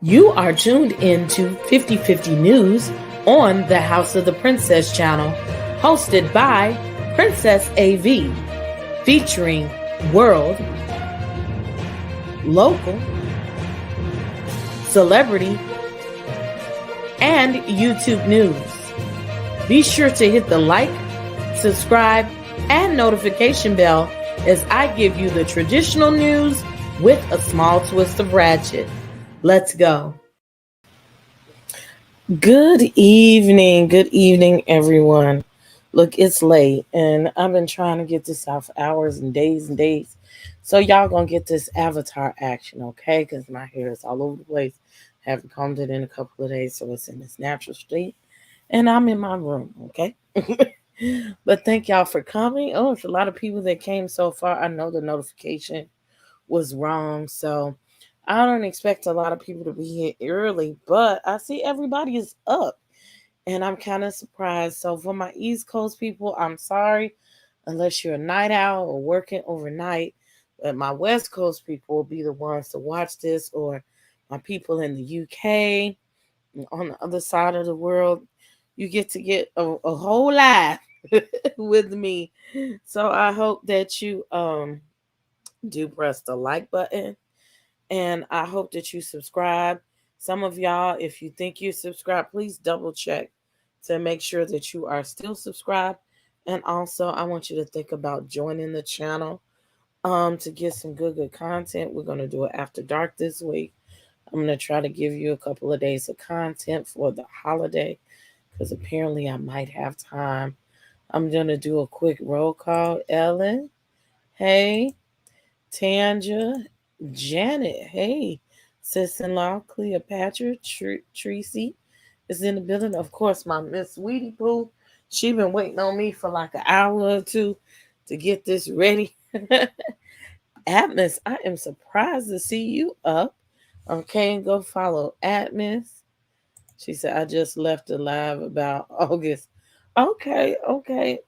You are tuned in to 50/50 News on the House of the Princess channel, hosted by Princess A.V, featuring world, local, celebrity, and YouTube news. Be sure to hit the like, subscribe, and notification bell as I give you the traditional news with a small twist of ratchet. Let's go. Good evening, everyone. Look, it's late, and I've been trying to get this out for hours and days. So y'all gonna get this avatar action, okay? Because my hair is all over the place. Haven't combed it in a couple of days, so it's in its natural state. And I'm in my room, okay? But thank y'all for coming. Oh, it's a lot of people that came so far. I know the notification was wrong, so I don't expect a lot of people to be here early, but I see everybody is up and I'm kind of surprised. So, for my East Coast people, I'm sorry unless you're a night owl or working overnight, but my West Coast people will be the ones to watch this, or my people in the UK on the other side of the world. You get to get a whole life with me. So, I hope that you do press the like button, and I hope that you subscribe. Some of y'all, if you think you subscribe, please double check to make sure that you are still subscribed. And also, I want you to think about joining the channel to get some good content. We're going to do it after dark this week. I'm going to try to give you a couple of days of content for the holiday because apparently I might have time. I'm going to do a quick roll call. Ellen, hey. Tanja, Janet, hey, sis-in-law, Cleopatra, Tracy is in the building. Of course, my Miss Sweetie Pooh, she been waiting on me for like an hour or two to get this ready. Atmos, I am surprised to see you up. Okay, and go follow Atmos. She said, I just left a live about August. Okay.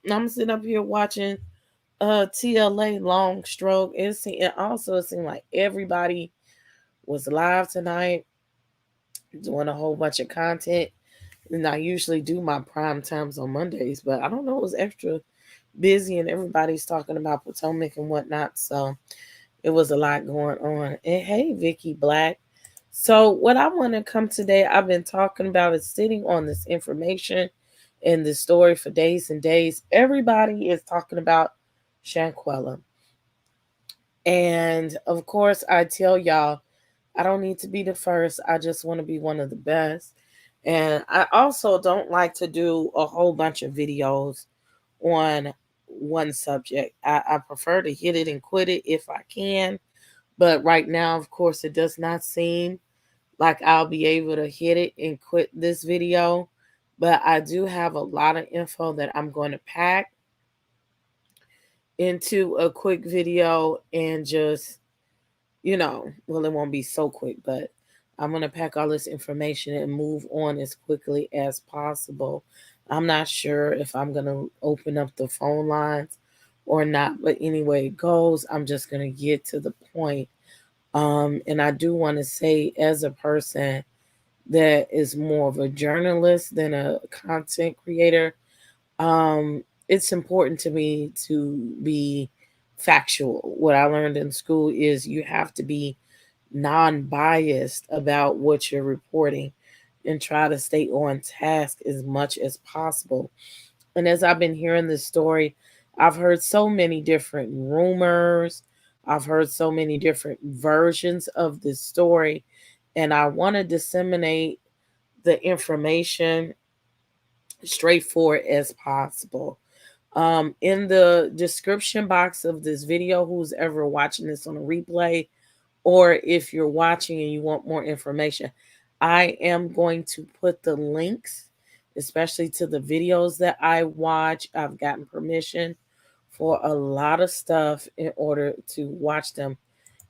I'm sitting up here watching TLA long stroke. It seemed like everybody was live tonight doing a whole bunch of content. And I usually do my prime times on Mondays, but I don't know, it was extra busy and everybody's talking about Potomac and whatnot. So it was a lot going on. And hey, Vicky Black. So what I want to come today, I've been talking about is sitting on this information in this story for days and days. Everybody is talking about Shanquella. And of course, I tell y'all, I don't need to be the first. I just want to be one of the best. And I also don't like to do a whole bunch of videos on one subject. I prefer to hit it and quit it if I can. But right now, of course, it does not seem like I'll be able to hit it and quit this video. But I do have a lot of info that I'm going to pack into a quick video and just, well, it won't be so quick, but I'm going to pack all this information and move on as quickly as possible. I'm not sure if I'm going to open up the phone lines or not, but anyway it goes, I'm just going to get to the point. And I do want to say, as a person that is more of a journalist than a content creator, it's important to me to be factual. What I learned in school is you have to be non-biased about what you're reporting and try to stay on task as much as possible. And as I've been hearing this story, I've heard so many different rumors. I've heard so many different versions of this story, and I want to disseminate the information straightforward as possible. In the description box of this video, who's ever watching this on a replay, or if you're watching and you want more information, I am going to put the links, especially to the videos that I watch. I've gotten permission for a lot of stuff in order to watch them.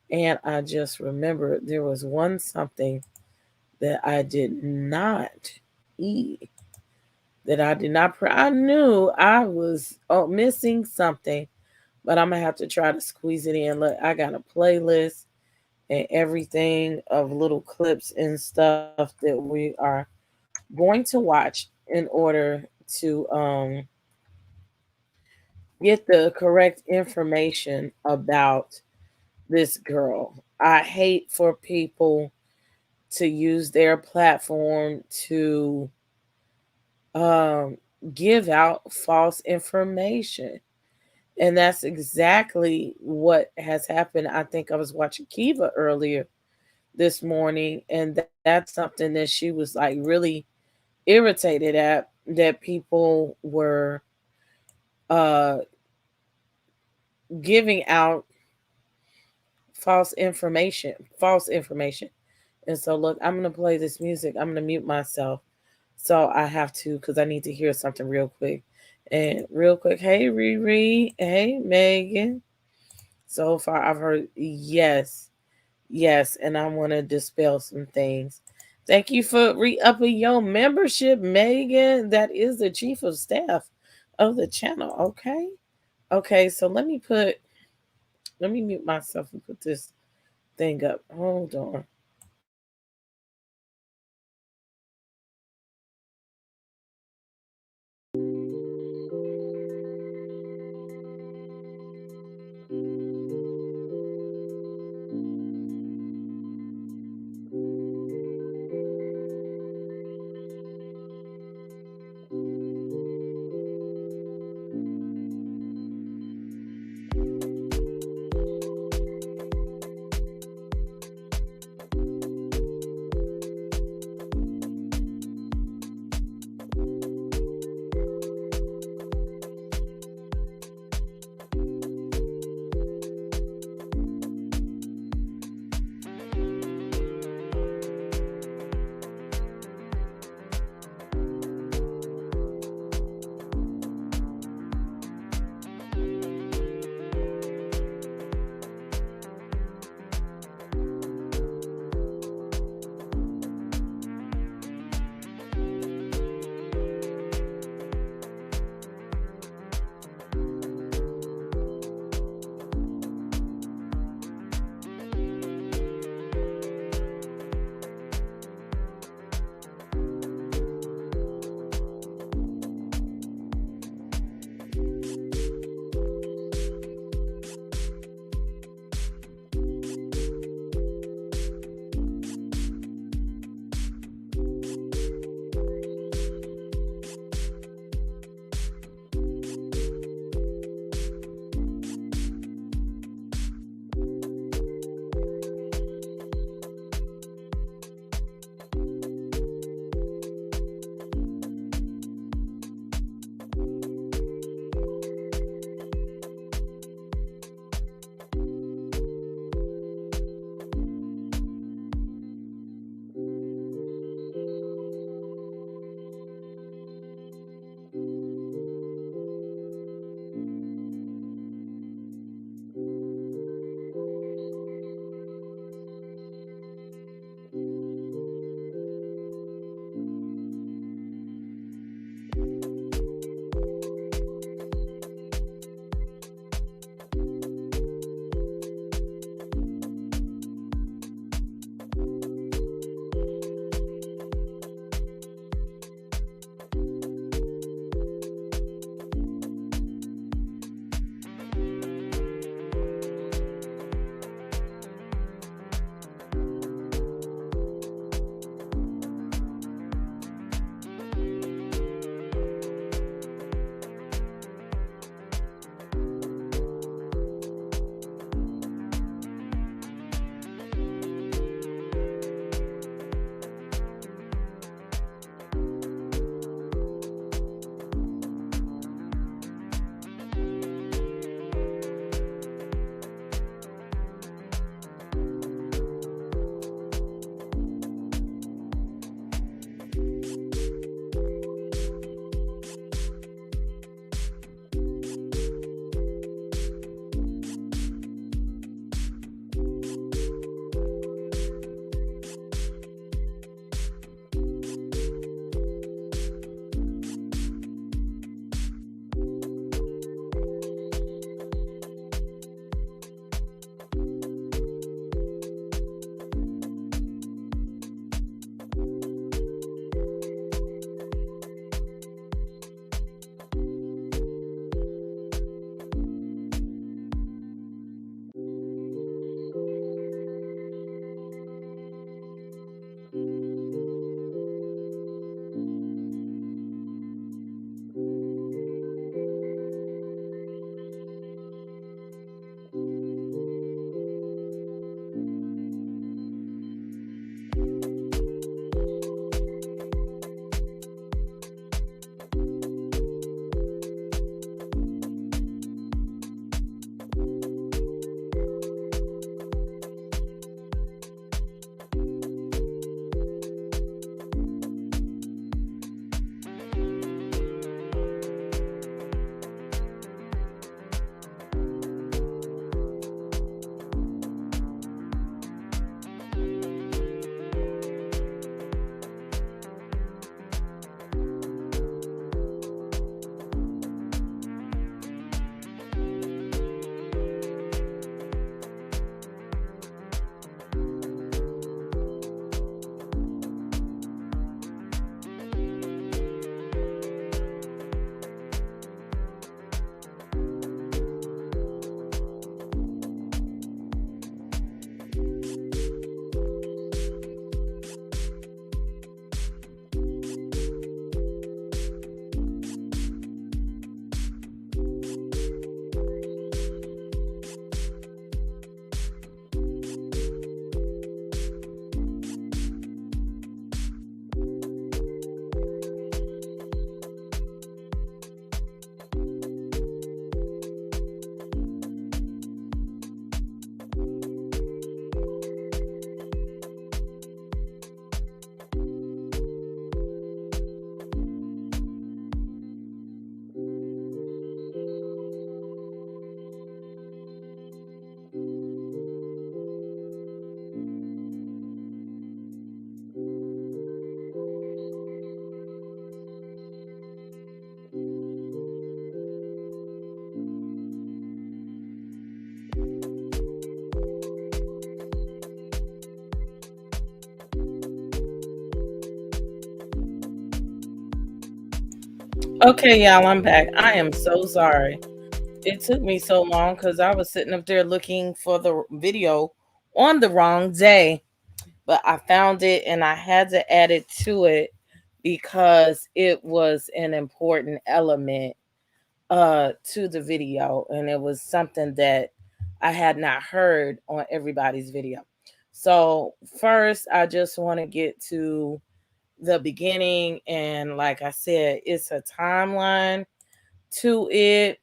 And I just remember there was something that I did not eat, that I did not. I knew I was missing something, but I'm gonna have to try to squeeze it in. Look, I got a playlist, and everything of little clips and stuff that we are going to watch in order to get the correct information about this girl. I hate for people to use their platform to um, give out false information. And that's exactly what has happened. I think I was watching Kiva earlier this morning, and that's something that she was like really irritated at, that people were uh, giving out false information, false information. And so, look, I'm going to play this music. I'm going to mute myself. So I have to, because I need to hear something real quick. And real quick, hey, Riri. Hey, Megan. So far, I've heard yes, yes. And I want to dispel some things. Thank you for re-upping your membership, Megan. That is the chief of staff of the channel. Okay. Okay. So let me mute myself and put this thing up. Hold on. Okay, y'all, I'm back. I am so sorry. It took me so long because I was sitting up there looking for the video on the wrong day, but I found it and I had to add it to it because it was an important element to the video, and it was something that I had not heard on everybody's video. So first I just want to get to the beginning, and like I said, it's a timeline to it.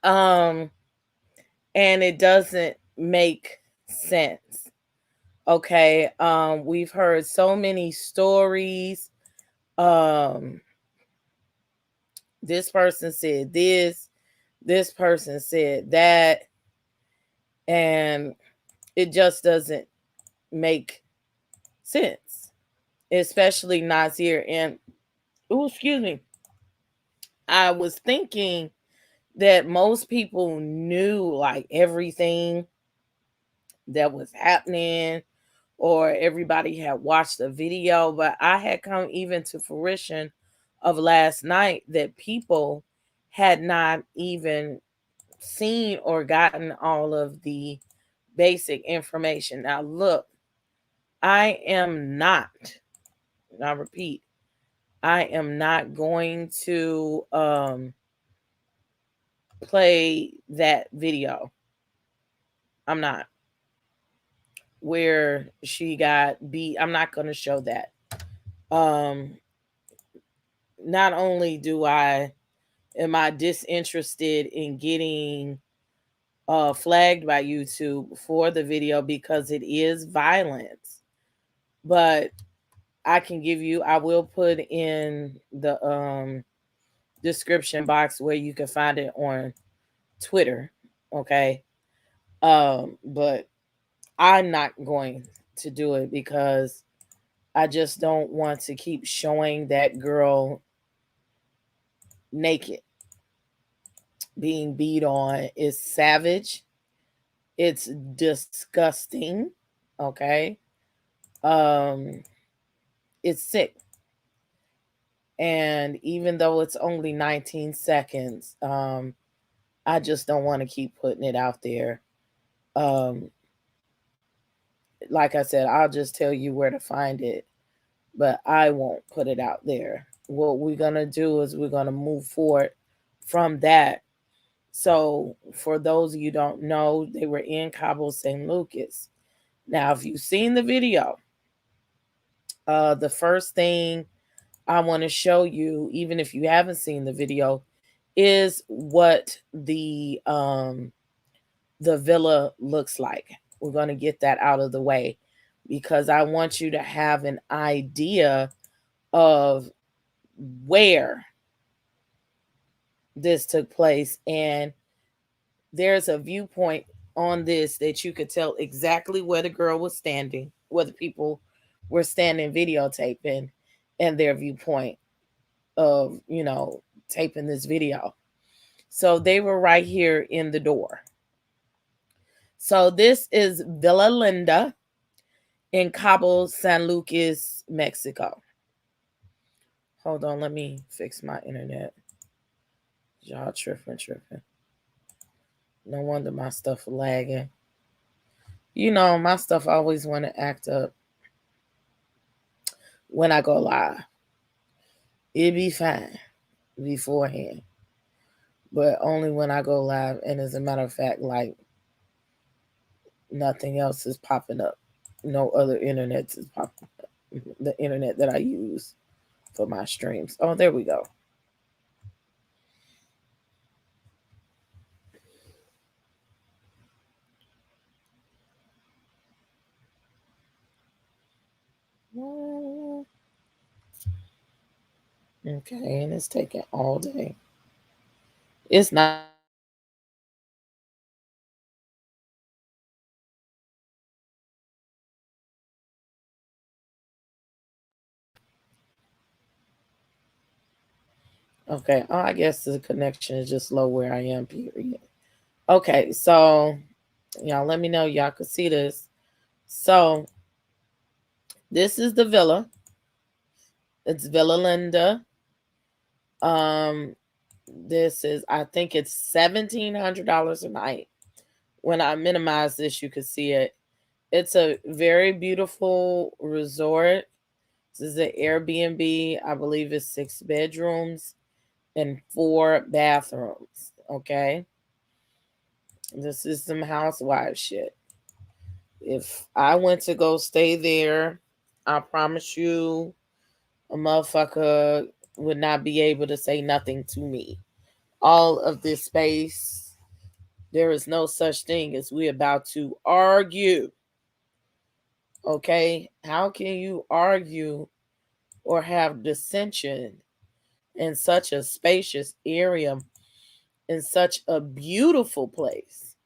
Um and it doesn't make sense. Okay. We've heard so many stories. Um this person said this person said that, and it just doesn't make sense, especially Nazir. And oh, excuse me, I was thinking that most people knew like everything that was happening, or everybody had watched the video, but I had come even to fruition of last night that people had not even seen or gotten all of the basic information. Now look, I am not, and I repeat, I am not going to play that video. I'm not, where she got beat. I'm not going to show that. Um Not only do I am I disinterested in getting flagged by YouTube for the video because it is violence, but I will put in the description box where you can find it on Twitter. Okay. But I'm not going to do it because I just don't want to keep showing that girl naked being beat on. Is savage. It's disgusting. Okay. Um it's sick. And even though it's only 19 seconds, I just don't want to keep putting it out there. Um like I said, I'll just tell you where to find it, but I won't put it out there. What we're going to do is we're going to move forward from that. So, for those of you who don't know, they were in Cabo San Lucas. Now, if you've seen the video, the first thing I want to show you, even if you haven't seen the video, is what the villa looks like. We're going to get that out of the way because I want you to have an idea of where this took place. And there's a viewpoint on this that you could tell exactly where the girl was standing, where the people were standing videotaping, and their viewpoint of, taping this video. So they were right here in the door. So this is Villa Linda in Cabo San Lucas, Mexico. Hold on, let me fix my internet. Y'all tripping. No wonder my stuff lagging. My stuff always want to act up when I go live. It'd be fine beforehand, but only when I go live. And as a matter of fact, like nothing else is popping up. No other internet is popping up. The internet that I use for my streams. Oh, there we go. Okay, and it's taking all day. It's not. Okay, oh, I guess the connection is just low where I am, period. Okay, so y'all let me know y'all could see this. So this is the villa. It's Villa Linda. Um, this is, I think it's $1,700 a night. When I minimize this, you can see it. It's a very beautiful resort. This is an Airbnb. I believe it's 6 bedrooms and 4 bathrooms. Okay. This is some housewife shit. If I went to go stay there, I promise you, a motherfucker would not be able to say nothing to me. All of this space, there is no such thing as we about to argue. Okay? How can you argue or have dissension in such a spacious area, in such a beautiful place?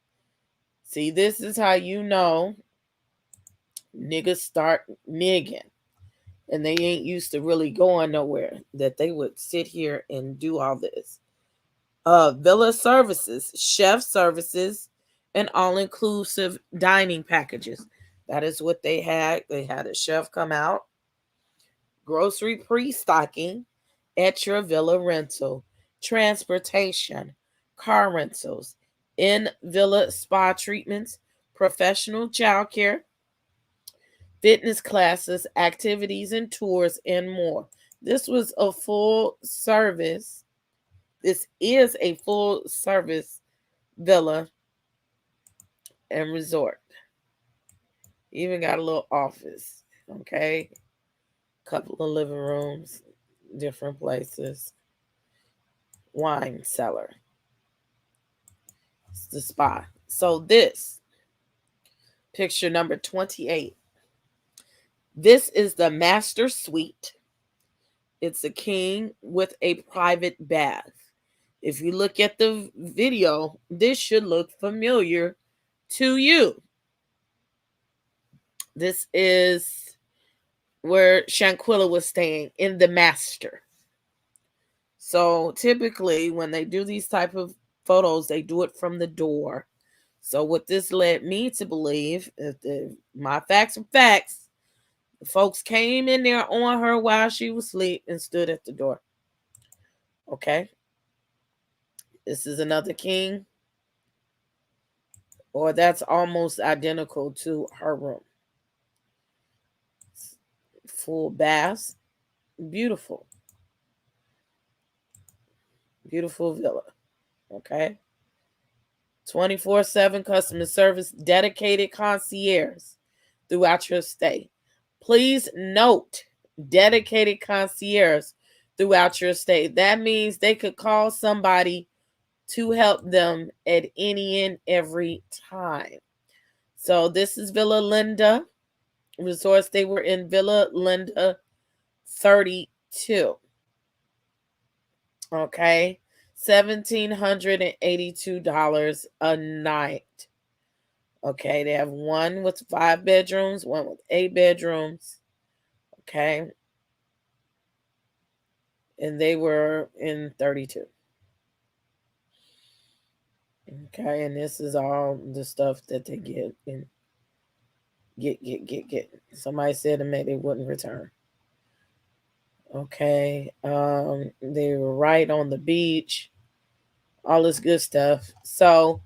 See, this is how you know niggas start nigging and they ain't used to really going nowhere, that they would sit here and do all this. Villa services, chef services, and all-inclusive dining packages. That is what they had. They had a chef come out, grocery pre-stocking at your villa rental, transportation, car rentals, in villa spa treatments, professional childcare, fitness classes, activities and tours, and more. This was a full service. This is a full service villa and resort. Even got a little office. Okay. Couple of living rooms, different places. Wine cellar. It's the spa. So this picture number 28. This is the master suite. It's a king with a private bath. If you look at the video, this should look familiar to you. This is where Shanquella was staying, in the master. So typically when they do these type of photos, they do it from the door. So what this led me to believe, if my facts are facts, the folks came in there on her while she was asleep and stood at the door. Okay. This is another king, or that's almost identical to her room. Full baths. Beautiful. Beautiful villa. Okay. 24/7 customer service, dedicated concierge throughout your stay. Please note, dedicated concierge throughout your stay. That means they could call somebody to help them at any and every time. So this is Villa Linda Resorts. They were in Villa Linda 32. Okay. $1,782 a night. Okay, they have one with 5 bedrooms, one with 8 bedrooms. Okay. And they were in 32. Okay, and this is all the stuff that they get and get. Somebody said to me they wouldn't return. Okay. They were right on the beach, all this good stuff. So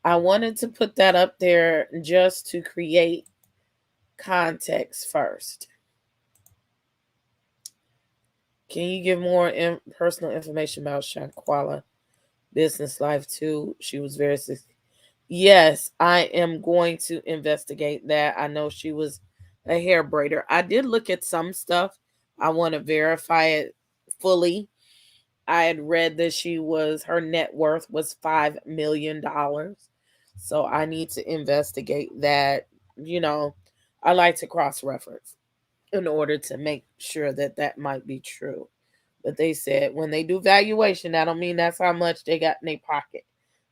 I wanted to put that up there just to create context first. Can you give more personal information about Shanquella business life too? She was very successful. Yes, I am going to investigate that. I know she was a hair braider. I did look at some stuff. I want to verify it fully. I had read that her net worth was $5 million. So I need to investigate that. You know, I like to cross reference in order to make sure that that might be true. But they said when they do valuation, that don't mean that's how much they got in their pocket.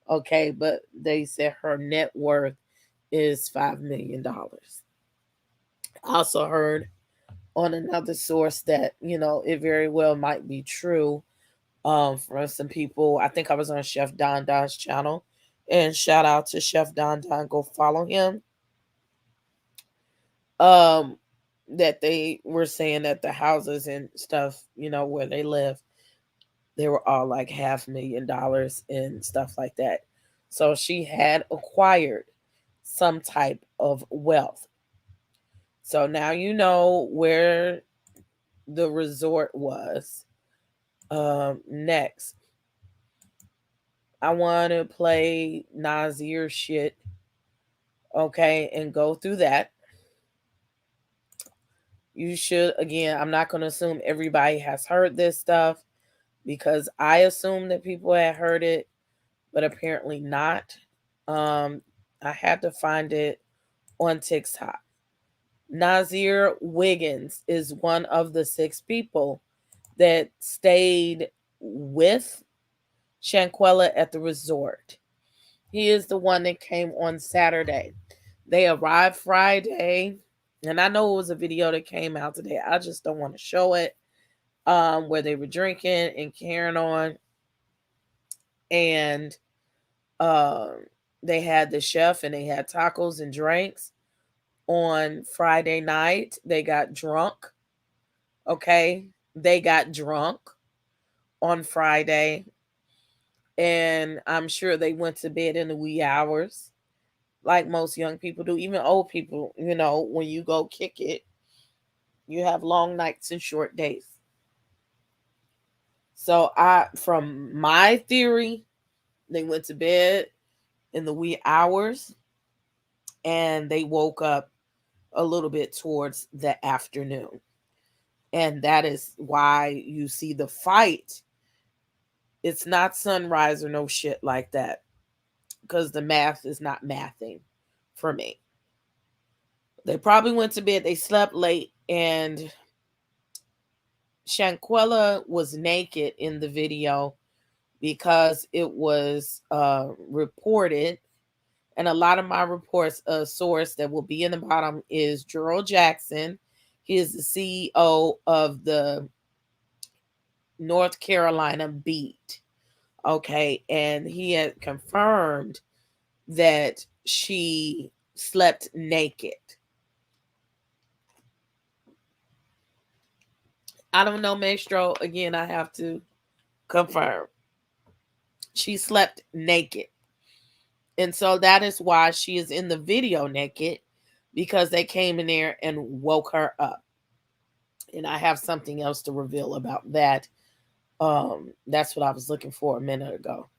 Okay, but they said her net worth is $5 million. I also heard on another source that, it very well might be true. For some people, I think I was on Chef Don Don's channel. And shout out to Chef Don Don, go follow him. Um, that they were saying that the houses and stuff, where they live, They were all like $500,000 and stuff like that. So she had acquired some type of wealth. So now you know where the resort was. Next, I want to play Nazir shit, okay, and go through that. You should, again, I'm not going to assume everybody has heard this stuff because I assumed that people had heard it, but apparently not. I had to find it on TikTok. Nazir Wiggins is one of the 6 people that stayed with Shanquella at the resort. He is the one that came on Saturday. They arrived Friday, and I know it was a video that came out today. I just don't want to show it. Where they were drinking and carrying on, and um, they had the chef and they had tacos and drinks on Friday night. They got drunk. Okay, they got drunk on Friday, and I'm sure they went to bed in the wee hours, like most young people do, even old people. You know, when you go kick it, you have long nights and short days. So from my theory, they went to bed in the wee hours and they woke up a little bit towards the afternoon. And that is why you see the fight. It's not sunrise or no shit like that, because the math is not mathing for me. They probably went to bed, they slept late, and Shanquella was naked in the video because it was reported. And a lot of my reports, a source that will be in the bottom is Gerald Jackson. He is the CEO of the North Carolina Beat. Okay. And he had confirmed that she slept naked. I don't know, Maestro. Again, I have to confirm. She slept naked. And so that is why she is in the video naked, because they came in there and woke her up. And I have something else to reveal about that. That's what I was looking for a minute ago.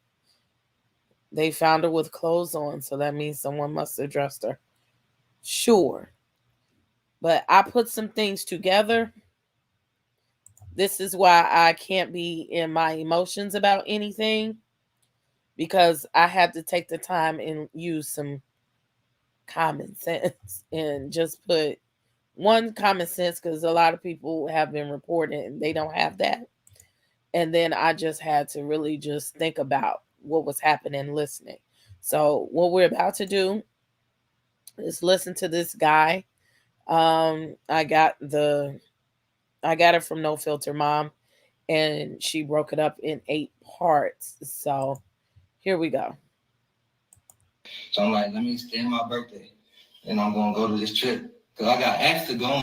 They found her with clothes on, so that means someone must have dressed her. Sure. But I put some things together. This is why I can't be in my emotions about anything, because I had to take the time and use some common sense and just put one, common sense, because a lot of people have been reporting and they don't have that. And then I just had to really just think about what was happening listening. So what we're about to do is listen to this guy. I got it from No Filter Mom, and she broke it up in 8 parts. So here we go. So I'm like, let me extend my birthday, and I'm gonna go to this trip because I got asked to go.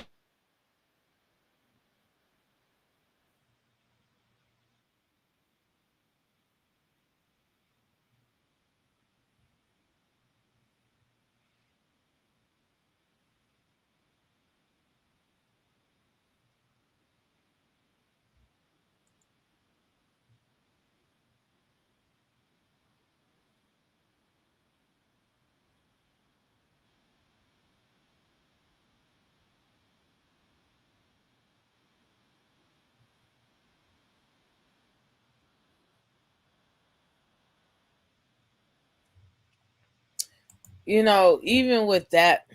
You know, even with that,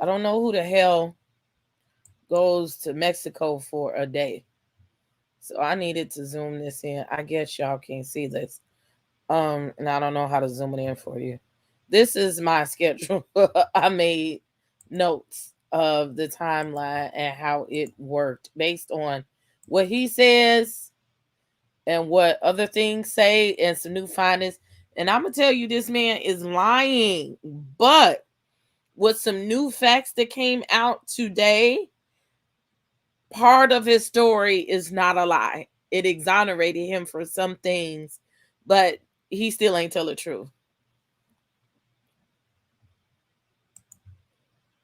I don't know who the hell goes to Mexico for a day. So I needed to zoom this in. I guess y'all can't see this. And I don't know how to zoom it in for you. This is my schedule. I made notes of the timeline and how it worked based on what he says and what other things say and some new findings. And I'm gonna tell you, this man is lying. But with some new facts that came out today, part of his story is not a lie. it exonerated him for some things, but he still ain't tell the truth.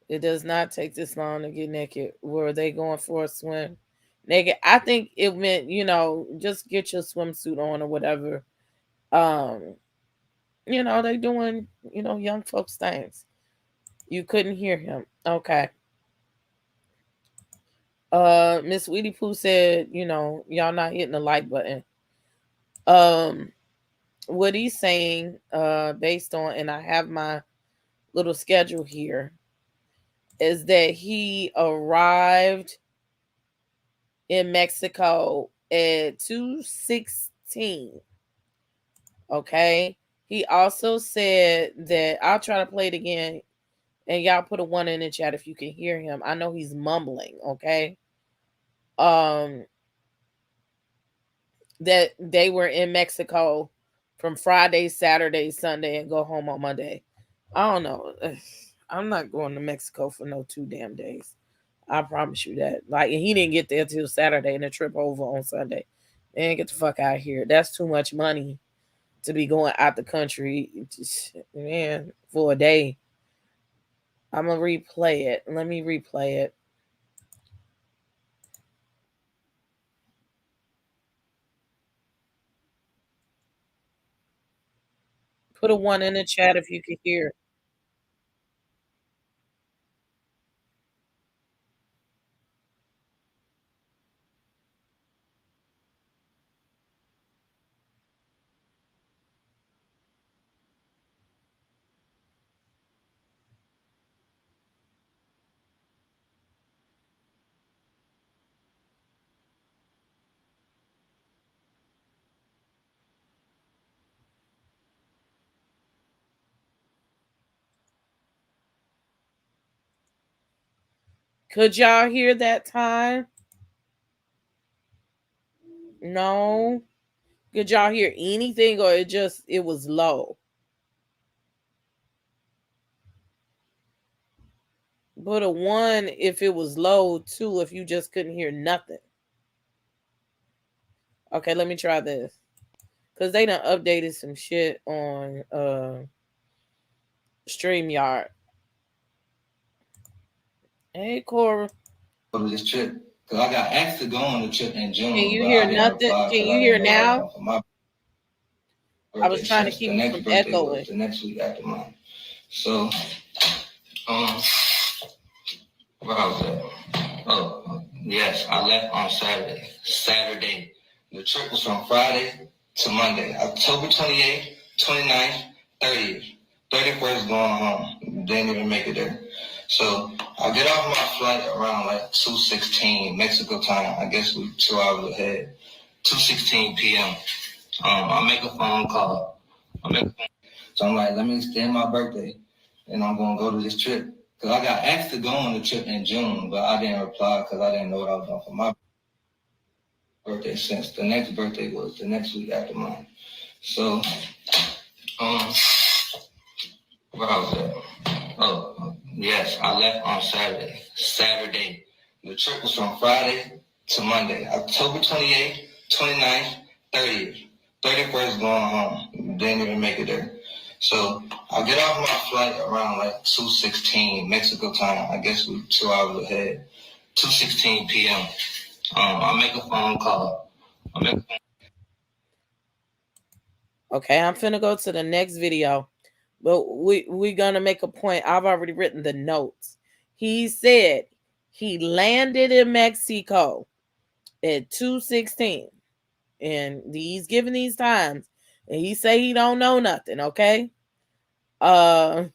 It does not take this long to get naked. Were they going for a swim naked? I think it meant, just get your swimsuit on or whatever. Um, they doing, young folks things. You couldn't hear him. Okay. Miss Weedy Pooh said, y'all not hitting the like button. Um, what he's saying, based on, and I have my little schedule here, is that he arrived in Mexico at 2:16. Okay. He also said that I'll try to play it again, and y'all put a 1 in the chat if you can hear him. I know he's mumbling. Okay. Um, that they were in Mexico from Friday, Saturday, Sunday, and go home on Monday. I don't know. I'm not going to Mexico for no 2 damn days. I promise you that. Like, he didn't get there till Saturday and the trip over on Sunday. Man, get the fuck out of here. That's too much money to be going out the country, man, for a day. I'm gonna replay it. Let me replay it. Put a 1 in the chat if you can hear. Could y'all hear that time? No. Could y'all hear anything, or it was low? Put a 1 if it was low, 2 if you just couldn't hear nothing. Okay, let me try this. Cause they done updated some shit on StreamYard. Hey Cora. Go to this trip. Cause I got asked to go on the trip in June. Can you but hear I didn't nothing? reply Can because you I hear didn't know what I was now? doing for my I birthday was trying to since keep the it next from birthday echoing. was the next week after mine. So um where I was at? Oh yes, I left on Saturday. The trip was from Friday to Monday. October 28th, 29th, 30th. 31st going home. Didn't even make it there. So I get off my flight around like 2:16 Mexico time. I guess we 2 hours ahead. 2:16 p.m. I make a phone call. So I'm like, let me extend my birthday, and I'm gonna go to this trip. Cause I got asked to go on the trip in June, but I didn't reply because I didn't know what I was doing for my birthday since the next birthday was the next week after mine. So um where I was at? Oh yes, I left on Saturday. The trip was from Friday to Monday. October 28th, 29th, 30th. 31st going home. Didn't even make it there. So I get off my flight around like 2:16 Mexico time. I guess we 2 hours ahead. 2:16 p.m. I make a phone call. Okay, I'm finna go to the next video. But we gonna make a point. I've already written the notes. He said he landed in Mexico at 2:16. And he's giving these times. And he say he don't know nothing, okay? Uh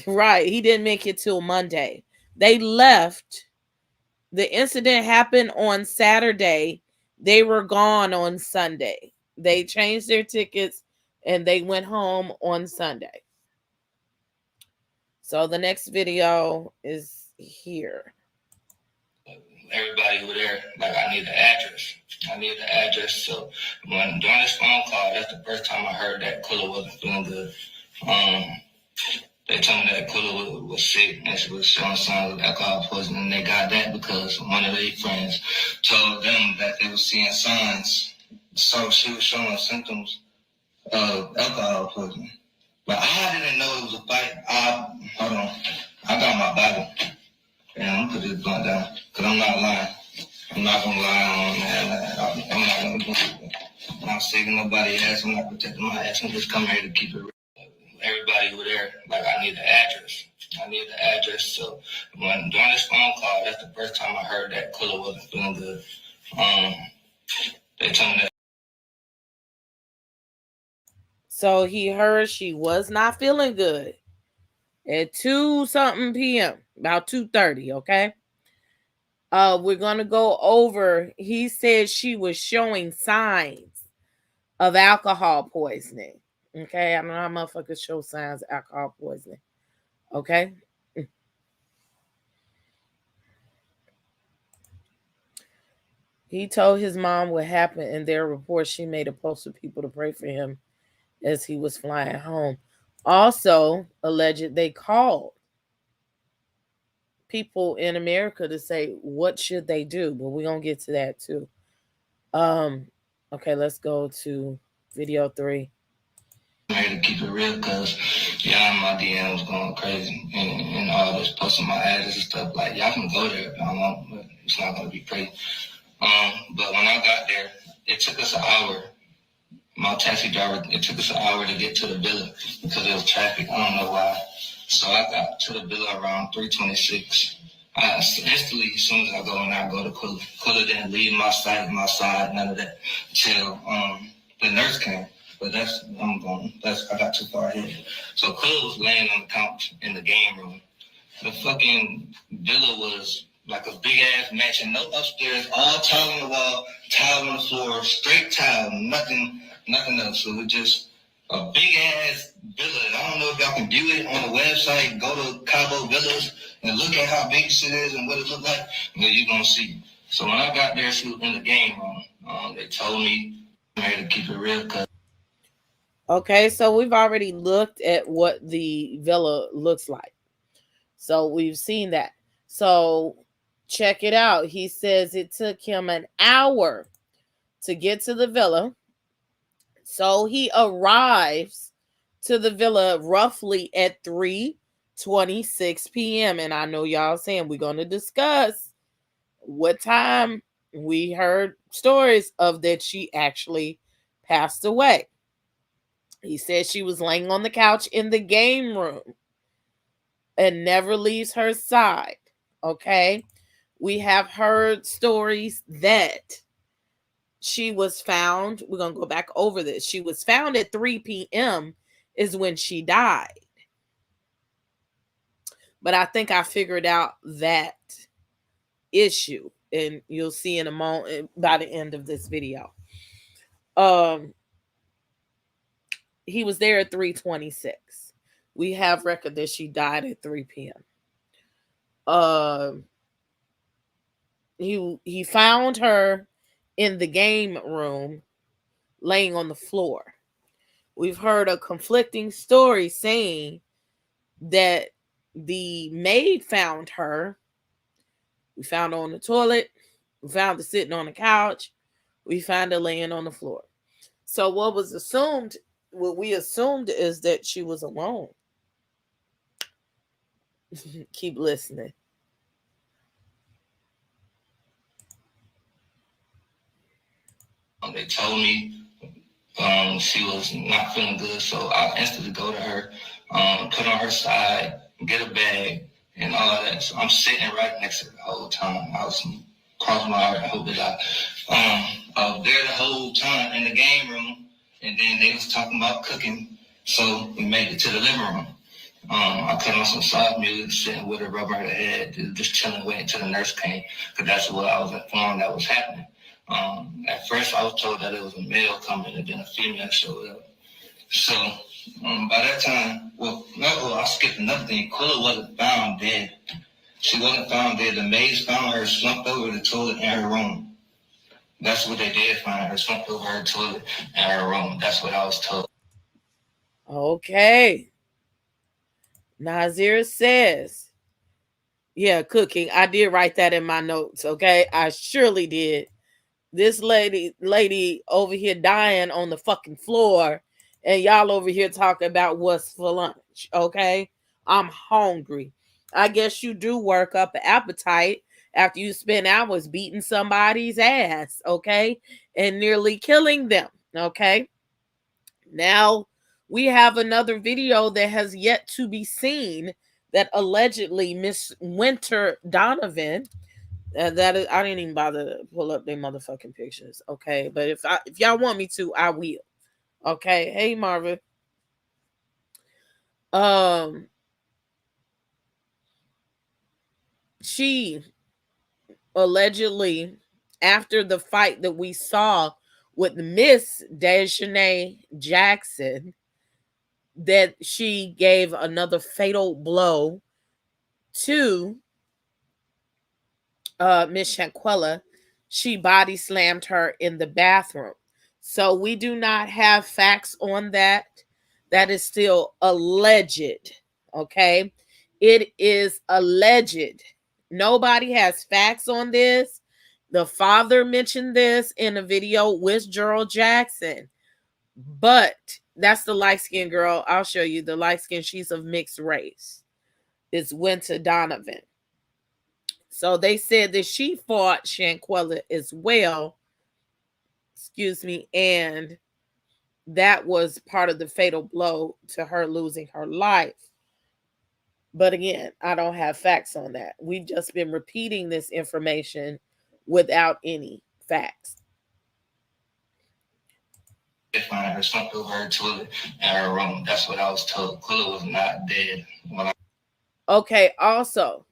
right. He didn't make it till Monday. They left. The incident happened on Saturday. They were gone on Sunday. They changed their tickets and they went home on Sunday. So the next video is here. Everybody who there, like I need the address. So when during this phone call, that's the first time I heard that Kula wasn't feeling good. They They told me that Quilla was sick and she was showing signs of alcohol poisoning. They got that because one of their friends told them that they were seeing signs. So she was showing symptoms of alcohol poisoning. But I didn't know it was a fight. Hold on. I got my Bible. And I'm going to put this blunt down because I'm not lying. I'm not going to lie on that. I'm not going to do it. I'm not saving nobody's ass. I'm not protecting my ass. I'm just coming here to keep it real. Everybody who there, like, I need the address. So during this phone call, that's the first time I heard that Quilla wasn't feeling good. They told me that. So he heard she was not feeling good at 2 something p.m., about 2:30, okay? We're going to go over. He said she was showing signs of alcohol poisoning. Okay, I don't know how motherfuckers show signs of alcohol poisoning. Okay. He told his mom what happened. In their report, she made a post for people to pray for him as he was flying home. Also, alleged they called people in America to say what should they do, but we're gonna get to that too. Okay, let's go to video 3. I'm here to keep it real because y'all in my DMs going crazy and all this posting my address and stuff. Like, y'all can go there if y'all want, but it's not gonna be pretty. But when I got there, it took us an hour. My taxi driver, it took us an hour to get to the villa because there was traffic. I don't know why. So I got to the villa around 3:26. I instantly, as soon as I go to Quilla. Quilla didn't leave my side, none of that, till the nurse came. But I got too far ahead. So Quilla was laying on the couch in the game room. The fucking villa was like a big ass mansion, no upstairs, all tile on the wall, tile on the floor, straight tile, nothing else. So it was just a big ass villa. I don't know if y'all can view it on the website. Go to Cabo Villas and look at how big shit is and what it look like. And then you're gonna see. So when I got there, she was in the game room. They told me I'm here to keep it real. Okay, so we've already looked at what the villa looks like. So we've seen that. So check it out. He says it took him an hour to get to the villa. So he arrives to the villa roughly at 3:26 p.m. And I know y'all saying we're going to discuss what time we heard stories of that she actually passed away. He said she was laying on the couch in the game room and never leaves her side. Okay. We have heard stories that she was found. We're going to go back over this. She was found at 3 p.m. is when she died. But I think I figured out that issue, and you'll see in a moment by the end of this video. He was there at 3:26. We have record that she died at 3 p.m. He found her in the game room laying on the floor. We've heard a conflicting story saying that the maid found her. We found her on the toilet. We found her sitting on the couch. We found her laying on the floor. So what we assumed is that she was alone. Keep listening. They told me she was not feeling good, so I instantly go to her, put on her side, get a bag, and all of that. So I'm sitting right next to her the whole time. I was crossing my heart. I hope that I was there the whole time in the game room, and then they was talking about cooking, so we made it to the living room. I put on some soft music, sitting with her, rubbing her head, just chilling, waiting until the nurse came, because that's what I was informed that was happening. At first, I was told that it was a male coming, and then a female showed up. So by that time, I skipped another thing. Quilla wasn't found dead. She wasn't found dead. The maids found her slumped over the toilet in her room. That's what they did find her, slumped over her toilet in her room. That's what I was told. Okay. Nazir says, yeah, cooking. I did write that in my notes, okay? I surely did. This lady over here dying on the fucking floor, and y'all over here talking about what's for lunch, okay? I'm hungry. I guess you do work up an appetite after you spend hours beating somebody's ass, okay? And nearly killing them, okay? Now we have another video that has yet to be seen that allegedly Miss Winter Donovan, that is, I didn't even bother to pull up their motherfucking pictures, okay? But if y'all want me to, I will. Okay. Hey Marvin. Um she allegedly, after the fight that we saw with Miss Desjanae Jackson, that she gave another fatal blow to Miss Shanquella. She body slammed her in the bathroom. So we do not have facts on that. That is still alleged. Okay. It is alleged. Nobody has facts on this. The father mentioned this in a video with Gerald Jackson. But that's the light skinned girl. I'll show you the light skin. She's of mixed race. It's Winter Donovan. So they said that she fought Shanquella as well. Excuse me. And that was part of the fatal blow to her losing her life. But again, I don't have facts on that. We've just been repeating this information without any facts. They find her slumped over her toilet in her room. That's what I was told. Quilla was not dead. Okay, also,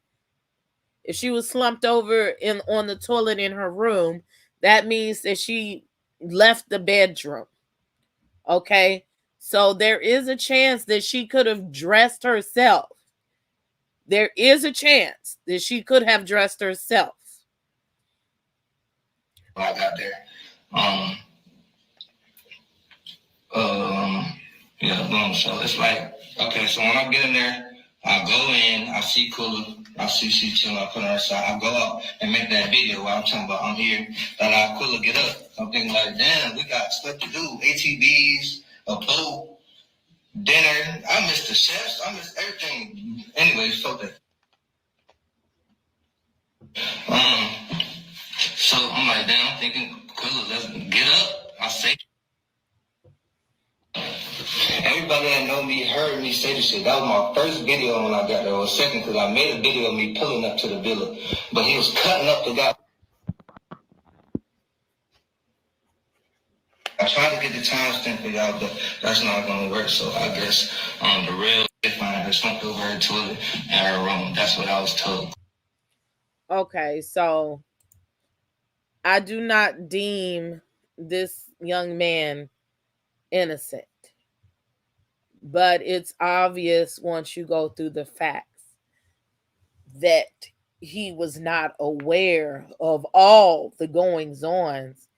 if she was slumped over on the toilet in her room, that means that she left the bedroom. Okay, so there is a chance that she could have dressed herself. There is a chance that she could have dressed herself. When I got there, yeah, boom. So it's like, okay, so when I get in there, I go in, I see Kula, I see she chilling, I put her aside. I go out and make that video where I'm talking about I'm here, that I Kula get up. I'm thinking like, damn, we got stuff to do. ATVs, a boat, dinner. I missed the chefs, I missed everything. Anyway, so that. So I'm like, damn, I'm thinking, Kula, let's get up. I say. Everybody that know me heard me say this shit. That was my first video when I got there, or second, because I made a video of me pulling up to the villa. But he was cutting up the guy. I tried to get the timestamp figured out, but that's not going to work. So I guess the real find her slumped over her toilet in her room. That's what I was told. Okay, so I do not deem this young man innocent. But it's obvious once you go through the facts that he was not aware of all the goings ons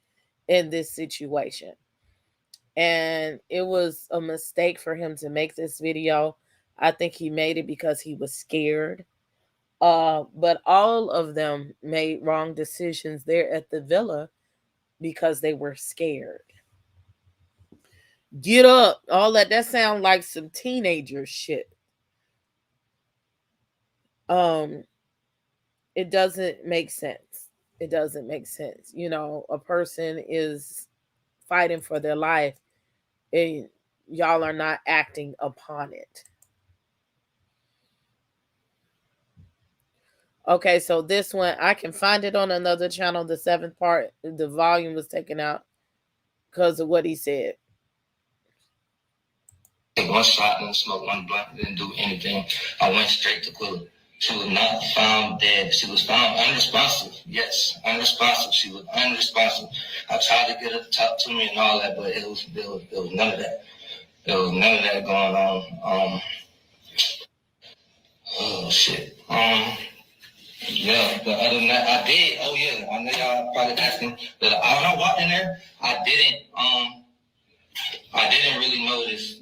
in this situation. And it was a mistake for him to make this video. I think he made it because he was scared. But all of them made wrong decisions there at the villa because they were scared. Get up, all that. That sounds like some teenager shit. It doesn't make sense. It doesn't make sense. You know, a person is fighting for their life and y'all are not acting upon it. Okay, so this one I can find it on another channel. The seventh part, the volume was taken out because of what he said. One shot, one smoke, one blunt, didn't do anything. I went straight to Quilla. She was not found dead. She was found unresponsive. Yes, unresponsive. She was unresponsive. I tried to get her to talk to me and all that, but it was none of that. There was none of that going on. Oh shit. Yeah, but other than that, I did. Oh yeah, I know y'all probably asking. But when I walked in there, I didn't really notice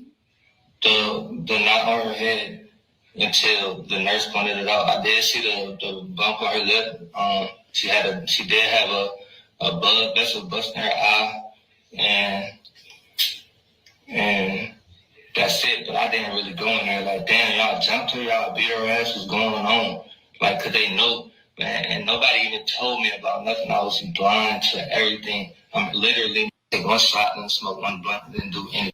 the knot on her head. until the nurse pointed it out. I did see the bump on her lip. She did have a blood vessel bust in her eye, and that's it. But I didn't really go in there like, damn, y'all jumped her, y'all beat her ass, what's going on? Like, could they know? Man, and nobody even told me about nothing. I was blind to everything. I'm literally take one shot and smoke one blunt and didn't do anything.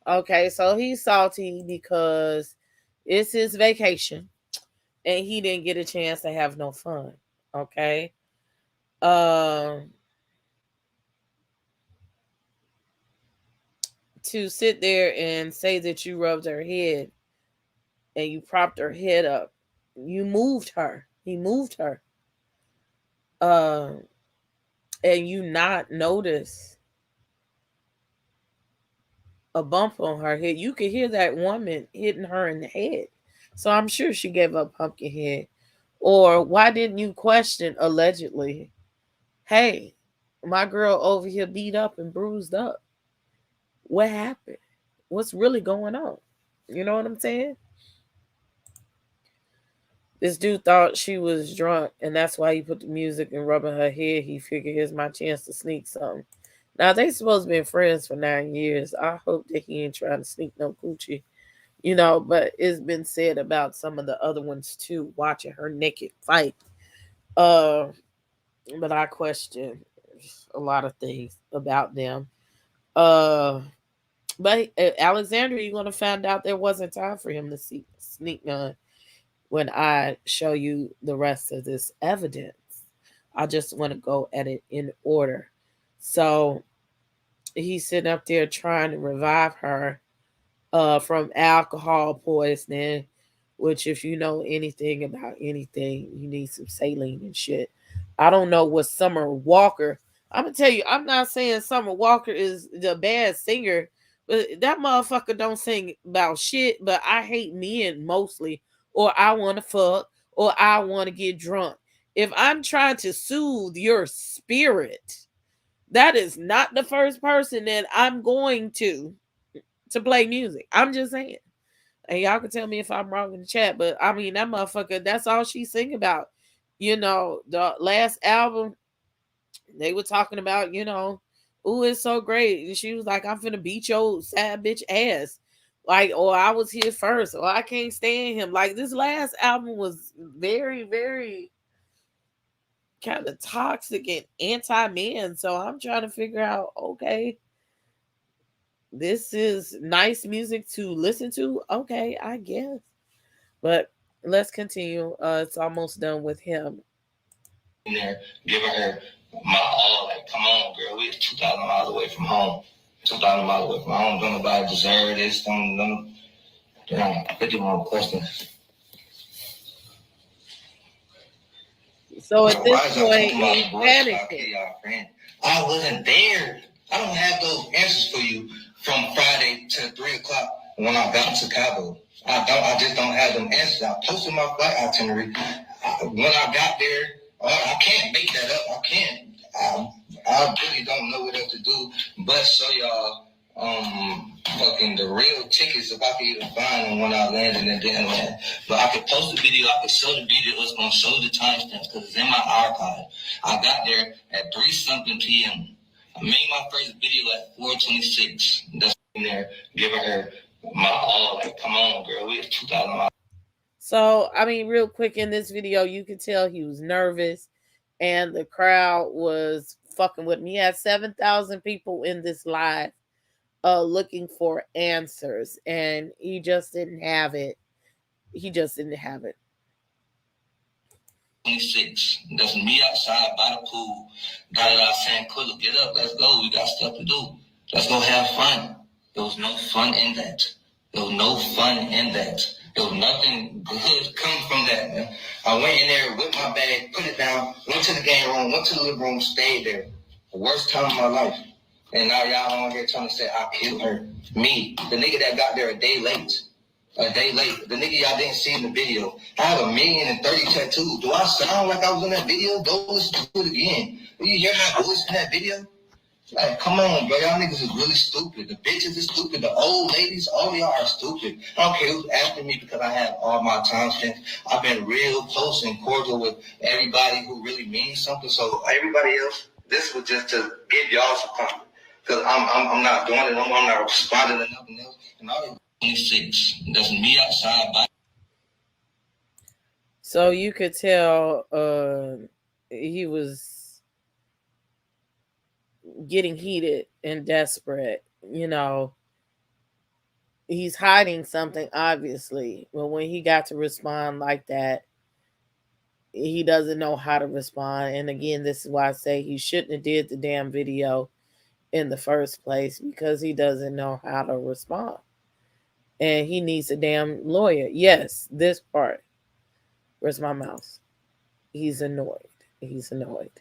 Okay, so he's salty because it's his vacation and he didn't get a chance to have no fun. Okay. To sit there and say that you rubbed her head and you propped her head up, you moved her. He moved her. And you not notice a bump on her head. You could hear that woman hitting her in the head. So I'm sure she gave up pumpkin head. Or why didn't you question allegedly, hey, my girl over here beat up and bruised up? What happened? What's really going on? You know what I'm saying? This dude thought she was drunk, and that's why he put the music and rubbing her head. He figured here's my chance to sneak something. Now they supposed to be friends for 9 years. I hope that he ain't trying to sneak no coochie, But it's been said about some of the other ones too, watching her naked fight. But I question a lot of things about them. But Alexandria, you're gonna find out there wasn't time for him to sneak none when I show you the rest of this evidence. I just want to go at it in order. So he's sitting up there trying to revive her from alcohol poisoning, which if you know anything about anything, you need some saline and shit. I don't know what Summer Walker. I'm gonna tell you, I'm not saying Summer Walker is the bad singer, but that motherfucker don't sing about shit. But I hate men mostly, or I want to fuck, or I want to get drunk. If I'm trying to soothe your spirit, that is not the first person that I'm going to play music. I'm just saying. And y'all can tell me if I'm wrong in the chat, but I mean that motherfucker, that's all she sing about. The last album, they were talking about, ooh, it's so great. And she was like, I'm finna beat your sad bitch ass. Like, or I was here first, or I can't stand him. Like this last album was very, very kind of toxic and anti-man. So I'm trying to figure out, okay, this is nice music to listen to. Okay, I guess. But let's continue. It's almost done with him. In there, giving her my all. Like, come on, girl. We're 2,000 miles away from home. 2,000 miles away from home. Don't nobody deserve this. Don't. Damn, 51 questions. So at this point, he's panicking. I wasn't there. I don't have those answers for you from Friday to 3 o'clock when I got to Cabo. I just don't have them answers. I posted my flight itinerary. When I got there, I can't make that up. I can't. I really don't know what else to do but show y'all fucking the real tickets if I could even find them when I landed and didn't land. But I could post the video, I could show the video, it's gonna show the timestamps because it's in my archive. I got there at 3-something p.m. I made my first video at 4:26. That's in there giving her my all. Like, come on, girl, we have 2,000 miles. So, I mean, real quick in this video, you could tell he was nervous and the crowd was fucking with me. He had 7,000 people in this live looking for answers, and he just didn't have it. He just didn't have it. 26. That's me outside by the pool. Got it out saying, Quilla, get up, let's go. We got stuff to do. Let's go have fun. There was no fun in that. There was no fun in that. There was nothing good coming from that, man. I went in there, whipped my bag, put it down, went to the game room, went to the living room, stayed there. The worst time of my life. And now y'all on here trying to say I killed her. Me, the nigga that got there a day late. A day late. The nigga y'all didn't see in the video. I have 1,030,000 tattoos. Do I sound like I was in that video? Go listen to it again. Do you hear my voice in that video? Like, come on, bro. Y'all niggas is really stupid. The bitches is stupid. The old ladies, all of y'all are stupid. I don't care who's asking me because I have all my time spent. I've been real close and cordial with everybody who really means something. So everybody else, this was just to give y'all some comfort. Because I'm not doing it no more. I'm not responding to nothing else. And all that 26. That's me outside by. So you could tell he was getting heated and desperate. You know, he's hiding something, obviously. But when he got to respond like that, he doesn't know how to respond. And again, this is why I say he shouldn't have did the damn video in the first place, because he doesn't know how to respond. And he needs a damn lawyer. Yes, this part. Where's my mouse? He's annoyed. He's annoyed.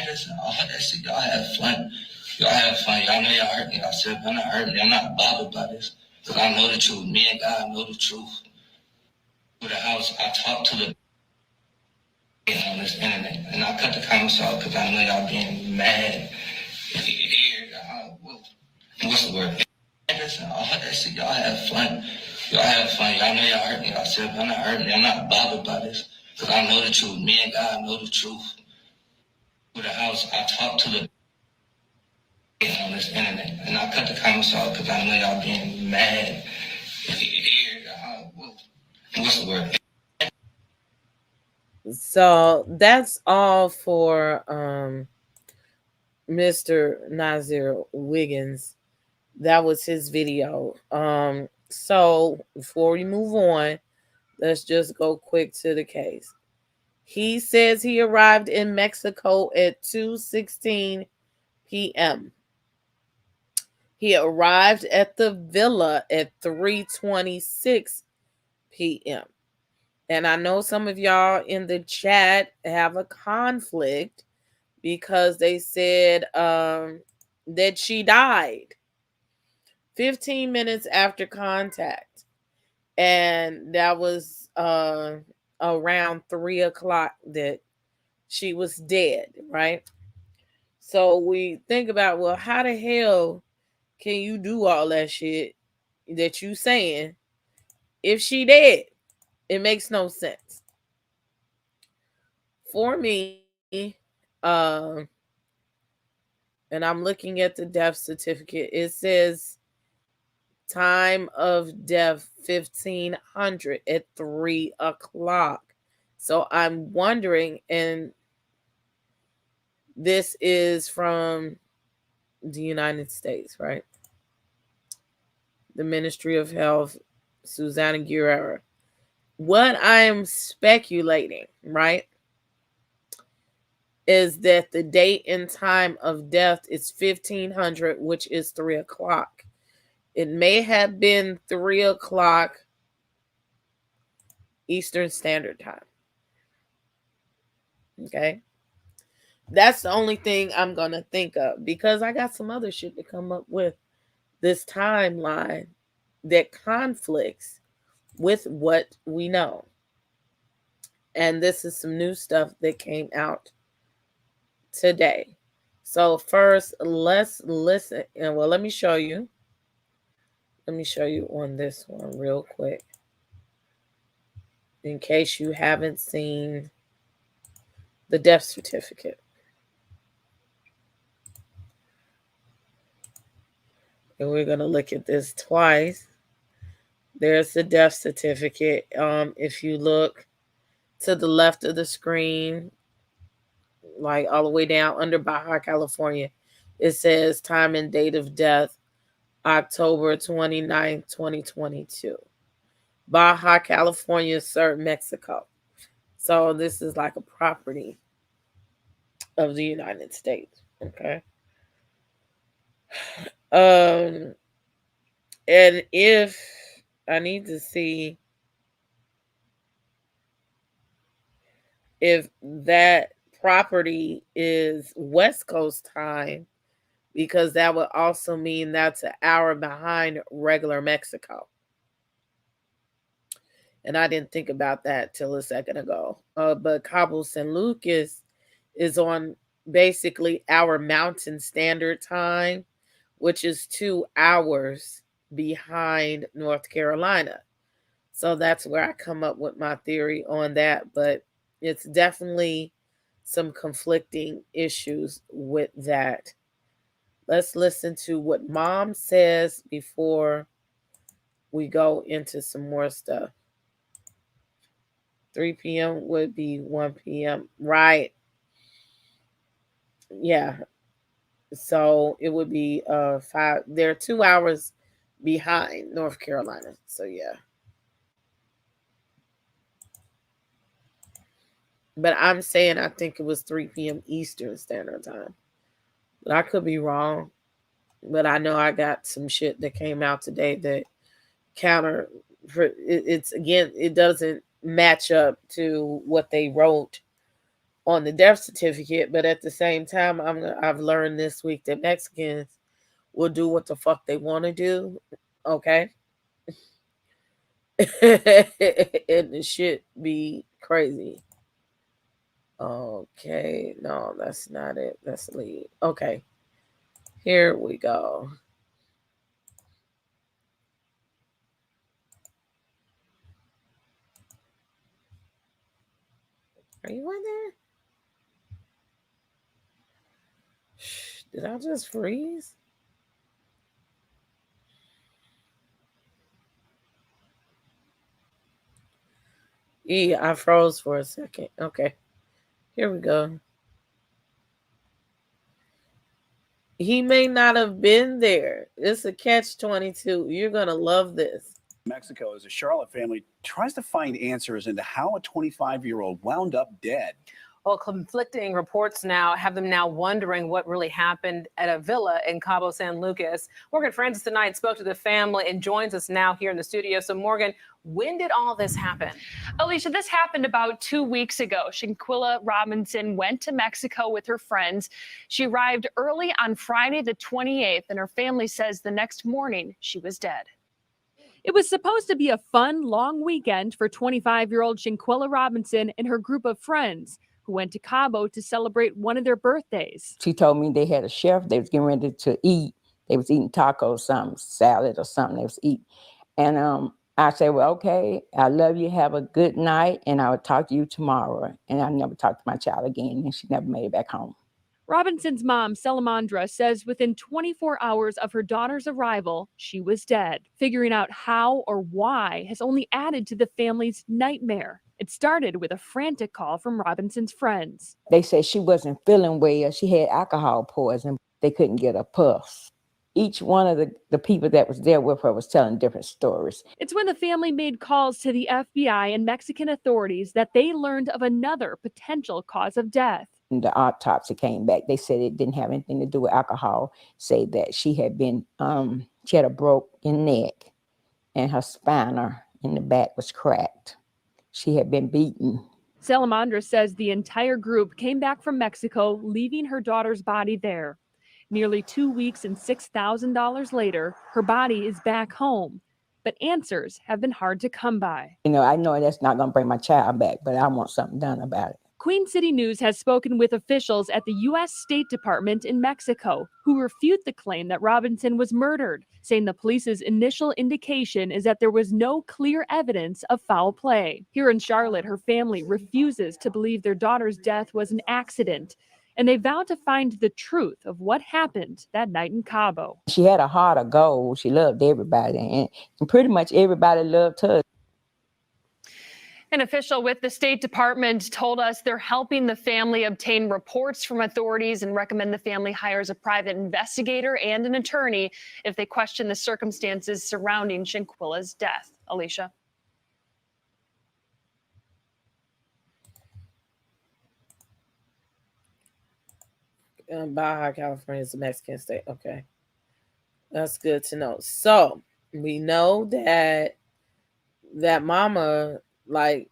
Listen, all that shit, y'all have fun. Y'all have fun. Y'all know y'all hurt me. I said, I'm not hurting me. I'm not bothered by this. Because I know the truth. Me and God know the truth. To the house, I talked to the on this internet. And I cut the comments off because I know y'all being mad. What's the word? Listen, all that shit, y'all have fun. Y'all have fun. Y'all know y'all hurt me. I said, I'm not hurting me. I'm not bothered by this. Because I know the truth. Me and God know the truth. To the house, I talked to the on this internet. And I cut the comments off because I know y'all being mad. What's the word? So that's all for Mr. Nazir Wiggins. That was his video. So before we move on, let's just go quick to the case. He says he arrived in Mexico at 2:16 p.m. He arrived at the villa at 3:26 p.m. And I know some of y'all in the chat have a conflict because they said that she died 15 minutes after contact. And that was around 3 o'clock that she was dead, right? So we think about, well, how the hell can you do all that shit that you saying if she dead? It makes no sense. For me, and I'm looking at the death certificate, it says time of death 1500 at 3 o'clock. So I'm wondering, and this is from the United States, right? The Ministry of Health, Susanna Guerrero. What I'm speculating, right, is that the date and time of death is 1500, which is 3 o'clock. It may have been 3 o'clock Eastern Standard Time. Okay. That's the only thing I'm going to think of, because I got some other shit to come up with this timeline that conflicts with what we know. And this is some new stuff that came out today. So first, let's listen. And well, let me show you. Let me show you on this one real quick, in case you haven't seen the death certificate. And we're going to look at this twice. There's the death certificate. If you look to the left of the screen, like all the way down under Baja California, it says time and date of death, October 29th, 2022. Baja California, Sur, Mexico. So this is like a property of the United States. Okay. And if I need to see if that property is West Coast time, because that would also mean that's an hour behind regular Mexico. And I didn't think about that till a second ago. But Cabo San Lucas is on basically our Mountain Standard Time, which is 2 hours behind North Carolina. So that's where I come up with my theory on that. But it's definitely some conflicting issues with that. Let's listen to what mom says before we go into some more stuff. 3 p.m. would be 1 p.m. Right. Yeah. So it would be five. They're 2 hours behind North Carolina. So yeah. But I'm saying I think it was 3 p.m. Eastern Standard Time. But I could be wrong. But I know I got some shit that came out today that counter. It's again, it doesn't match up to what they wrote on the death certificate. But at the same time, I've learned this week that Mexicans will do what the fuck they want to do. Okay. And the shit be crazy. Okay, no, that's not it. That's lead. Okay, here we go. Are you in there? Did I just freeze? Yeah, I froze for a second. Okay, here we go. He may not have been there. It's a catch 22. You're gonna love this. Mexico as a Charlotte family tries to find answers into how a 25-year-old wound up dead. Well, conflicting reports now have them now wondering what really happened at a villa in Cabo San Lucas. Morgan Francis tonight spoke to the family and joins us now here in the studio. So, Morgan, when did all this happen? Alicia, this happened about 2 weeks ago. Shanquella Robinson went to Mexico with her friends. She arrived early on Friday the 28th, and her family says the next morning she was dead. It was supposed to be a fun, long weekend for 25-year-old Shanquella Robinson and her group of friends who went to Cabo to celebrate one of their birthdays. She told me they had a chef. They was getting ready to eat. They was eating tacos, something, salad or something they was eating. And I said, well, okay, I love you. Have a good night. And I will talk to you tomorrow. And I never talked to my child again. And she never made it back home. Robinson's mom, Salamandra, says within 24 hours of her daughter's arrival, she was dead. Figuring out how or why has only added to the family's nightmare. It started with a frantic call from Robinson's friends. They said she wasn't feeling well. She had alcohol poison. They couldn't get a pulse. Each one of the people that was there with her was telling different stories. It's when the family made calls to the FBI and Mexican authorities that they learned of another potential cause of death. The autopsy came back. They said it didn't have anything to do with alcohol. Say that she had been, she had a broken neck and her spine in the back was cracked. She had been beaten. Salamandra says the entire group came back from Mexico, leaving her daughter's body there. Nearly 2 weeks and $6,000 later, her body is back home. But answers have been hard to come by. You know, I know that's not going to bring my child back, but I want something done about it. Queen City News has spoken with officials at the U.S. State Department in Mexico who refute the claim that Robinson was murdered, saying the police's initial indication is that there was no clear evidence of foul play. Here in Charlotte, her family refuses to believe their daughter's death was an accident, and they vow to find the truth of what happened that night in Cabo. She had a heart of gold. She loved everybody, and pretty much everybody loved her. An official with the State Department told us they're helping the family obtain reports from authorities and recommend the family hires a private investigator and an attorney if they question the circumstances surrounding Shanquella's death. Alicia. Baja California is a Mexican state. Okay, that's good to know. So we know that mama, like,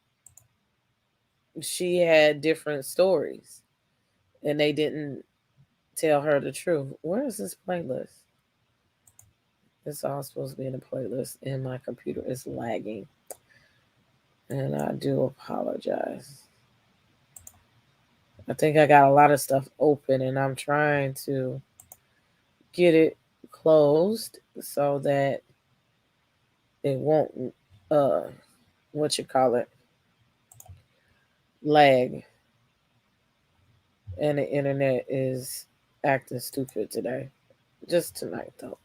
she had different stories and they didn't tell her the truth. Where is this playlist? It's all supposed to be in a playlist and my computer is lagging. And I do apologize. I think I got a lot of stuff open and I'm trying to get it closed so that it won't uh what you call it lag, and the internet is acting stupid today. Just tonight though.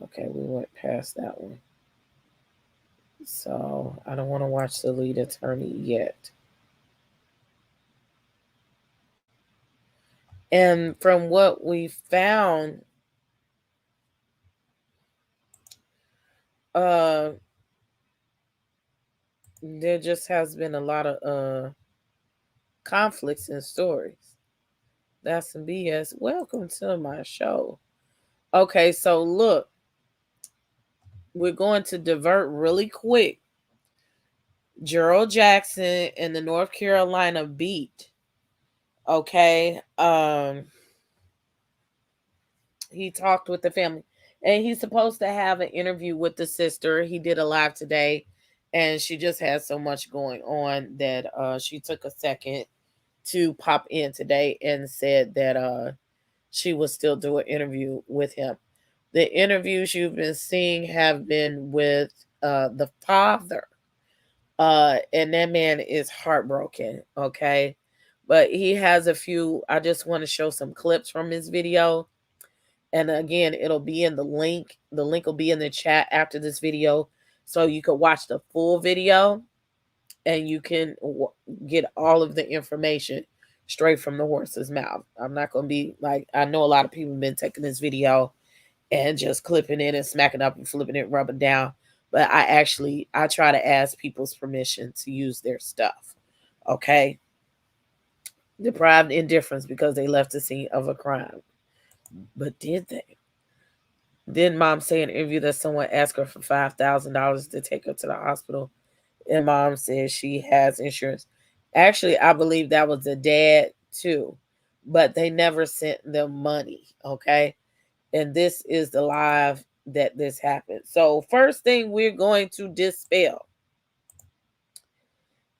Okay, we went past that one. So I don't want to watch the lead attorney yet. And from what we found, uh there just has been a lot of conflicts in stories. That's some BS. Welcome to my show. Okay, so look, we're going to divert really quick. Gerald Jackson in the North Carolina beat. Okay. He talked with the family. And he's supposed to have an interview with the sister. He did a live today. And she just had so much going on that she took a second to pop in today and said that she will still do an interview with him. The interviews you've been seeing have been with the father. And that man is heartbroken, okay? But he has a few. I just want to show some clips from his video. And again, it'll be in the link. The link will be in the chat after this video. So you can watch the full video and you can get all of the information straight from the horse's mouth. I'm not going to be like, I know a lot of people have been taking this video and just clipping it and smacking up and flipping it, rubbing down. But I try to ask people's permission to use their stuff. Okay? Deprived indifference because they left the scene of a crime. But did they? Didn't mom say in an interview that someone asked her for $5,000 to take her to the hospital? And mom says she has insurance. Actually, I believe that was the dad too. But they never sent them money. Okay? And this is the live that this happened. So first thing we're going to dispel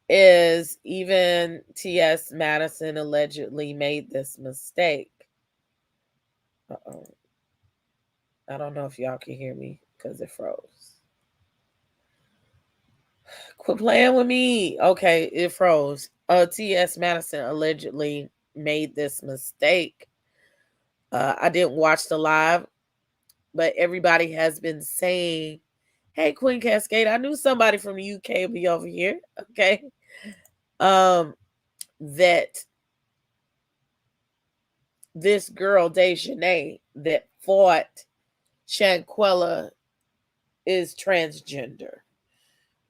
is even T.S. Madison allegedly made this mistake. Uh-oh. I don't know if y'all can hear me because it froze. Quit playing with me. Okay, it froze. T.S. Madison allegedly made this mistake. I didn't watch the live, but everybody has been saying, hey, Queen Cascade, I knew somebody from the UK would be over here. Okay. That this girl, Dejanay, that fought Shanquella is transgender.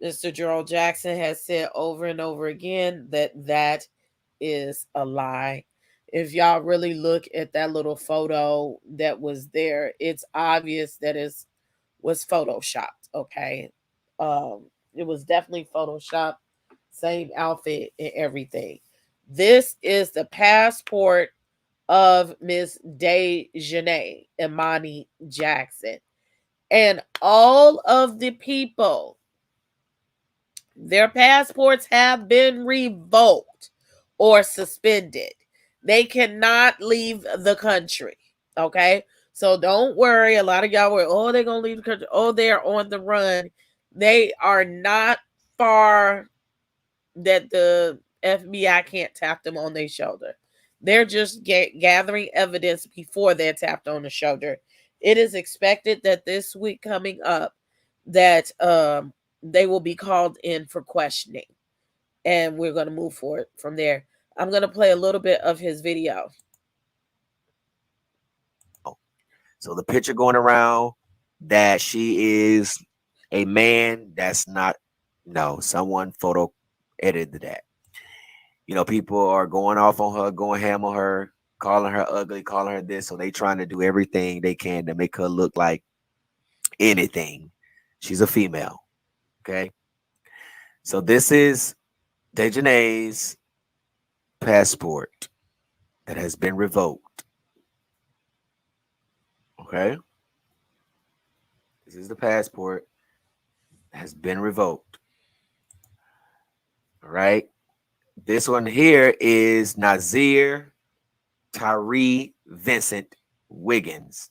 Mr. Gerald Jackson has said over and over again that that is a lie. If y'all really look at that little photo that was there, it's obvious that it was photoshopped. Okay, it was definitely photoshopped. Same outfit and everything. This is the passport of Miss Dejanay Imani Jackson, and all of the people, their passports have been revoked or suspended. They cannot leave the country. Okay. So don't worry. A lot of y'all were, oh, they're going to leave the country. Oh, they're on the run. They are not far that the FBI can't tap them on their shoulder. They're just gathering evidence before they're tapped on the shoulder. It is expected that this week coming up that they will be called in for questioning, and we're going to move forward from there. I'm going to play a little bit of his video. So the picture going around that she is a man, that's not, no, someone photo edited that. You know, people are going off on her, going ham on her, calling her ugly, calling her this. So they trying to do everything they can to make her look like anything. She's a female. Okay. So this is Dejanay's passport that has been revoked. Okay. This is the passport that has been revoked. All right. This one here is Nazir Tyree Vincent Wiggins.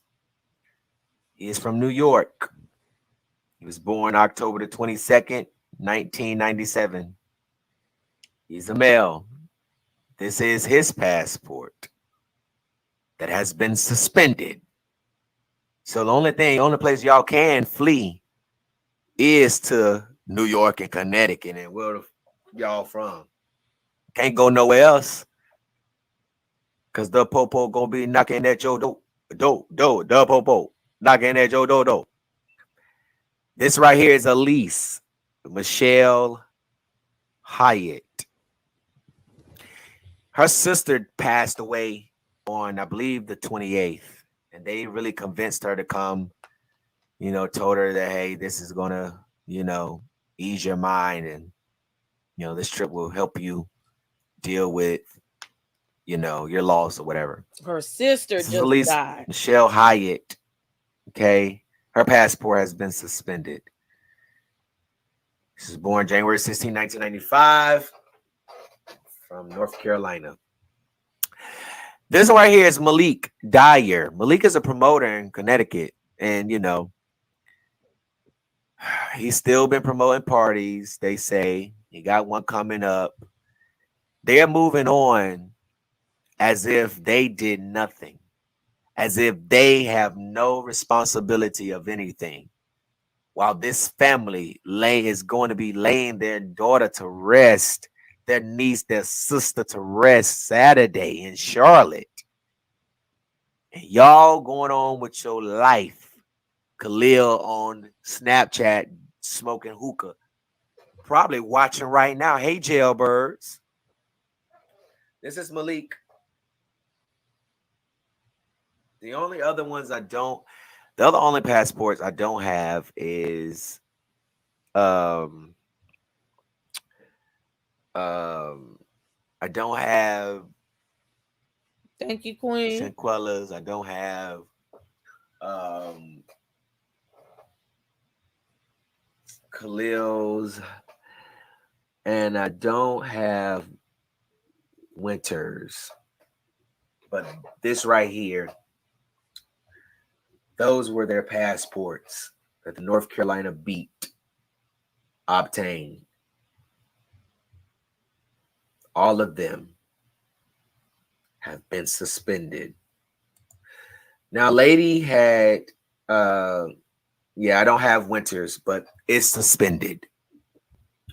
He is from New York. He was born October the 22nd, 1997. He's a male. This is his passport that has been suspended. So the only place y'all can flee is to New York and Connecticut. And where y'all from? Can't go nowhere else. Because the popo gonna be knocking at your door. The popo knocking at your door. This right here is Elise Michelle Hyatt. Her sister passed away on, I believe, the 28th. And they really convinced her to come, told her that, hey, this is going to, ease your mind. And, this trip will help you deal with, your loss or whatever. Her sister This is just Elise died. Michelle Hyatt. Okay. Her passport has been suspended. She was born January 16, 1995 from North Carolina. This one right here is Malik Dyer. Malik is a promoter in Connecticut. And, he's still been promoting parties, they say. He got one coming up. They're moving on as if they did nothing, as if they have no responsibility of anything. While this family is going to be laying their daughter to rest, their niece, their sister to rest Saturday in Charlotte. And y'all going on with your life. Khalil on Snapchat smoking hookah. Probably watching right now. Hey, jailbirds. This is Malik. The only other ones the other only passports I don't have is I don't have Thank you, Queen. Shanquella's. I don't have Khalil's, and I don't have Winters. But this right here, those were their passports that the North Carolina obtained. All of them have been suspended. Now, lady had, I don't have Winters, but it's suspended.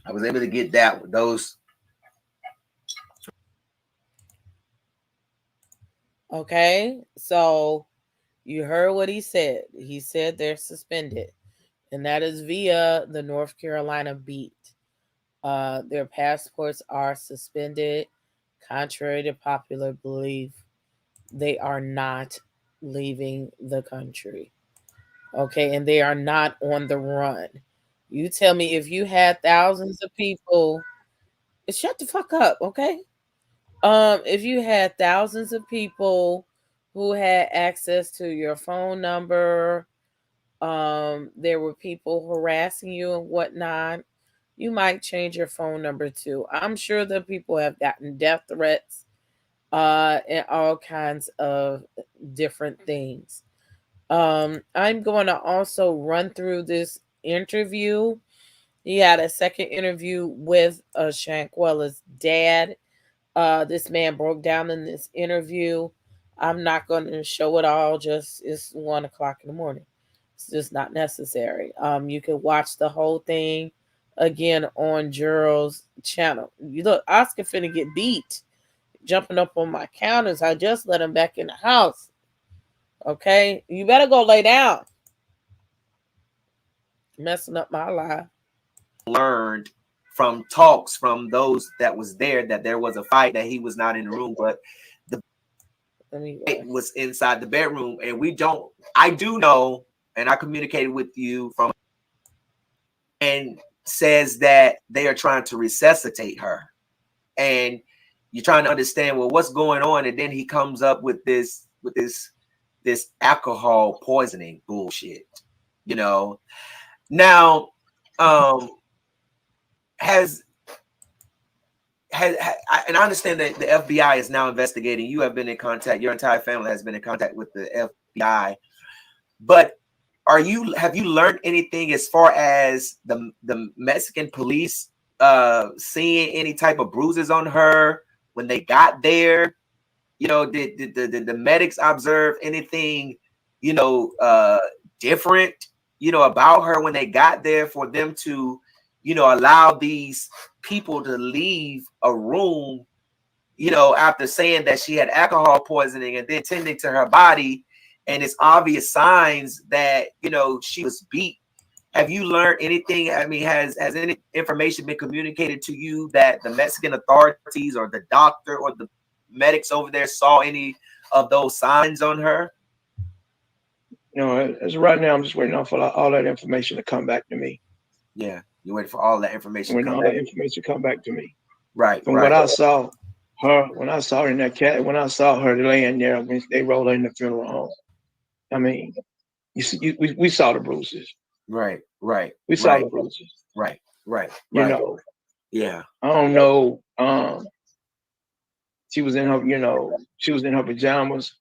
I was able to get those. Okay, so you heard what he said. He said they're suspended, and that is via the North Carolina beat. Their passports are suspended, contrary to popular belief. They are not leaving the country. Okay, and they are not on the run. You tell me if you had thousands of people, shut the fuck up, okay? If you had thousands of people who had access to your phone number, there were people harassing you and whatnot, you might change your phone number too. I'm sure that people have gotten death threats, and all kinds of different things. I'm going to also run through this interview. He had a second interview with Shanquella's dad. This man broke down in this interview. I'm not going to show it all. Just it's 1:00 in the morning. It's just not necessary. You can watch the whole thing again on Gerald's channel. You look, Oscar finna get beat, jumping up on my counters. I just let him back in the house. Okay, you better go lay down. Messing up my life. Learned from talks from those that was there that there was a fight, that he was not in the room, but the fight was inside the bedroom. And I do know, and I communicated with you from, and says that they are trying to resuscitate her. And you're trying to understand, well, what's going on? And then he comes up with this alcohol poisoning bullshit, Now, has and I understand that the FBI is now investigating. You have been in contact. Your entire family has been in contact with the FBI. But have you learned anything as far as the Mexican police seeing any type of bruises on her when they got there? Did the medics observe anything, different, about her when they got there for them to, allow these people to leave a room, after saying that she had alcohol poisoning and then tending to her body, and it's obvious signs that, she was beat. Have you learned anything? I mean, has any information been communicated to you that the Mexican authorities or the doctor or the medics over there saw any of those signs on her? As right now, I'm just waiting on for all that information to come back to me. Yeah, you waiting for all that information to come back to me. Right. From what I saw her, when I saw her in that cat, when I saw her laying there when they rolled her in the funeral home, I mean, we saw the bruises. Right. We saw the bruises. Right. Yeah. I don't know. She was in her pajamas,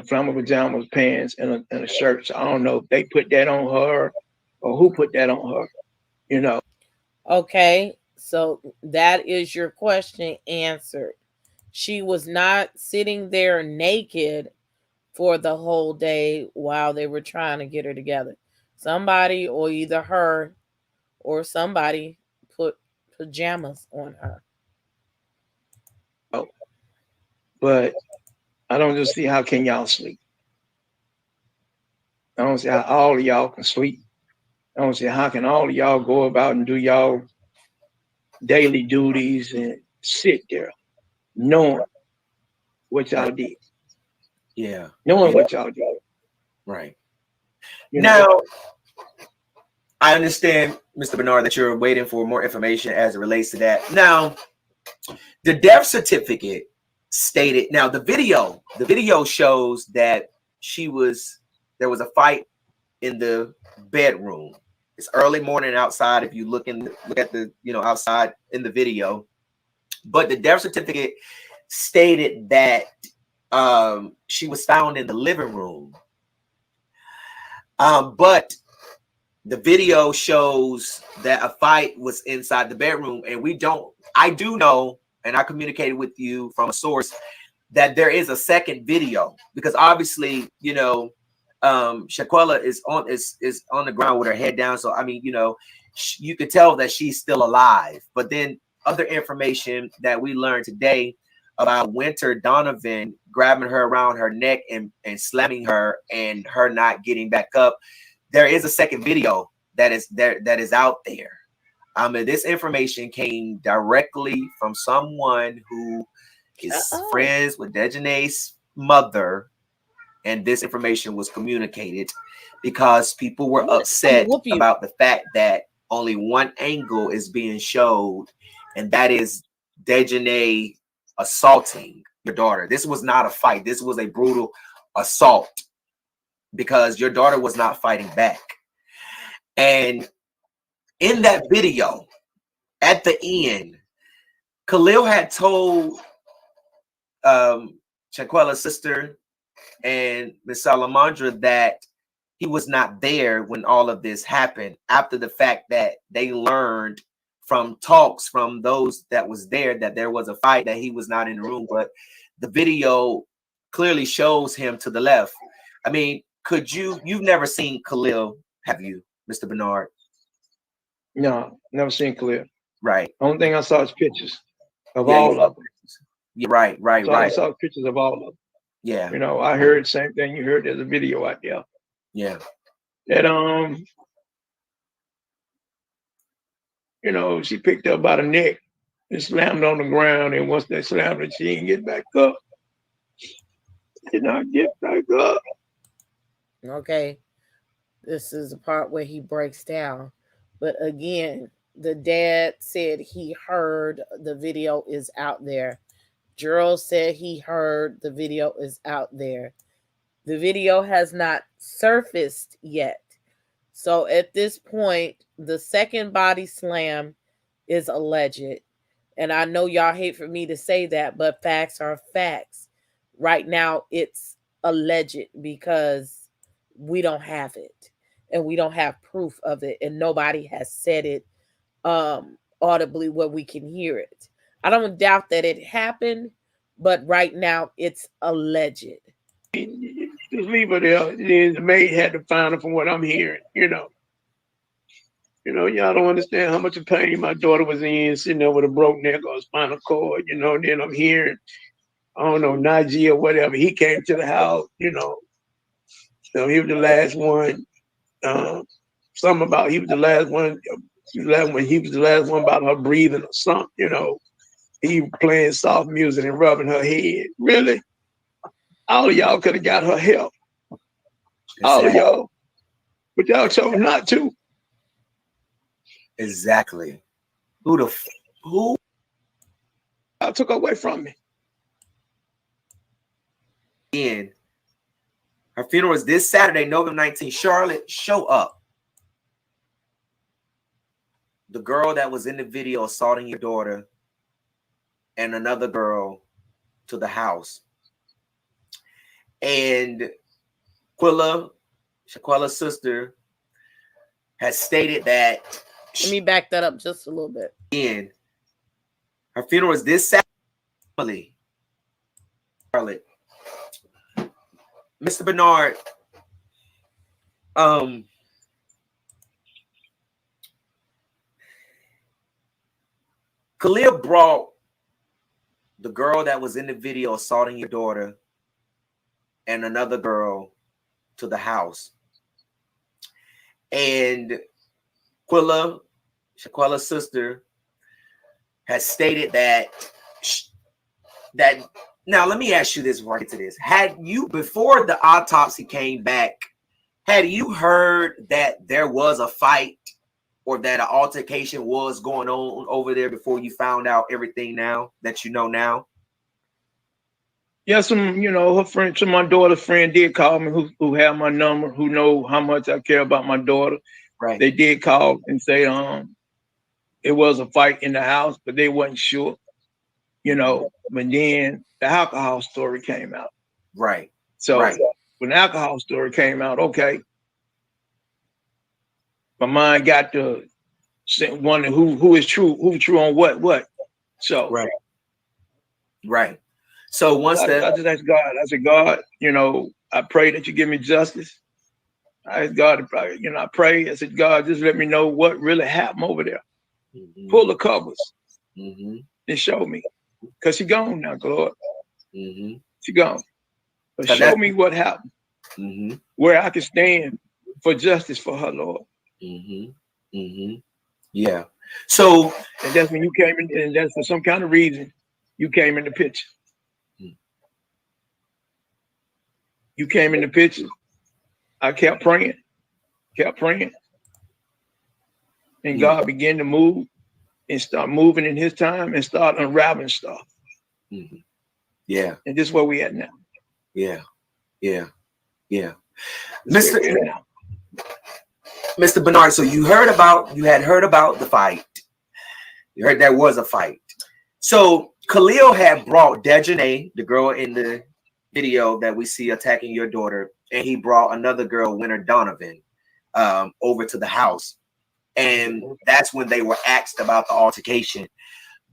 flannel pajamas, pants, and a shirt. So I don't know if they put that on her or who put that on her. Okay, so that is your question answered. She was not sitting there naked for the whole day while they were trying to get her together. Somebody, or either her or somebody, put pajamas on her. Oh, but I don't just see how can y'all sleep. I don't see how all of y'all can sleep. I don't see how can all of y'all go about and do y'all daily duties and sit there knowing what y'all did. Yeah. Knowing what y'all did. Right. Now, I understand, Mr. Bernard, that you're waiting for more information as it relates to that. Now, the death certificate stated, now the video shows that there was a fight in the bedroom. It's early morning outside if you look at the, outside in the video. But the death certificate stated that she was found in the living room. But the video shows that a fight was inside the bedroom, and I do know, and I communicated with you from a source, that there is a second video, because obviously, Shanquella is on the ground with her head down. So, I mean, you could tell that she's still alive. But then other information that we learned today about Winter Donovan grabbing her around her neck and slamming her and her not getting back up. There is a second video that is out there. This information came directly from someone who is friends with Dejanay's mother, and this information was communicated because people were upset about the fact that only one angle is being showed, and that is Dejanay assaulting your daughter. This was not a fight. This was a brutal assault because your daughter was not fighting back. And in that video, at the end, Khalil had told Shanquella's sister and Miss Salamandra that he was not there when all of this happened, after the fact that they learned from talks from those that was there that there was a fight, that he was not in the room. But the video clearly shows him to the left. I mean, you've never seen Khalil, have you, Mr. Bernard? No, never seen Khalil. Right. Only thing I saw is pictures of all of them. Yeah, right. I saw pictures of all of them. Yeah. I heard the same thing you heard. There's a video out there. Yeah. That she picked up by the neck and slammed on the ground, and once they slammed her, she didn't get back up. Did not get back up. Okay. This is the part where he breaks down. But again, the dad said he heard the video is out there. Gerald said he heard the video is out there. The video has not surfaced yet. So at this point, the second body slam is alleged. And I know y'all hate for me to say that, but facts are facts. Right now, it's alleged because we don't have it and we don't have proof of it, and nobody has said it audibly where we can hear it. I don't doubt that it happened, but right now it's alleged. Just leave her there. The maid had to find her from what I'm hearing, y'all don't understand how much of pain my daughter was in, sitting there with a broke neck or a spinal cord, then I'm hearing, I don't know, Najee or whatever. He came to the house, so he was the last one. Something about he was the last one. He was the last one about her breathing or something, He playing soft music and rubbing her head. Really? All of y'all could have got her help. All of y'all. But y'all chose not to. Exactly. Who? I took her away from me. And her funeral is this Saturday, November 19th. Charlotte, show up. The girl that was in the video assaulting your daughter and another girl to the house. And Shanquella's sister, has stated that. Let me back that up just a little bit. Again, her funeral is this Saturday. Charlotte. Mr. Bernard, Khalil brought the girl that was in the video assaulting your daughter and another girl to the house. And Shanquella's sister, has stated that now let me ask you this before I get to this. Had you, before the autopsy came back, had you heard that there was a fight or that an altercation was going on over there before you found out everything now that you know now? Yeah, her friend, my daughter's friend did call me who have my number, who know how much I care about my daughter. Right. They did call and say it was a fight in the house, but they wasn't sure. But then the alcohol story came out. Right. So when the alcohol story came out, okay, my mind got to wonder who is true, who's true on what. So right. So once I just asked God, I said, God, I pray that you give me justice. I asked God to pray, I pray. I said, God, just let me know what really happened over there. Mm-hmm. Pull the covers and show me. Because she gone now, God. Mm-hmm. She gone. But show me what happened. Mm-hmm. Where I can stand for justice for her, Lord. Mm-hmm. Mm-hmm. Yeah. So, and that's when you came in, and that's for some kind of reason you came in the picture. You came in the picture. I kept praying. And God began to move and start moving in his time and start unraveling stuff. Mm-hmm. Yeah. And this is where we at now. Yeah. Mr. Bernard, so you had heard about the fight. You heard there was a fight. So Khalil had brought Dejanay, the girl in the video that we see attacking your daughter, and he brought another girl, Winter Donovan, over to the house. And that's when they were asked about the altercation.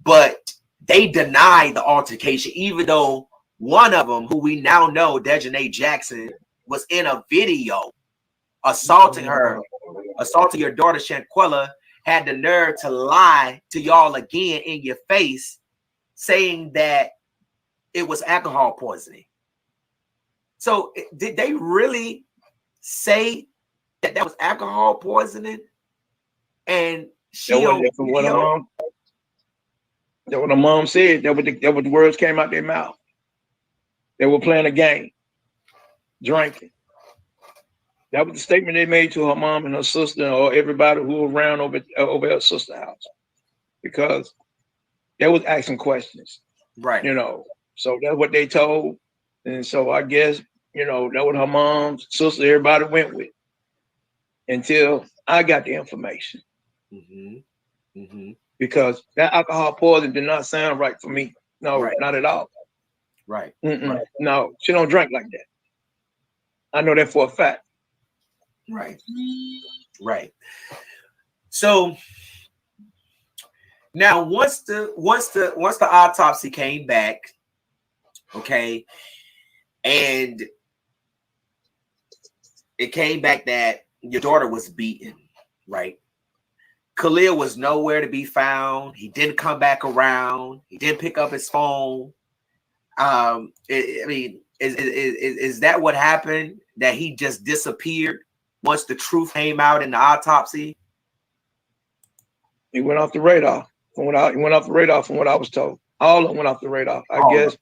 But they denied the altercation, even though one of them, who we now know, Dejanay Jackson, was in a video assaulting your daughter, Shanquella, had the nerve to lie to y'all again in your face, saying that it was alcohol poisoning. So did they really say that was alcohol poisoning? And she what the mom said. That what the words came out their mouth. They were playing a game, drinking. That was the statement they made to her mom and her sister, or everybody who was around over her sister's house, because they was asking questions. Right. So that's what they told. And so I guess, that what her mom, sister, everybody went with until I got the information. Mm-hmm. because that alcohol poison did not sound right for me. No, Right. not at all. Right. No, she don't drink like that. I know that for a fact. Right. Right. So now once the autopsy came back, okay, and it came back that your daughter was beaten, right? Khalil was nowhere to be found. He didn't come back around. He didn't pick up his phone. I mean, is that what happened? That he just disappeared once the truth came out in the autopsy? He went off the radar. He went off the radar from what I was told. All of them went off the radar. I guess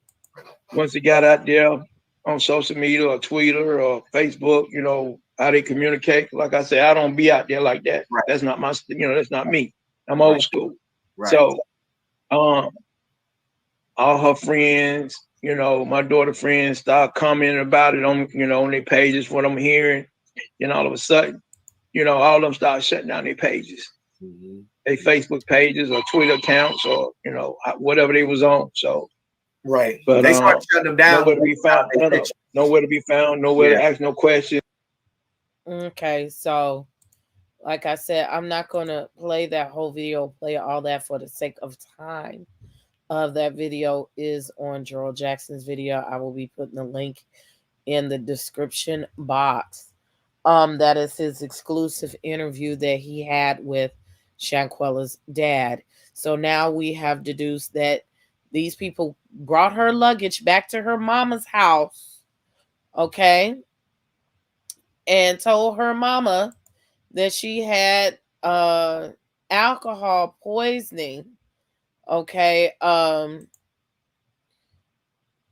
once he got out there on social media or Twitter or Facebook, you know, how they communicate. Like I said, I don't be out there like that. Right. That's not my, you know, that's not me. I'm old school. Right. So, all her friends, you know, my daughter friends start commenting about it on, you know, on their pages, what I'm hearing. And all of a sudden, you know, all of them start shutting down their pages. Their Facebook pages or Twitter accounts or, you know, whatever they was on. So, right. But they start shutting them down. Nowhere to be found. Nowhere to be found. Nowhere to ask no questions. Okay, so like I said, I'm not gonna play that whole video, play all that for the sake of time. That video is on Gerald Jackson's video. I will be putting the link in the description box. That is his exclusive interview that he had with Shanquella's dad. So now we have deduced that these people brought her luggage back to her mama's house, okay, and told her mama that she had alcohol poisoning, okay,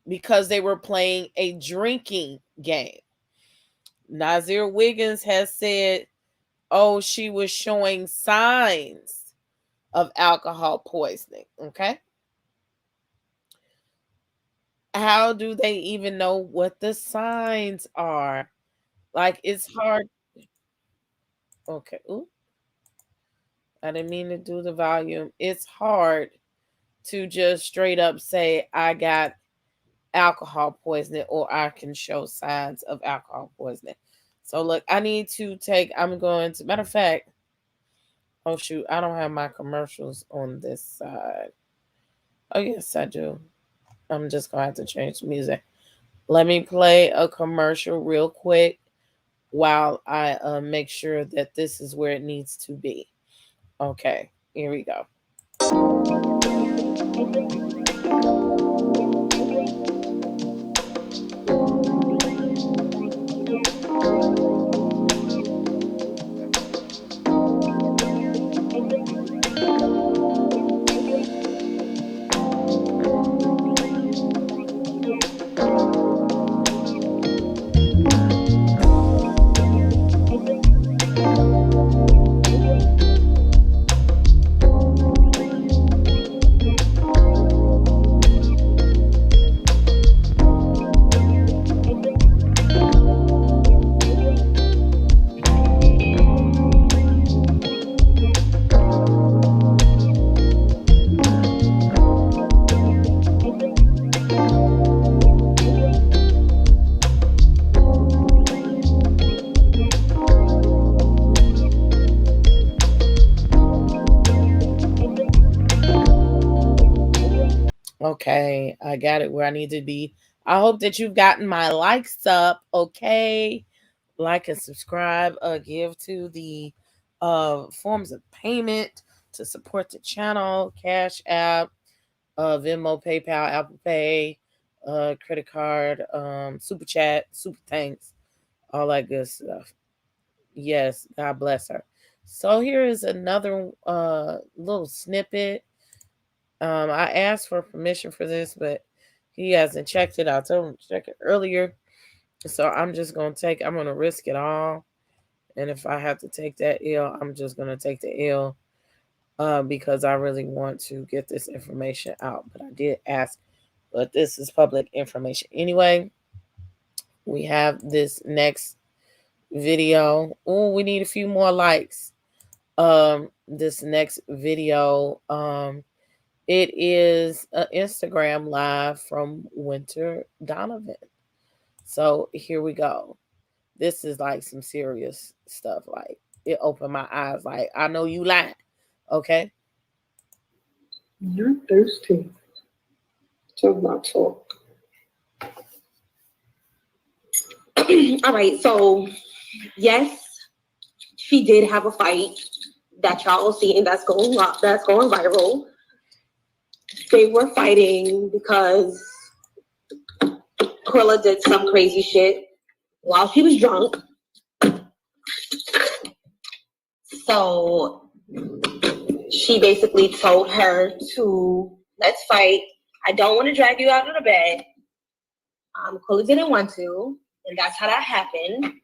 because they were playing a drinking game. Nazir Wiggins has said, oh, she was showing signs of alcohol poisoning, okay? How do they even know what the signs are? Like, it's hard. Okay. Ooh. I didn't mean to do the volume. It's hard to just straight up say, I got alcohol poisoning or I can show signs of alcohol poisoning. So, look, I need to I'm going to, matter of fact, oh, shoot, I don't have my commercials on this side. Oh, yes, I do. I'm just going to have to change the music. Let me play a commercial real quick while I make sure that this is where it needs to be. Okay, here we go. Okay, I got it where I need to be. I hope that you've gotten my likes up. Okay, like and subscribe. Give to the forms of payment to support the channel: Cash App, Venmo, PayPal, Apple Pay, credit card, Super Chat, Super Thanks, all that good stuff. Yes, God bless her. So here is another little snippet. I asked for permission for this, but he hasn't checked it. I told him to check it earlier. So I'm just going to risk it all. And if I have to take that L, I'm just going to take the L because I really want to get this information out. But I did ask, but this is public information. Anyway, we have this next video. Oh, we need a few more likes. this next video. It is an Instagram live from Winter Donovan. So here we go. This is like some serious stuff. Like, it opened my eyes. Like, I know you lying. Okay. You're thirsty. So not talk. All right, so yes, she did have a fight that y'all seeing that's going viral. They were fighting because Quilla did some crazy shit while she was drunk. So she basically told her to, let's fight. I don't want to drag you out of the bed. Quilla didn't want to, and that's how that happened.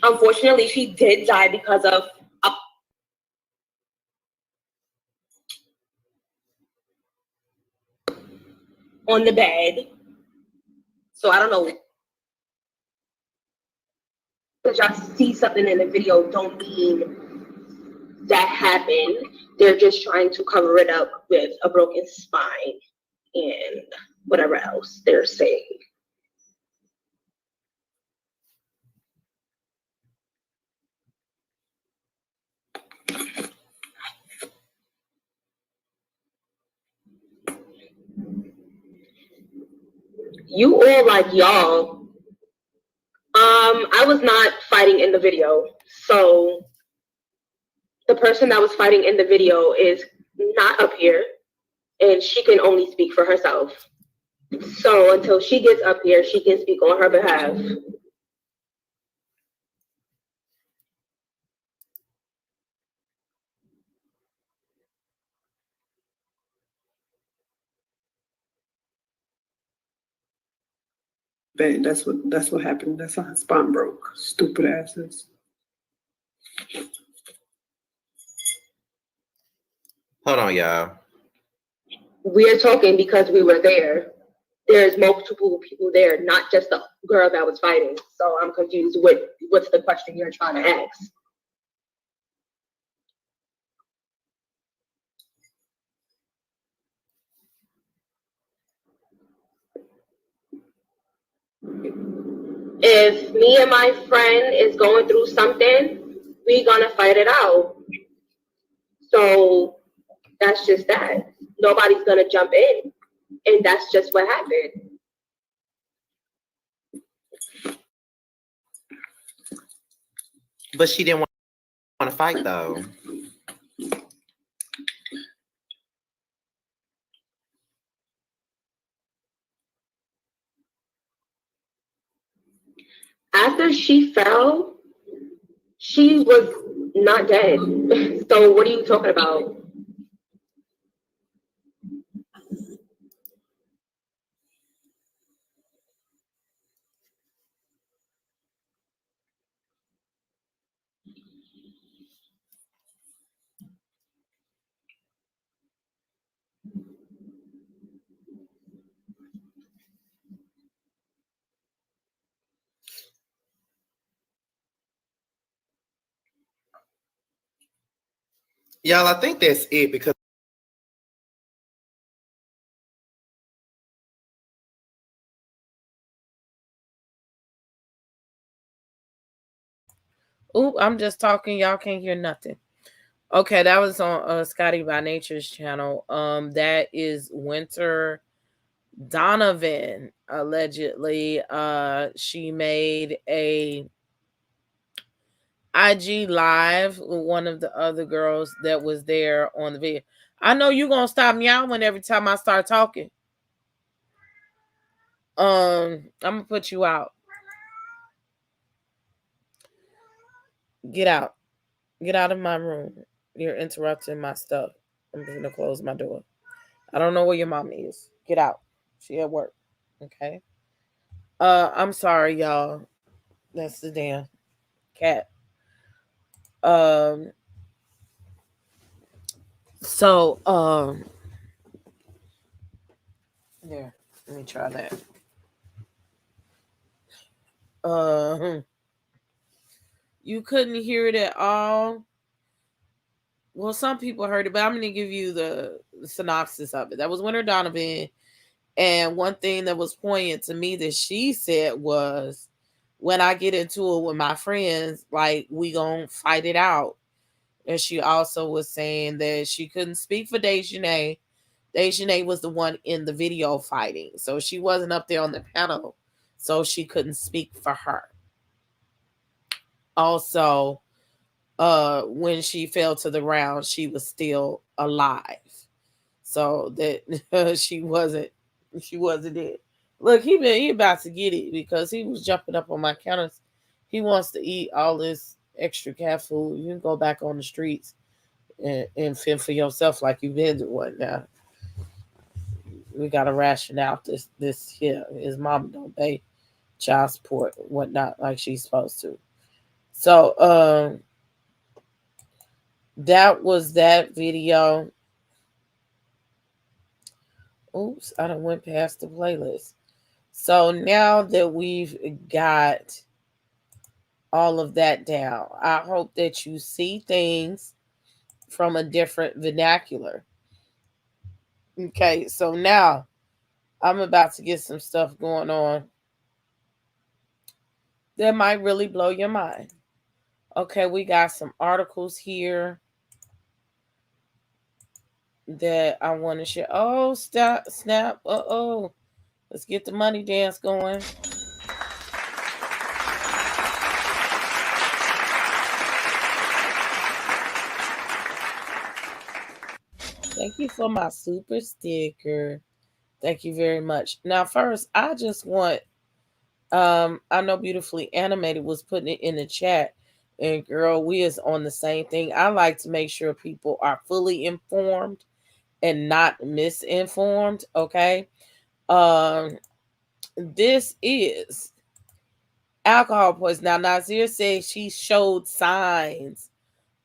Unfortunately, she did die because of on the bed. So I don't know. Because y'all see something in the video don't mean that happened. They're just trying to cover it up with a broken spine and whatever else they're saying. You all like y'all. I was not fighting in the video. So the person that was fighting in the video is not up here, and she can only speak for herself. So until she gets up here, she can speak on her behalf. Bad. That's what happened. That's how her spine broke. Stupid asses. Hold on, y'all. We're talking because we were there. There's multiple people there, not just the girl that was fighting. So I'm confused. What's the question you're trying to ask? If me and my friend is going through something, we're gonna fight it out. So that's just that. Nobody's gonna jump in, and that's just what happened. But she didn't want to fight though. After she fell, she was not dead. So what are you talking about? Y'all, I think that's it because Oop, I'm just talking. Y'all can't hear nothing. Okay, that was on Scotty by Nature's channel. That is Winter Donovan. Allegedly, she made a IG live with one of the other girls that was there on the video. I know you're gonna stop meowing every time I start talking. I'm gonna put you out. Get out. Get out of my room. You're interrupting my stuff. I'm gonna close my door. I don't know where your mom is. Get out. She at work. Okay. I'm sorry, y'all. That's the damn cat. Um so there. Let me try that. You couldn't hear it at all. Well, some people heard it, but I'm going to give you the synopsis of it. That was Winter Donovan. And one thing that was poignant to me that she said was, when I get into it with my friends, like, we gonna fight it out. And she also was saying that she couldn't speak for Dejanay. Dejanay was the one in the video fighting. So she wasn't up there on the panel. So she couldn't speak for her. Also, when she fell to the ground, she was still alive. So that she wasn't dead. Look, he about to get it because he was jumping up on my counters. He wants to eat all this extra cat food. You can go back on the streets and fend for yourself like you've been doing now. We gotta ration out this here. His mom don't pay child support and whatnot like she's supposed to. So that was that video. Oops, I done went past the playlist. So now that we've got all of that down, I hope that you see things from a different vernacular. Okay, so now I'm about to get some stuff going on that might really blow your mind. Okay, we got some articles here that I want to share. Oh, stop, snap. Uh-oh. Let's get the money dance going. Thank you for my super sticker. Thank you very much. Now, first, I just want, I know Beautifully Animated was putting it in the chat. And girl, we is on the same thing. I like to make sure people are fully informed and not misinformed. Okay. This is alcohol poisoning. Now, Nazir says she showed signs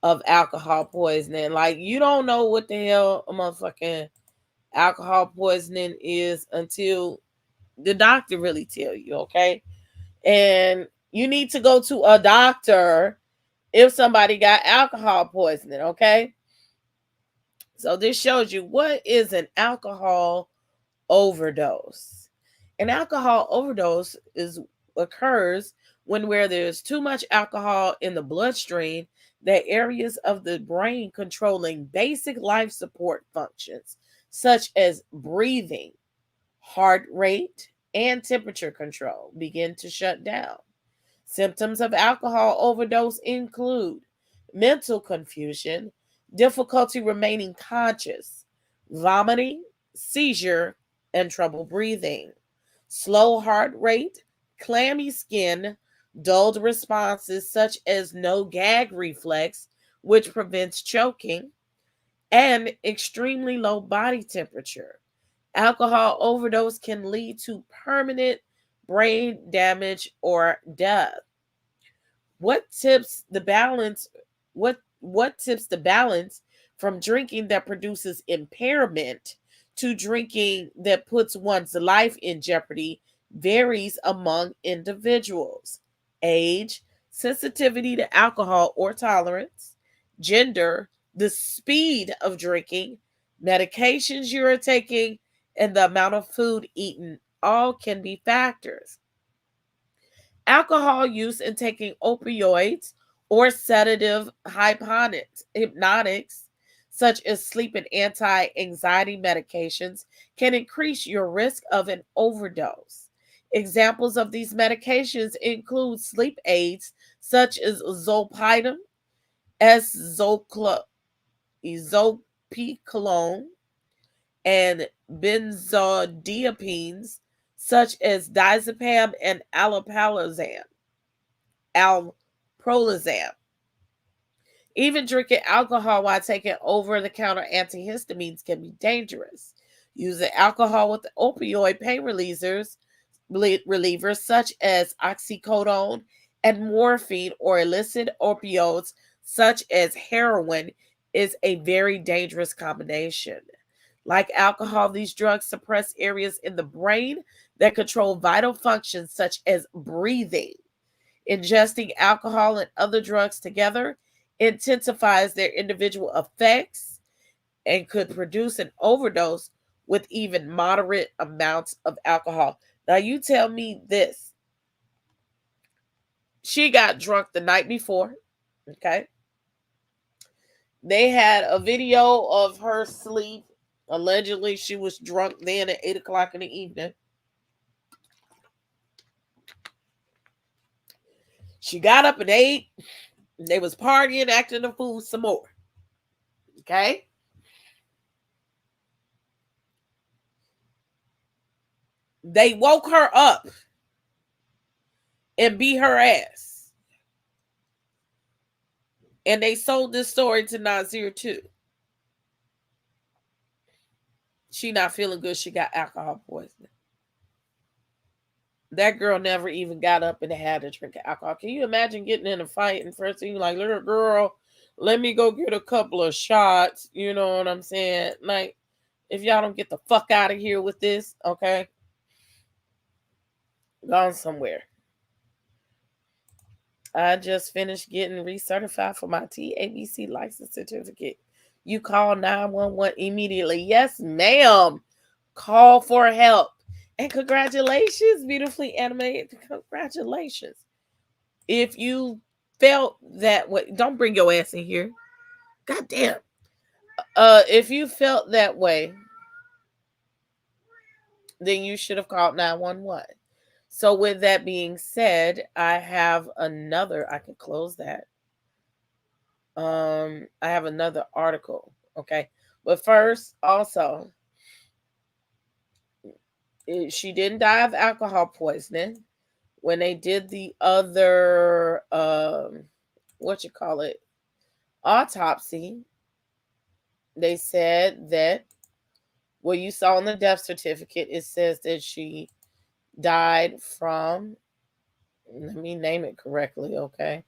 of alcohol poisoning. Like, you don't know what the hell a motherfucking alcohol poisoning is until the doctor really tell you, okay? And you need to go to a doctor if somebody got alcohol poisoning, okay? So this shows you what is an alcohol overdose. An alcohol overdose occurs where there's too much alcohol in the bloodstream that areas of the brain controlling basic life support functions such as breathing, heart rate, and temperature control begin to shut down. Symptoms of alcohol overdose include mental confusion, difficulty remaining conscious, vomiting, seizure, and trouble breathing, slow heart rate, clammy skin, dulled responses such as no gag reflex, which prevents choking, and extremely low body temperature. Alcohol overdose can lead to permanent brain damage or death. What tips the balance from drinking that produces impairment to drinking that puts one's life in jeopardy varies among individuals. Age, sensitivity to alcohol or tolerance, gender, the speed of drinking, medications you are taking, and the amount of food eaten all can be factors. Alcohol use and taking opioids or sedative hypnotics, such as sleep and anti-anxiety medications, can increase your risk of an overdose. Examples of these medications include sleep aids such as zolpidem, isopicolone, and benzodiazepines such as diazepam and alprazolam. Even drinking alcohol while taking over-the-counter antihistamines can be dangerous. Using alcohol with opioid pain relievers such as oxycodone and morphine or illicit opioids such as heroin is a very dangerous combination. Like alcohol, these drugs suppress areas in the brain that control vital functions such as breathing. Ingesting alcohol and other drugs together intensifies their individual effects and could produce an overdose with even moderate amounts of alcohol. Now, you tell me this. She got drunk the night before, okay? They had a video of her asleep. Allegedly, she was drunk then at 8 o'clock in the evening. She got up at 8. They was partying, acting a fool some more. Okay? They woke her up and beat her ass. And they sold this story to Nazir too. She not feeling good. She got alcohol poisoning. That girl never even got up and had a drink of alcohol. Can you imagine getting in a fight and first thing like, little girl, let me go get a couple of shots. You know what I'm saying? Like, if y'all don't get the fuck out of here with this, okay? Gone somewhere. I just finished getting recertified for my TABC license certificate. You call 911 immediately. Yes, ma'am. Call for help. And congratulations, beautifully animated. Congratulations. If you felt that way, don't bring your ass in here. God damn. If you felt that way, then you should have called 911. So with that being said, I have another, I can close that. I have another article, okay? But first, also, she didn't die of alcohol poisoning. When they did the other, autopsy, they said that, well, you saw in the death certificate, it says that she died from, let me name it correctly, okay?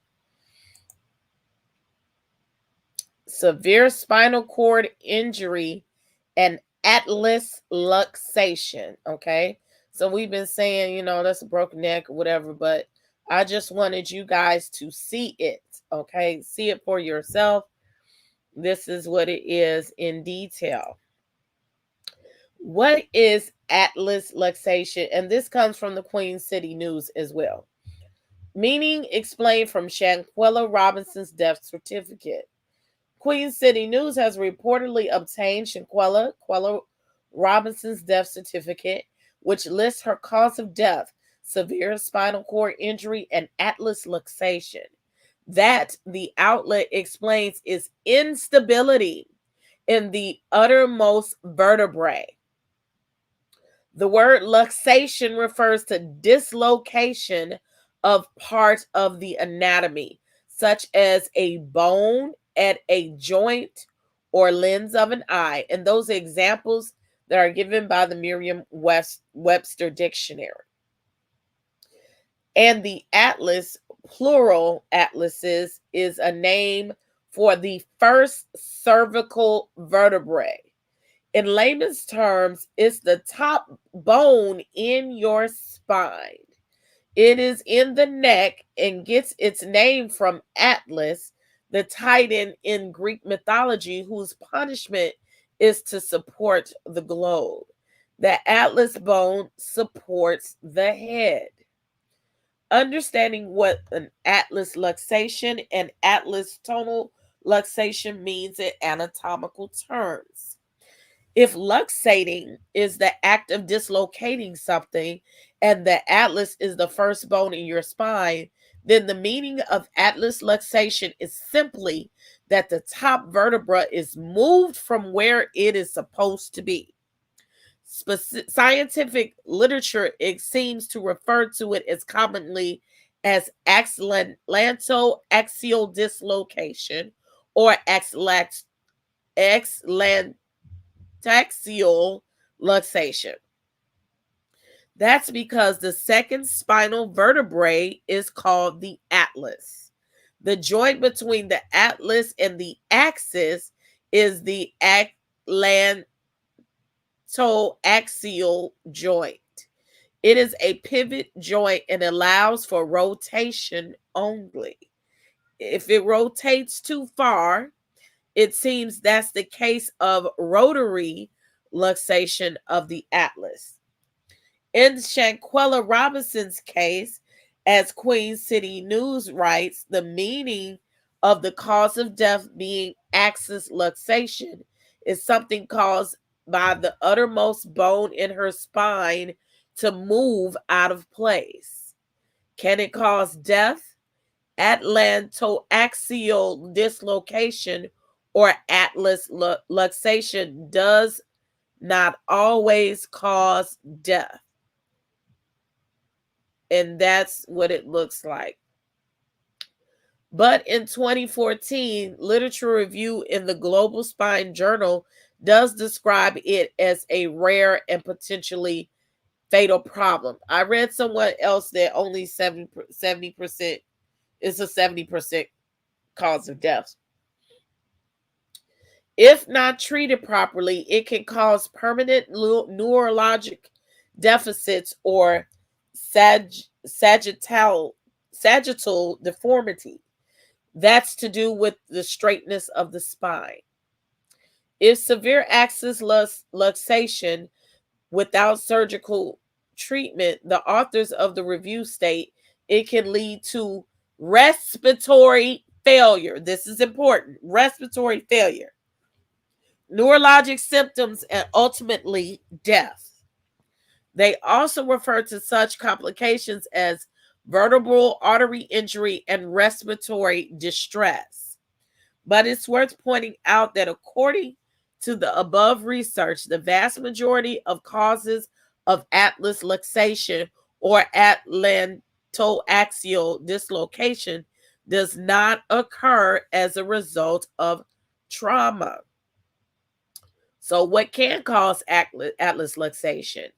Severe spinal cord injury and atlas luxation, okay? So we've been saying, that's a broken neck or whatever, but I just wanted you guys to see it, okay? See it for yourself. This is what it is in detail. What is atlas luxation? And this comes from the Queen City News as well. Meaning explained from Shanquella Robinson's death certificate. Queen City News has reportedly obtained Shanquella Robinson's death certificate, which lists her cause of death, severe spinal cord injury, and atlas luxation. That, the outlet explains, is instability in the uttermost vertebrae. The word luxation refers to dislocation of part of the anatomy, such as a bone at a joint or lens of an eye. And those are examples that are given by the Merriam-Webster dictionary. And the atlas, plural atlases, is a name for the first cervical vertebrae. In layman's terms, it's the top bone in your spine. It is in the neck and gets its name from Atlas, the Titan in Greek mythology, whose punishment is to support the globe. The atlas bone supports the head. Understanding what an atlas luxation and atlas tonal luxation means in anatomical terms. If luxating is the act of dislocating something and the atlas is the first bone in your spine, then the meaning of atlas luxation is simply that the top vertebra is moved from where it is supposed to be. Scientific literature, it seems to refer to it as commonly as atlantoaxial dislocation or atlantaxial luxation. That's because the second spinal vertebrae is called the atlas. The joint between the atlas and the axis is the atlantoaxial joint. It is a pivot joint and allows for rotation only. If it rotates too far, it seems that's the case of rotary luxation of the atlas. In Shanquella Robinson's case, as Queen City News writes, the meaning of the cause of death being axis luxation is something caused by the uttermost bone in her spine to move out of place. Can it cause death? Atlantoaxial dislocation or atlas luxation does not always cause death. And that's what it looks like. But in 2014, literature review in the Global Spine Journal does describe it as a rare and potentially fatal problem. I read somewhere else that only 70% is a 70% cause of death. If not treated properly, it can cause permanent neurologic deficits or sagittal deformity. That's to do with the straightness of the spine. If severe axis luxation without surgical treatment, the authors of the review state it can lead to respiratory failure. This is important. Respiratory failure, neurologic symptoms, and ultimately death. They also refer to such complications as vertebral artery injury and respiratory distress. But it's worth pointing out that according to the above research, the vast majority of causes of atlas luxation or atlantoaxial dislocation does not occur as a result of trauma. So what can cause atlas luxation?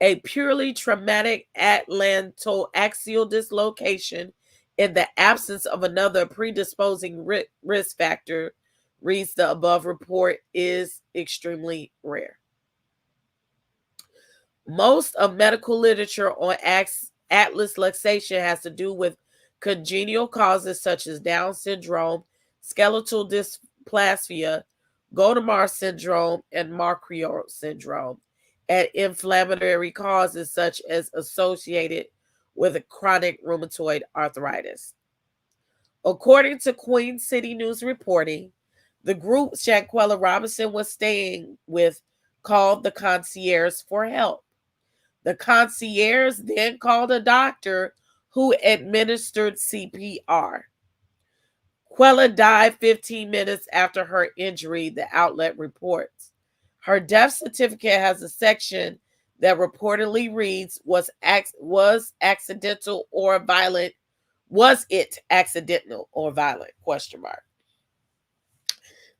A purely traumatic atlantoaxial dislocation in the absence of another predisposing risk factor, reads the above report, is extremely rare. Most of medical literature on atlas luxation has to do with congenital causes such as Down syndrome, skeletal dysplasia, Goldemar syndrome, and Markriot syndrome, and inflammatory causes such as associated with a chronic rheumatoid arthritis. According to Queen City News reporting, the group Shanquella Robinson was staying with called the concierge for help. The concierge then called a doctor who administered CPR. Quella died 15 minutes after her injury, the outlet reports. Her death certificate has a section that reportedly reads, was accidental or violent? Was it accidental or violent? Question mark.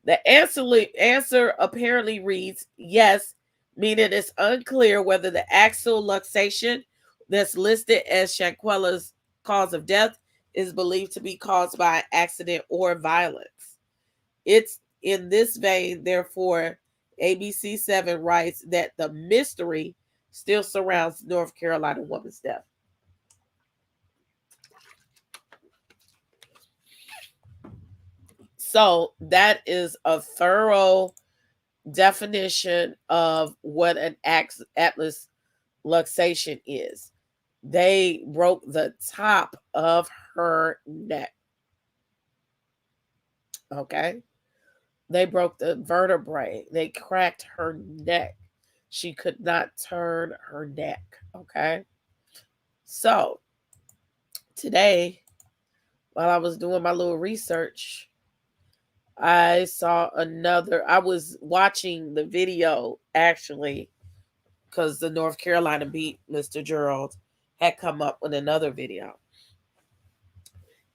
The answer apparently reads yes, meaning it's unclear whether the axial luxation that's listed as Shanquella's cause of death is believed to be caused by an accident or violence. It's in this vein, therefore, ABC7 writes that the mystery still surrounds North Carolina woman's death. So that is a thorough definition of what an atlas luxation is. They broke the top of her neck. Okay? They broke the vertebrae. They cracked her neck. She could not turn her neck. Okay? So, today, while I was doing my little research, I saw I was watching the video actually because the North Carolina beat, Mr. Gerald, had come up with another video.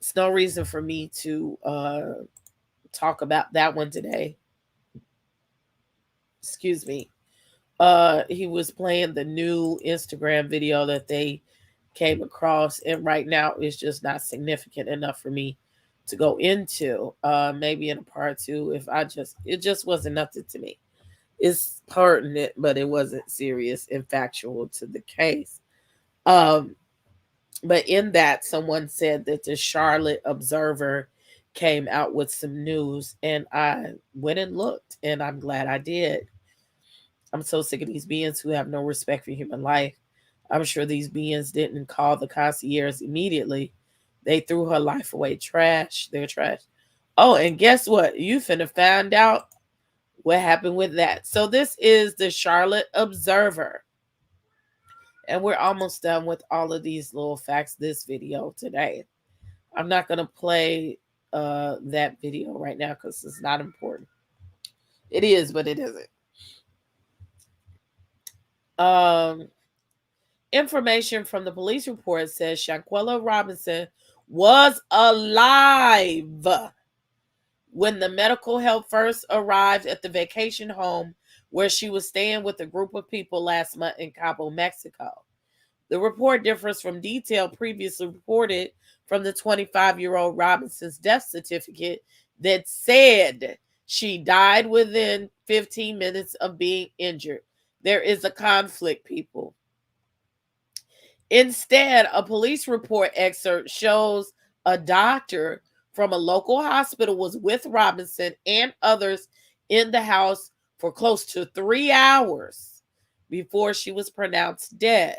It's no reason for me to talk about that one today. Excuse me. He was playing the new Instagram video that they came across, and right now it's just not significant enough for me to go into. Maybe in a part two, it just wasn't nothing to me. It's pertinent, but it wasn't serious and factual to the case. But in that, someone said that the Charlotte Observer came out with some news, and I went and looked, and I'm glad I did. I'm so sick of these beings who have no respect for human life. I'm sure these beings didn't call the concierge immediately. They threw her life away. Trash. They're trash. Oh, and guess what? You finna find out what happened with that. So this is the Charlotte Observer. And we're almost done with all of these little facts this video today. I'm not going to play that video right now because it's not important. It is, but it isn't. Information from the police report says Shanquella Robinson was alive when the medical help first arrived at the vacation home where she was staying with a group of people last month in Cabo, Mexico. The report differs from detail previously reported from the 25-year-old Robinson's death certificate that said she died within 15 minutes of being injured. There is a conflict, people. Instead, a police report excerpt shows a doctor from a local hospital was with Robinson and others in the house for close to 3 hours before she was pronounced dead.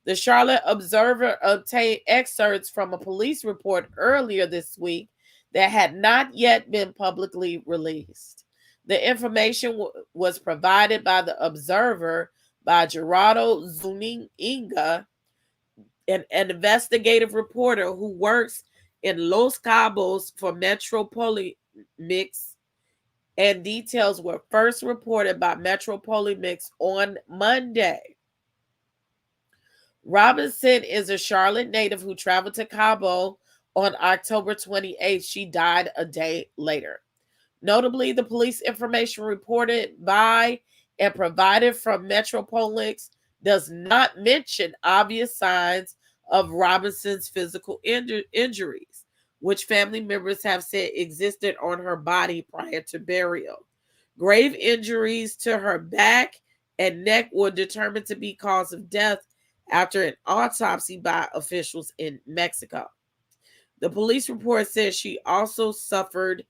The Charlotte Observer obtained excerpts from a police report earlier this week that had not yet been publicly released. The information was provided by the Observer by Gerald Zuniga, an investigative reporter who works in Los Cabos for Metropolimix, and details were first reported by Metropolimix on Monday. Robinson is a Charlotte native who traveled to Cabo on October 28th. She died a day later. Notably, the police information reported by and provided from Metropolis does not mention obvious signs of Robinson's physical injuries, which family members have said existed on her body prior to burial. Grave injuries to her back and neck were determined to be cause of death after an autopsy by officials in Mexico. The police report says she also suffered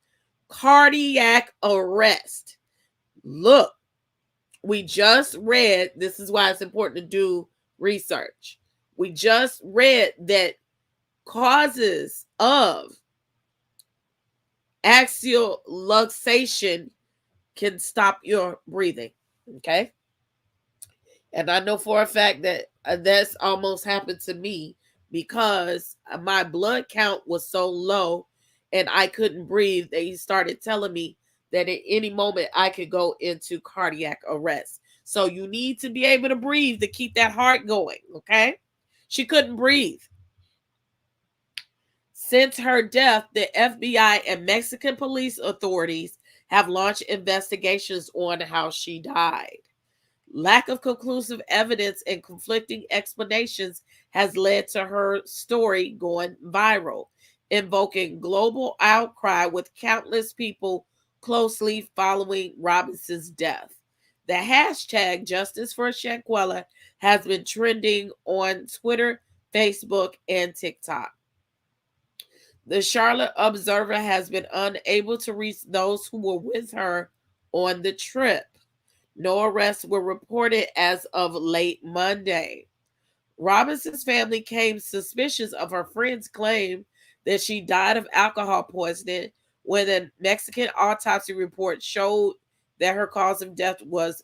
cardiac arrest. Look, we just read, this is why it's important to do research. We just read that causes of axial luxation can stop your breathing. Okay. And I know for a fact that that's almost happened to me because my blood count was so low and I couldn't breathe. They started telling me that at any moment I could go into cardiac arrest. So you need to be able to breathe to keep that heart going, okay? She couldn't breathe. Since her death, the FBI and Mexican police authorities have launched investigations on how she died. Lack of conclusive evidence and conflicting explanations has led to her story going viral, invoking global outcry with countless people closely following Robinson's death. The hashtag Justice for Shanquella has been trending on Twitter, Facebook, and TikTok. The Charlotte Observer has been unable to reach those who were with her on the trip. No arrests were reported as of late Monday. Robinson's family came suspicious of her friend's claim that she died of alcohol poisoning when a Mexican autopsy report showed that her cause of death was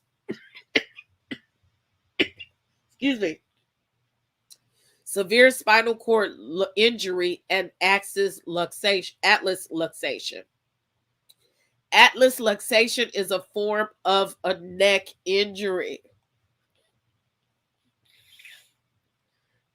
severe spinal cord injury and atlas luxation. Atlas luxation is a form of a neck injury.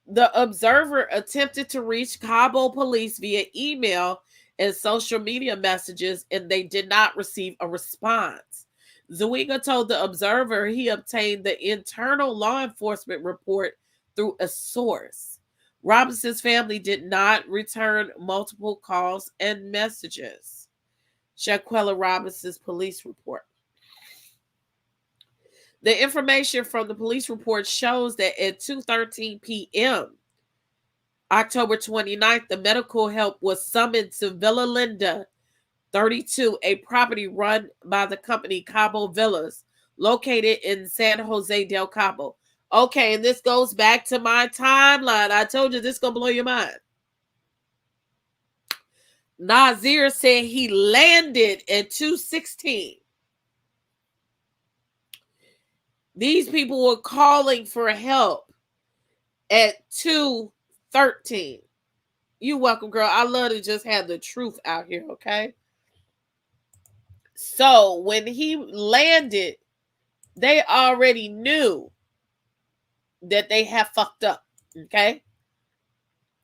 The Observer attempted to reach Cabo police via email and social media messages, and they did not receive a response. Zuniga told the Observer he obtained the internal law enforcement report through a source. Robinson's family did not return multiple calls and messages. Shanquella Robinson's police report. The information from the police report shows that at 2:13 p.m., October 29th, the medical help was summoned to Villa Linda 32, a property run by the company Cabo Villas, located in San Jose del Cabo. Okay, and this goes back to my timeline. I told you this is going to blow your mind. Nazir said he landed at 2:16. These people were calling for help at 2:13. You welcome, girl. I love to just have the truth out here, okay? So when he landed, they already knew that they have fucked up, okay?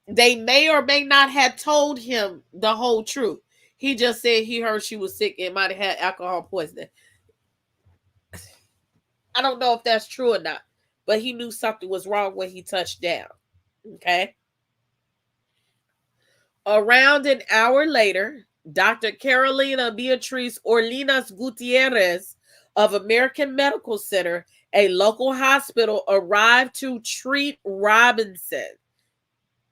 They may or may not have told him the whole truth. He just said he heard she was sick and might have had alcohol poisoning. I don't know if that's true or not, but he knew something was wrong when he touched down, okay? Around an hour later, Dr. Carolina Beatriz Orlinas Gutierrez of American Medical Center, a local hospital, arrived to treat Robinson.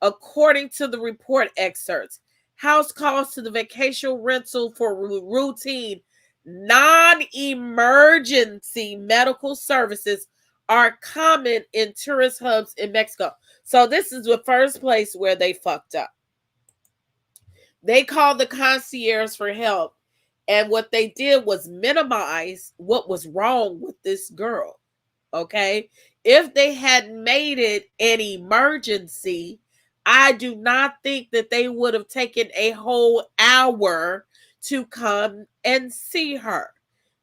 According to the report excerpts, house calls to the vacation rental for routine, non-emergency medical services are common in tourist hubs in Mexico. So this is the first place where they fucked up. They called the concierge for help, and what they did was minimize what was wrong with this girl, okay? If they had made it an emergency, I do not think that they would have taken a whole hour to come and see her.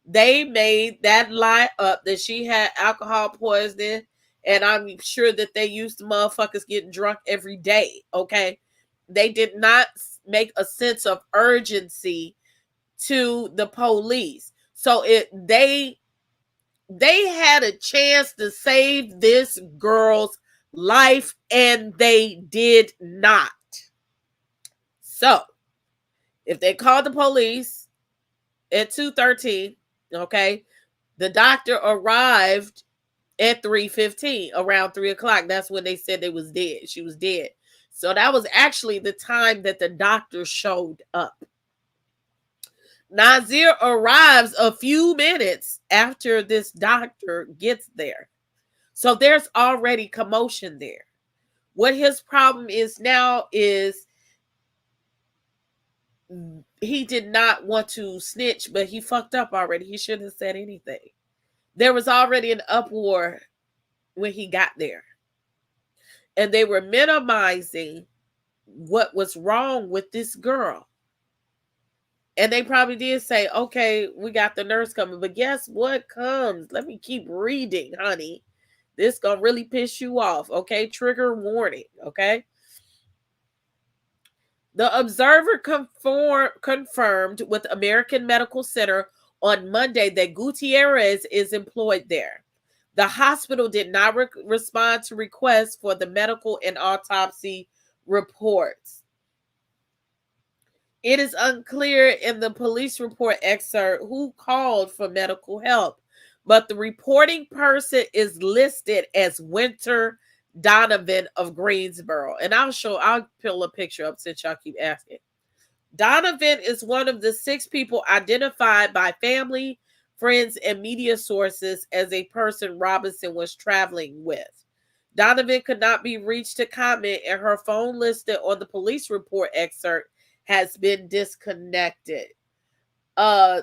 They made that lie up that she had alcohol poisoning, and I'm sure that they used to motherfuckers getting drunk every day, okay? They did not make a sense of urgency to the police. So they had a chance to save this girl's life, and they did not. So if they called the police at 2:13, okay, the doctor arrived at 3:15, around 3 o'clock. That's when they said they was dead. She was dead. So that was actually the time that the doctor showed up. Nazir arrives a few minutes after this doctor gets there. So there's already commotion there. What his problem is now is he did not want to snitch, but he fucked up already. He shouldn't have said anything. There was already an uproar when he got there. And they were minimizing what was wrong with this girl. And they probably did say, okay, we got the nurse coming. But guess what comes? Let me keep reading, honey. This gonna really piss you off, okay? Trigger warning, okay? The Observer confirmed with American Medical Center on Monday that Gutierrez is employed there. The hospital did not respond to requests for the medical and autopsy reports. It is unclear in the police report excerpt who called for medical help, but the reporting person is listed as Winter Donovan of Greensboro. And I'll pull a picture up since y'all keep asking. Donovan is one of the 6 people identified by family, friends, and media sources as a person Robinson was traveling with. Donovan could not be reached to comment, and her phone listed on the police report excerpt has been disconnected.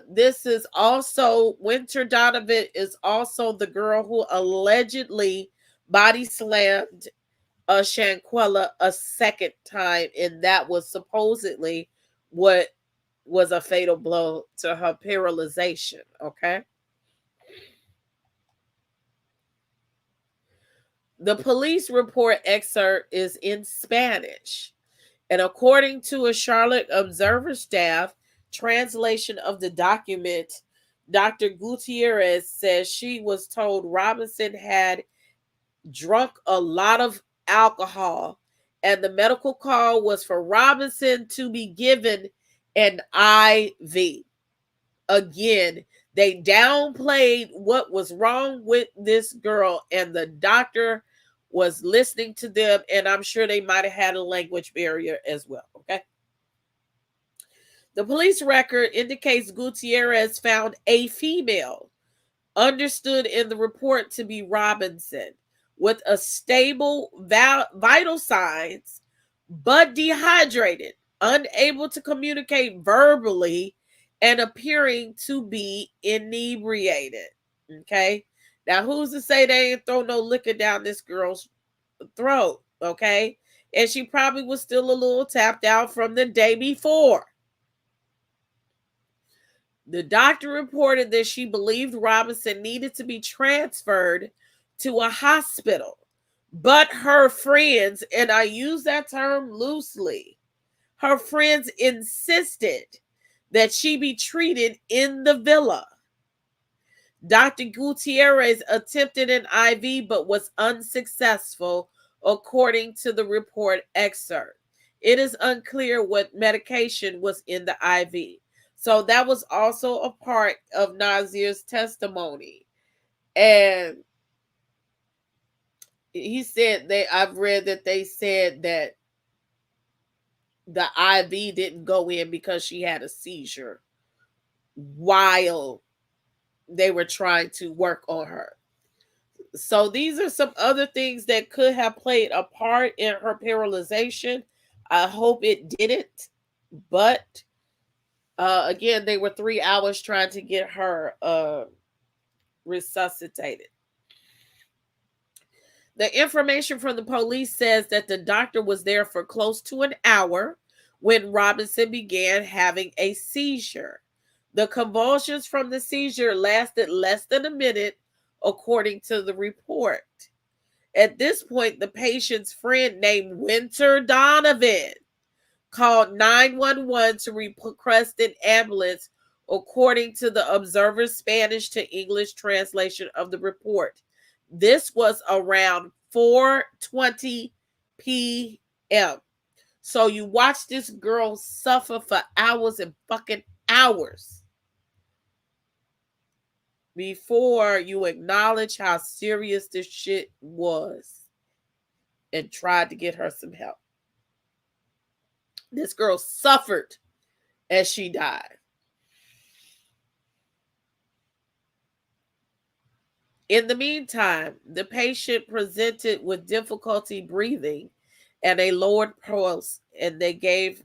This is also, Winter Donovan is also the girl who allegedly body slammed Shanquella a second time, and that was supposedly what was a fatal blow to her paralyzation, okay? The police report excerpt is in Spanish, and according to a Charlotte Observer staff translation of the document, Dr. Gutierrez says she was told Robinson had drunk a lot of alcohol, and the medical call was for Robinson to be given an IV. Again, They downplayed what was wrong with this girl, and the doctor was listening to them, and I'm sure they might have had a language barrier as well, okay? The police record indicates Gutierrez found a female, understood in the report to be Robinson, with a stable vital signs, but dehydrated, unable to communicate verbally, and appearing to be inebriated. Okay? Now, who's to say they ain't throw no liquor down this girl's throat? Okay? And she probably was still a little tapped out from the day before. The doctor reported that she believed Robinson needed to be transferred to a hospital, but her friends, and I use that term loosely, her friends insisted that she be treated in the villa. Dr. Gutierrez attempted an IV but was unsuccessful, according to the report excerpt. It is unclear what medication was in the IV. So that was also a part of Nazir's testimony. And he said I've read that they said that the IV didn't go in because she had a seizure while they were trying to work on her. So these are some other things that could have played a part in her paralyzation. I hope it didn't, but again, they were 3 hours trying to get her resuscitated. The information from the police says that the doctor was there for close to an hour when Robinson began having a seizure. The convulsions from the seizure lasted less than a minute, according to the report. At this point, the patient's friend named Winter Donovan called 911 to request an ambulance, according to the Observer's Spanish to English translation of the report. This was around 4:20 p.m. So you watch this girl suffer for hours and fucking hours before you acknowledge how serious this shit was and tried to get her some help. This girl suffered as she died. In the meantime, the patient presented with difficulty breathing and a lowered pulse, and they gave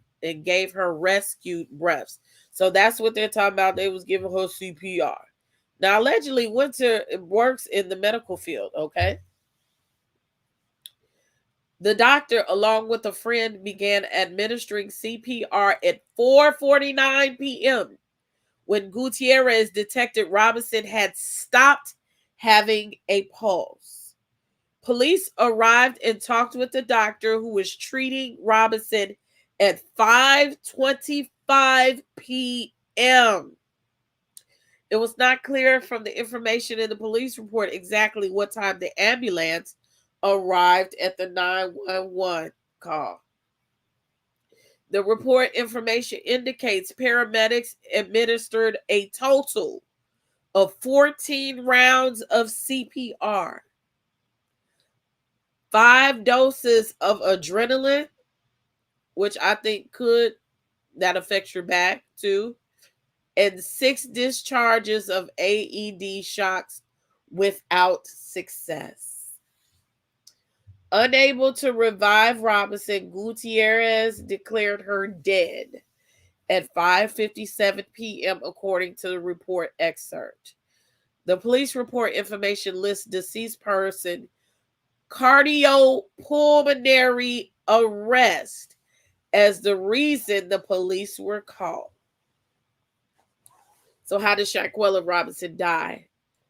her rescued breaths. So that's what they're talking about. They was giving her CPR. Now, allegedly, Winter works in the medical field, okay? The doctor, along with a friend, began administering CPR at 4:49 p.m. when Gutierrez detected Robinson had stopped having a pulse. Police arrived and talked with the doctor who was treating Robinson at 5:25 p.m. It was not clear from the information in the police report exactly what time the ambulance arrived at the 911 call. The report information indicates paramedics administered a total of 14 rounds of CPR, 5 doses of adrenaline, which I think that affects your back too, and 6 discharges of AED shocks without success. Unable to revive Robinson, Gutierrez declared her dead at 5:57 p.m. according to the report excerpt. The police report information lists deceased person cardiopulmonary arrest as the reason the police were called. So how did Shanquella Robinson die?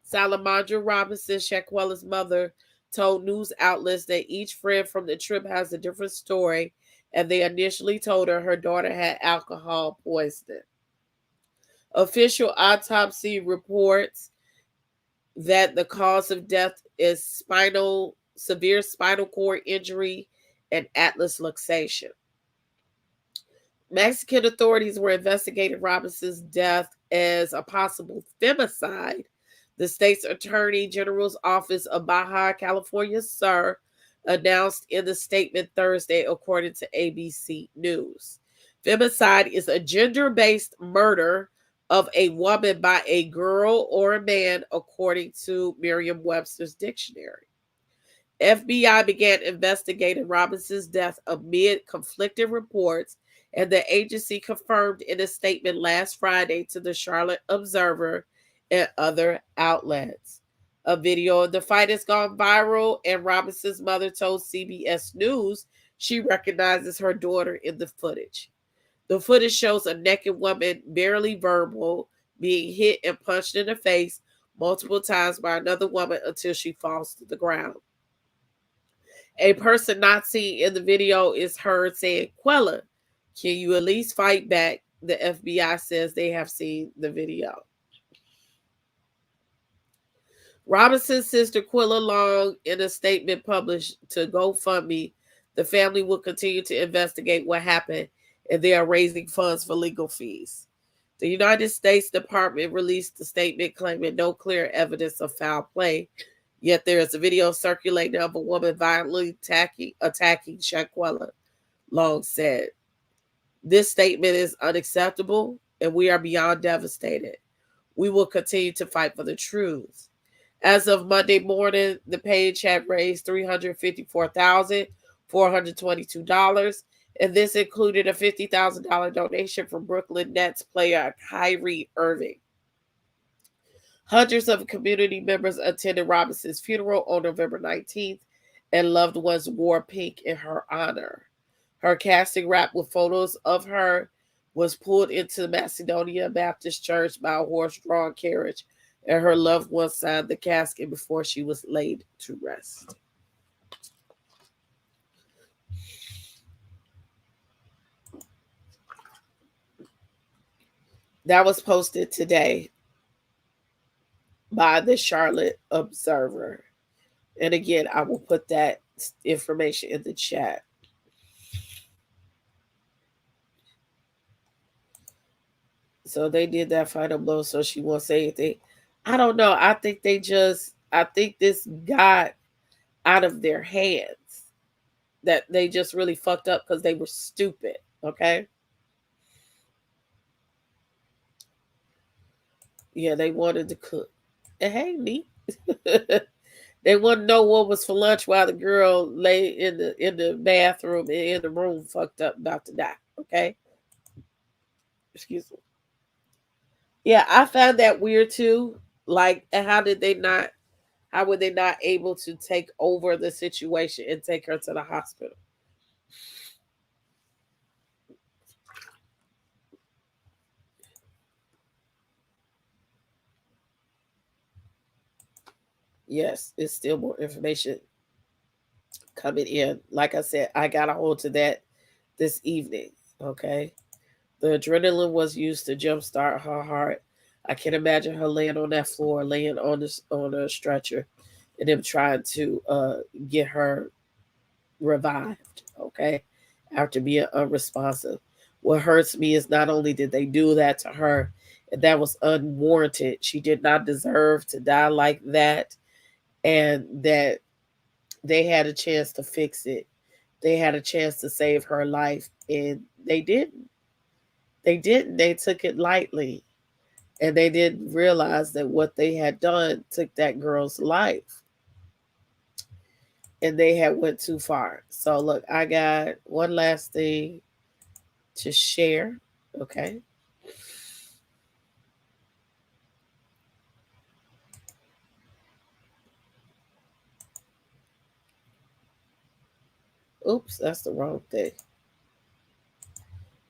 Salamandra Robinson, Shanquella's mother, told news outlets that each friend from the trip has a different story, and they initially told her daughter had alcohol poisoning. Official autopsy reports that the cause of death is severe spinal cord injury and atlas luxation. Mexican authorities were investigating Robinson's death as a possible femicide. The state's attorney general's office of Baja California Sur announced in the statement Thursday, according to ABC News. Femicide is a gender-based murder of a woman by a girl or a man, according to Merriam-Webster's dictionary. FBI began investigating Robinson's death amid conflicting reports, and the agency confirmed in a statement last Friday to the Charlotte Observer and other outlets. A video of the fight has gone viral, and Robinson's mother told CBS News she recognizes her daughter in the footage. The footage shows a naked woman, barely verbal, being hit and punched in the face multiple times by another woman until she falls to the ground. A person not seen in the video is heard saying, "Quella, can you at least fight back?" The FBI says they have seen the video. Robinson's sister Quilla Long, in a statement published to GoFundMe, the family will continue to investigate what happened, and they are raising funds for legal fees. The United States Department released a statement claiming no clear evidence of foul play, yet there is a video circulating of a woman violently attacking Shanquella, Long said. This statement is unacceptable, and we are beyond devastated. We will continue to fight for the truth. As of Monday morning, the page had raised $354,422, and this included a $50,000 donation from Brooklyn Nets player Kyrie Irving. Hundreds of community members attended Robinson's funeral on November 19th, and loved ones wore pink in her honor. Her casting wrapped with photos of her was pulled into the Macedonia Baptist Church by a horse-drawn carriage, and her loved ones signed the casket before she was laid to rest. That was posted today by the Charlotte Observer. And again, I will put that information in the chat. So they did that final blow, so she won't say anything. I don't know. I think this got out of their hands. That they just really fucked up because they were stupid. Okay? Yeah, they wanted to cook. And hey, me. They wanted to know what was for lunch while the girl lay in the bathroom in the room fucked up about to die. Okay? Excuse me. Yeah, I found that weird too. Like, how were they not able to take over the situation and take her to the hospital? Yes, it's still more information coming in. Like I said, I got a hold to that this evening. Okay. The adrenaline was used to jumpstart her heart. I can imagine her laying on that floor, laying on a stretcher, and them trying to get her revived. Okay, after being unresponsive. What hurts me is not only did they do that to her, and that was unwarranted. She did not deserve to die like that, and that they had a chance to fix it. They had a chance to save her life, and they didn't. They didn't. They took it lightly. And they didn't realize that what they had done took that girl's life. And they had went too far. So look, I got one last thing to share. Okay. Oops, that's the wrong thing.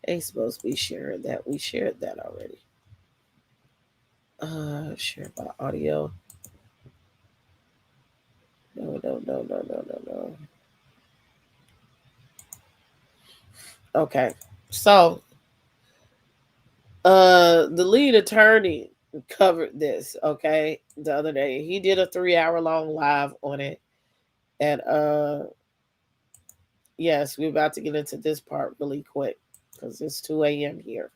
Ain't supposed to be sharing that. We shared that already. Share by audio. No. Okay. So the lead attorney covered this, okay, the other day. He did a 3-hour long live on it. And yes, we're about to get into this part really quick. because it's 2 a.m. here.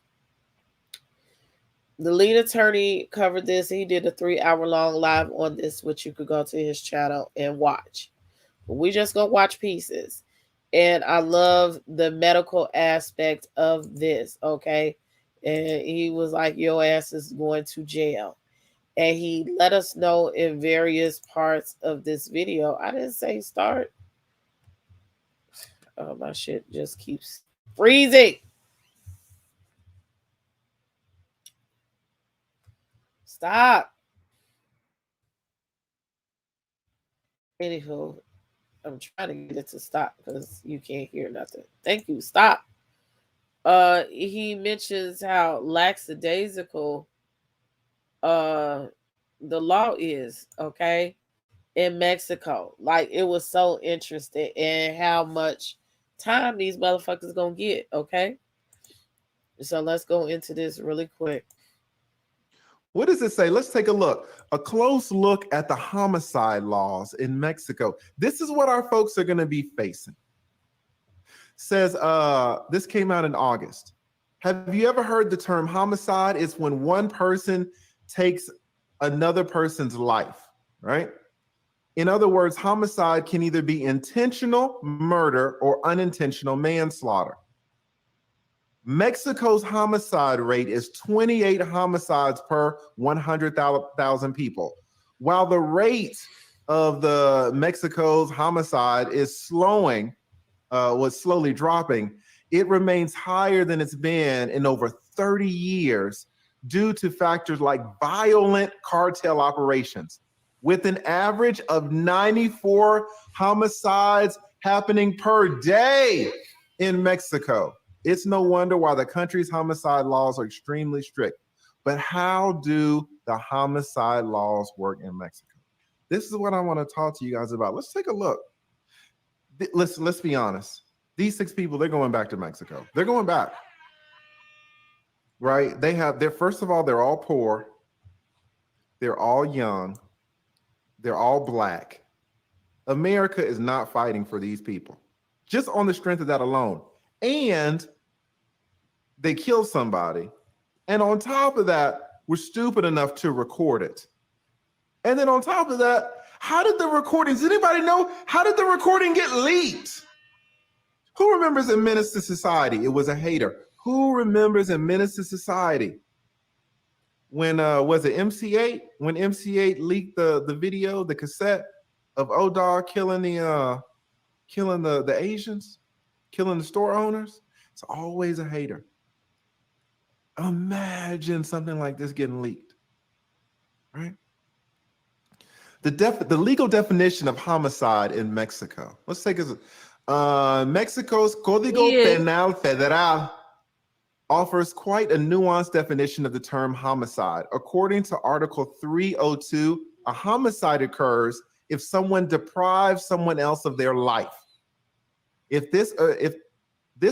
The lead attorney covered this. He did a 3-hour-long live on this, which you could go to his channel and watch. But we just gonna watch pieces. And I love the medical aspect of this, okay? And he was like, your ass is going to jail. And he let us know in various parts of this video. I didn't say start. Oh, my shit just keeps freezing. Stop. Anywho, I'm trying to get it to stop because you can't hear nothing. Thank you. Stop. He mentions how lackadaisical the law is, okay, in Mexico. Like, it was so interesting in how much time these motherfuckers gonna get, okay? So let's go into this really quick. What does it say? Let's take a look. A close look at the homicide laws in Mexico. This is what our folks are going to be facing. Says, this came out in August. Have you ever heard the term homicide? It's when one person takes another person's life, right? In other words, homicide can either be intentional murder or unintentional manslaughter. Mexico's homicide rate is 28 homicides per 100,000 people. While the rate of the Mexico's homicide is slowly dropping, it remains higher than it's been in over 30 years due to factors like violent cartel operations, with an average of 94 homicides happening per day in Mexico. It's no wonder why the country's homicide laws are extremely strict. But how do the homicide laws work in Mexico? This is what I want to talk to you guys about. Let's take a look. Let's be honest. These 6 people, they're going back to Mexico. They're going back, right? First of all, they're all poor. They're all young. They're all black. America is not fighting for these people, just on the strength of that alone. And they killed somebody. And on top of that, we're stupid enough to record it. And then on top of that, how did the recording, does anybody know, how did the recording get leaked? Who remembers in Menace to Society? It was a hater. Who remembers in Menace to Society? When, was it MC8? When MC8 leaked the video, the cassette of O-Dog killing the Asians? Killing the store owners? It's always a hater. Imagine something like this getting leaked, right? The legal definition of homicide in Mexico. Let's take it. Mexico's Código Penal Federal offers quite a nuanced definition of the term homicide. According to Article 302, a homicide occurs if someone deprives someone else of their life. If this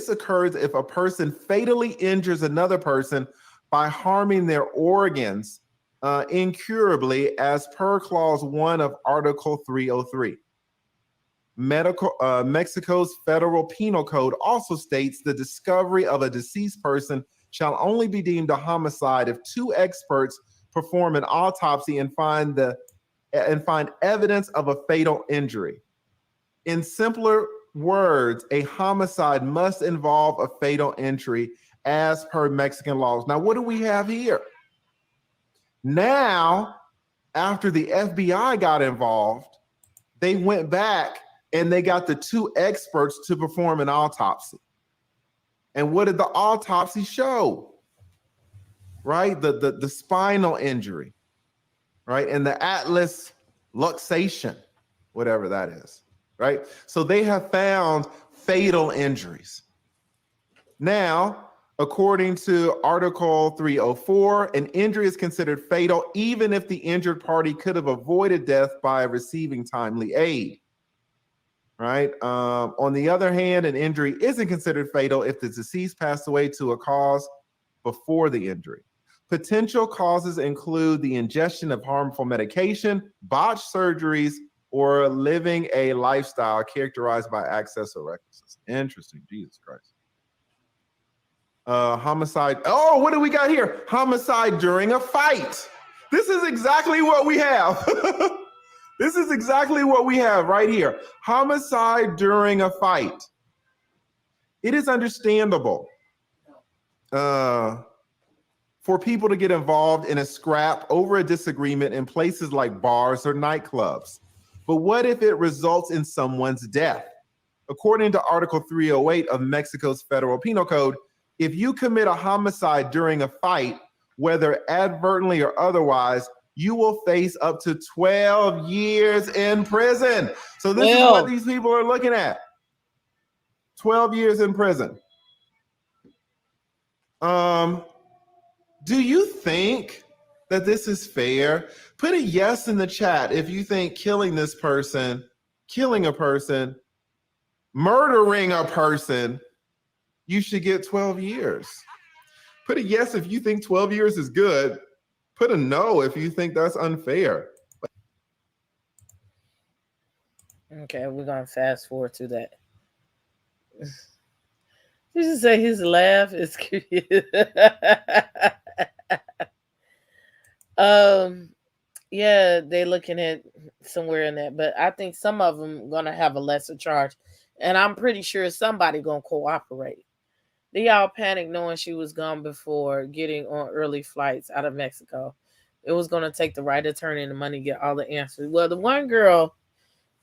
occurs if a person fatally injures another person by harming their organs incurably, as per Clause 1 of Article 303. Mexico's Federal Penal Code also states the discovery of a deceased person shall only be deemed a homicide if 2 experts perform an autopsy and find evidence of a fatal injury. In simpler words, a homicide must involve a fatal injury as per Mexican laws. Now, what do we have here? Now, after the FBI got involved, they went back and they got the 2 experts to perform an autopsy. And what did the autopsy show? Right? The spinal injury, right? And the atlas luxation, whatever that is. Right? So they have found fatal injuries. Now, according to Article 304, an injury is considered fatal even if the injured party could have avoided death by receiving timely aid. Right? On the other hand, an injury isn't considered fatal if the deceased passed away to a cause before the injury. Potential causes include the ingestion of harmful medication, botched surgeries, or living a lifestyle characterized by excess or recklessness. Interesting, Jesus Christ. Homicide. Oh, what do we got here? Homicide during a fight. This is exactly what we have. This is exactly what we have right here. Homicide during a fight. It is understandable for people to get involved in a scrap over a disagreement in places like bars or nightclubs. But what if it results in someone's death? According to Article 308 of Mexico's Federal Penal Code, if you commit a homicide during a fight, whether advertently or otherwise, you will face up to 12 years in prison. So this is what these people are looking at. 12 years in prison. Do you think that this is fair? Put a yes in the chat if you think killing a person, murdering a person, you should get 12 years. Put a yes if you think 12 years is good. Put a no if you think that's unfair. Okay, we're going to fast forward to that. Did you say his laugh is cute? Yeah, they're looking at somewhere in that, but I think some of them going to have a lesser charge, and I'm pretty sure somebody going to cooperate. They all panicked knowing she was gone before getting on early flights out of Mexico. It was going to take the right attorney and the money to get all the answers. Well, the one girl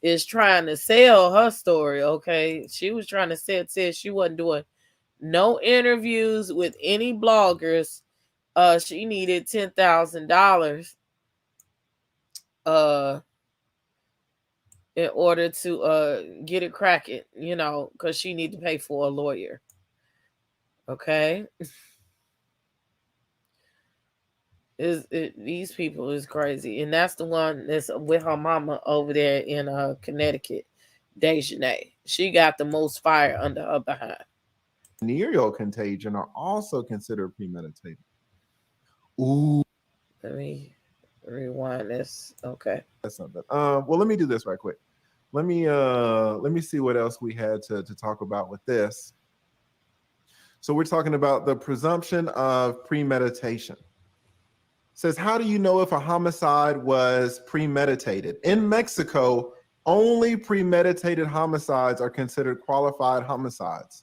is trying to sell her story, okay? She was trying to said she wasn't doing no interviews with any bloggers. She needed $10,000 in order to get it cracking, because she need to pay for a lawyer. Okay. These people is crazy. And that's the one that's with her mama over there in Connecticut, Dejanay. She got the most fire under her behind. Venereal contagion are also considered premeditated. Ooh. Let me rewind this. Okay. That's not bad. Well, let me do this right quick. Let me see what else we had to talk about with this. So we're talking about the presumption of premeditation. It says, how do you know if a homicide was premeditated? In Mexico, only premeditated homicides are considered qualified homicides.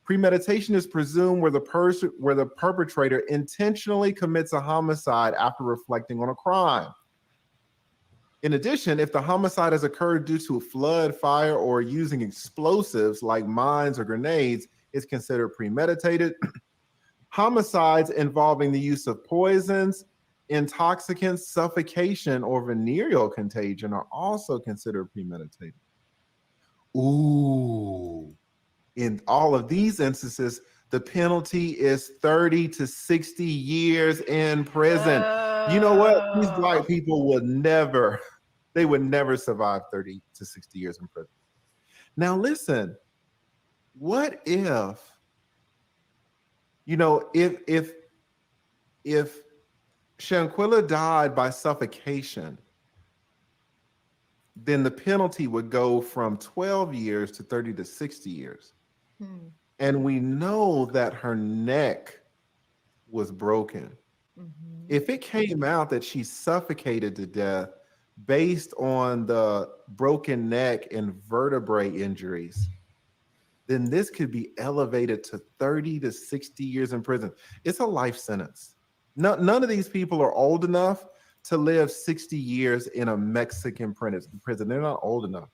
Premeditation is presumed where the perpetrator intentionally commits a homicide after reflecting on a crime. In addition, if the homicide has occurred due to a flood, fire, or using explosives like mines or grenades, it's considered premeditated. Homicides involving the use of poisons, intoxicants, suffocation, or venereal contagion are also considered premeditated. Ooh. In all of these instances, the penalty is 30 to 60 years in prison. You know what? These black people would never survive 30 to 60 years in prison. Now listen, what if, if Shanquella died by suffocation, then the penalty would go from 12 years to 30 to 60 years. And we know that her neck was broken. If it came out that she suffocated to death based on the broken neck and vertebrae injuries, then this could be elevated to 30 to 60 years in prison. It's a life sentence. None of these people are old enough to live 60 years in a Mexican prison. They're not old enough.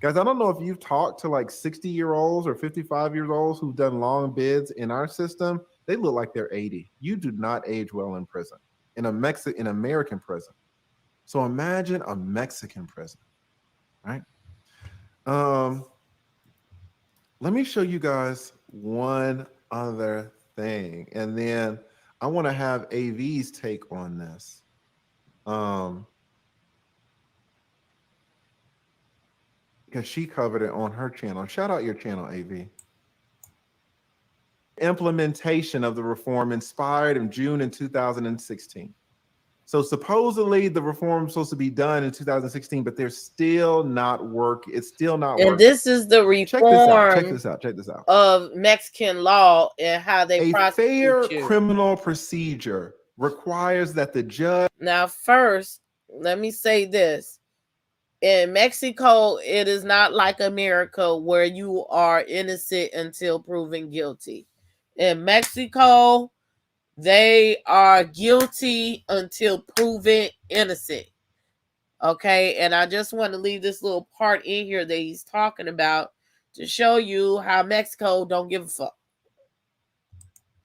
Guys, I don't know if you've talked to like 60-year-olds or 55-year-olds who've done long bids in our system. They look like they're 80. You do not age well in prison, in American prison. So imagine a Mexican prison, right? Let me show you guys one other thing, and then I want to have AV's take on this. Because she covered it on her channel. Shout out your channel, AV. Implementation of the reform inspired in June in 2016. So supposedly the reform is supposed to be done in 2016, but they're still not working. It's still not working. And this is the reform. Check this out. Check this out. Of Mexican law and how they A fair prosecute you. criminal procedure requires that the judge. Now, first, let me say this. In Mexico, it is not like America where you are innocent until proven guilty. In Mexico, they are guilty until proven innocent. Okay, and I just want to leave this little part in here that he's talking about to show you how Mexico don't give a fuck.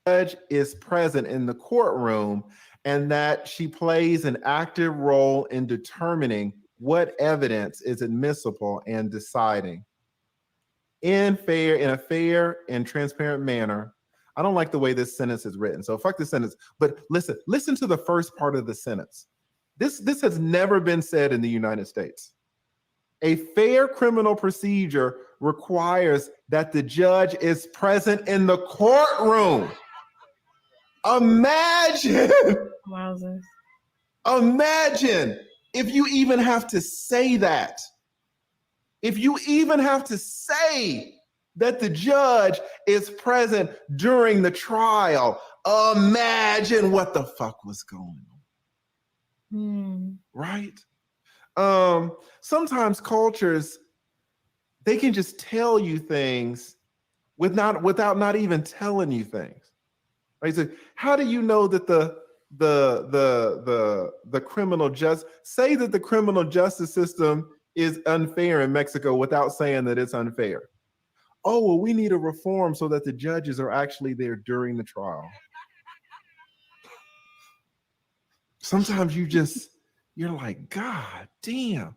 Judge is present in the courtroom and that she plays an active role in determining what evidence is admissible and deciding in a fair and transparent manner. I don't like the way this sentence is written, so fuck the sentence. But listen to the first part of the sentence. This has never been said in the United States. A fair criminal procedure requires that the judge is present in the courtroom. Imagine. Wowzers. Imagine if you even have to say that. If you even have to say that the judge is present during the trial, imagine what the fuck was going on. Right? Sometimes cultures, they can just tell you things without not even telling you things. Right? So how do you know that the criminal say that the criminal justice system is unfair in Mexico without saying that it's unfair? Oh, well, we need a reform so that the judges are actually there during the trial. Sometimes you're like, God damn.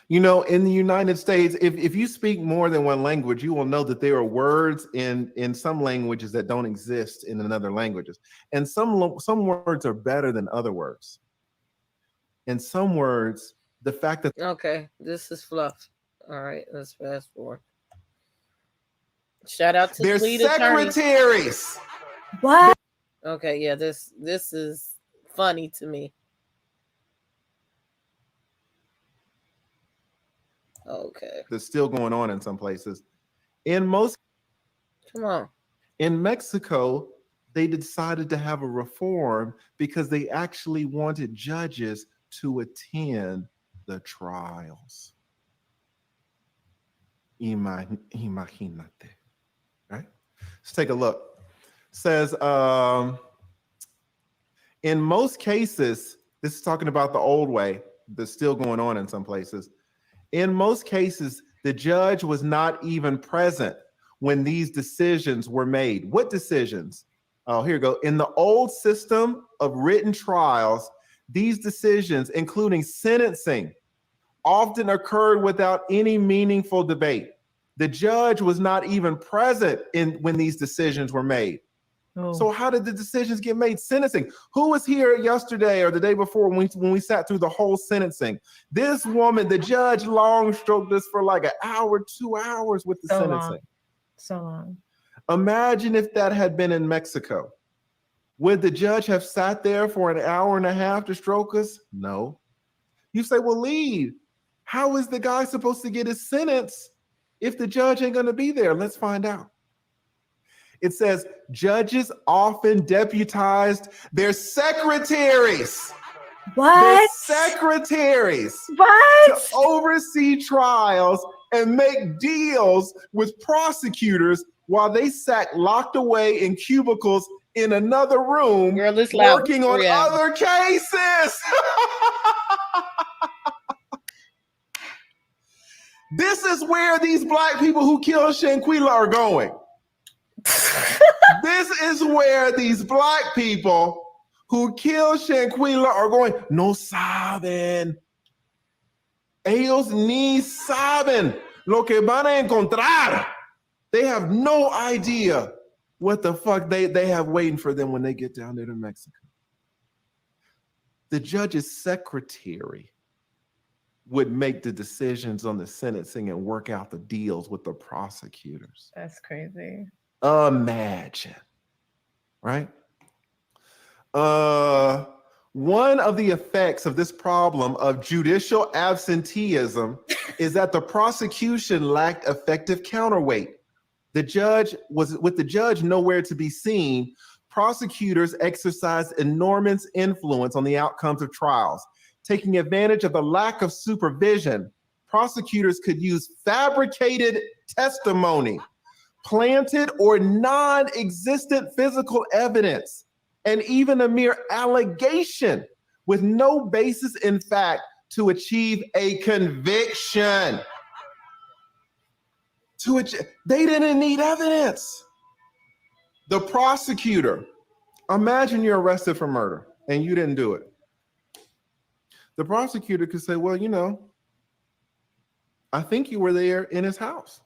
You know, in the United States, if you speak more than one language, you will know that there are words in some languages that don't exist in another languages. And some words are better than other words. And some words, the fact that... Okay, this is fluff. All right, let's fast forward. Shout out to their lead secretaries. Attorneys. What? Okay, yeah, this is funny to me. Okay. That's still going on in some places. In Mexico, they decided to have a reform because they actually wanted judges to attend the trials. Imagínate. Right? Let's take a look. It says, in most cases, this is talking about the old way that's still going on in some places. In most cases, the judge was not even present when these decisions were made. What decisions? Oh, here we go. In the old system of written trials, these decisions, including sentencing, often occurred without any meaningful debate. The judge was not even present when these decisions were made. Oh. So how did the decisions get made? Sentencing. Who was here yesterday or the day before when we sat through the whole sentencing? This woman, the judge, long stroked this for like an hour, 2 hours with the sentencing. So long. Imagine if that had been in Mexico. Would the judge have sat there for an hour and a half to stroke us? No. You say, well, Lee, how is the guy supposed to get his sentence if the judge ain't going to be there? Let's find out. It says judges often deputized their secretaries. What? Their secretaries. What? To oversee trials and make deals with prosecutors while they sat locked away in cubicles in another room working on other cases. This is where these Black people who killed Shanquella are going. This is where these Black people who killed Shanquella are going. No saben. Ellos ni saben lo que van a encontrar. They have no idea what the fuck they have waiting for them when they get down there to Mexico. The judge's secretary would make the decisions on the sentencing and work out the deals with the prosecutors. That's crazy. Imagine, right? One of the effects of this problem of judicial absenteeism is that the prosecution lacked effective counterweight. With the judge nowhere to be seen, prosecutors exercised enormous influence on the outcomes of trials. Taking advantage of the lack of supervision, prosecutors could use fabricated testimony, planted or non-existent physical evidence, and even a mere allegation with no basis in fact to achieve a conviction. They didn't need evidence. The prosecutor, imagine you're arrested for murder and you didn't do it. The prosecutor could say, well, you know, I think you were there in his house.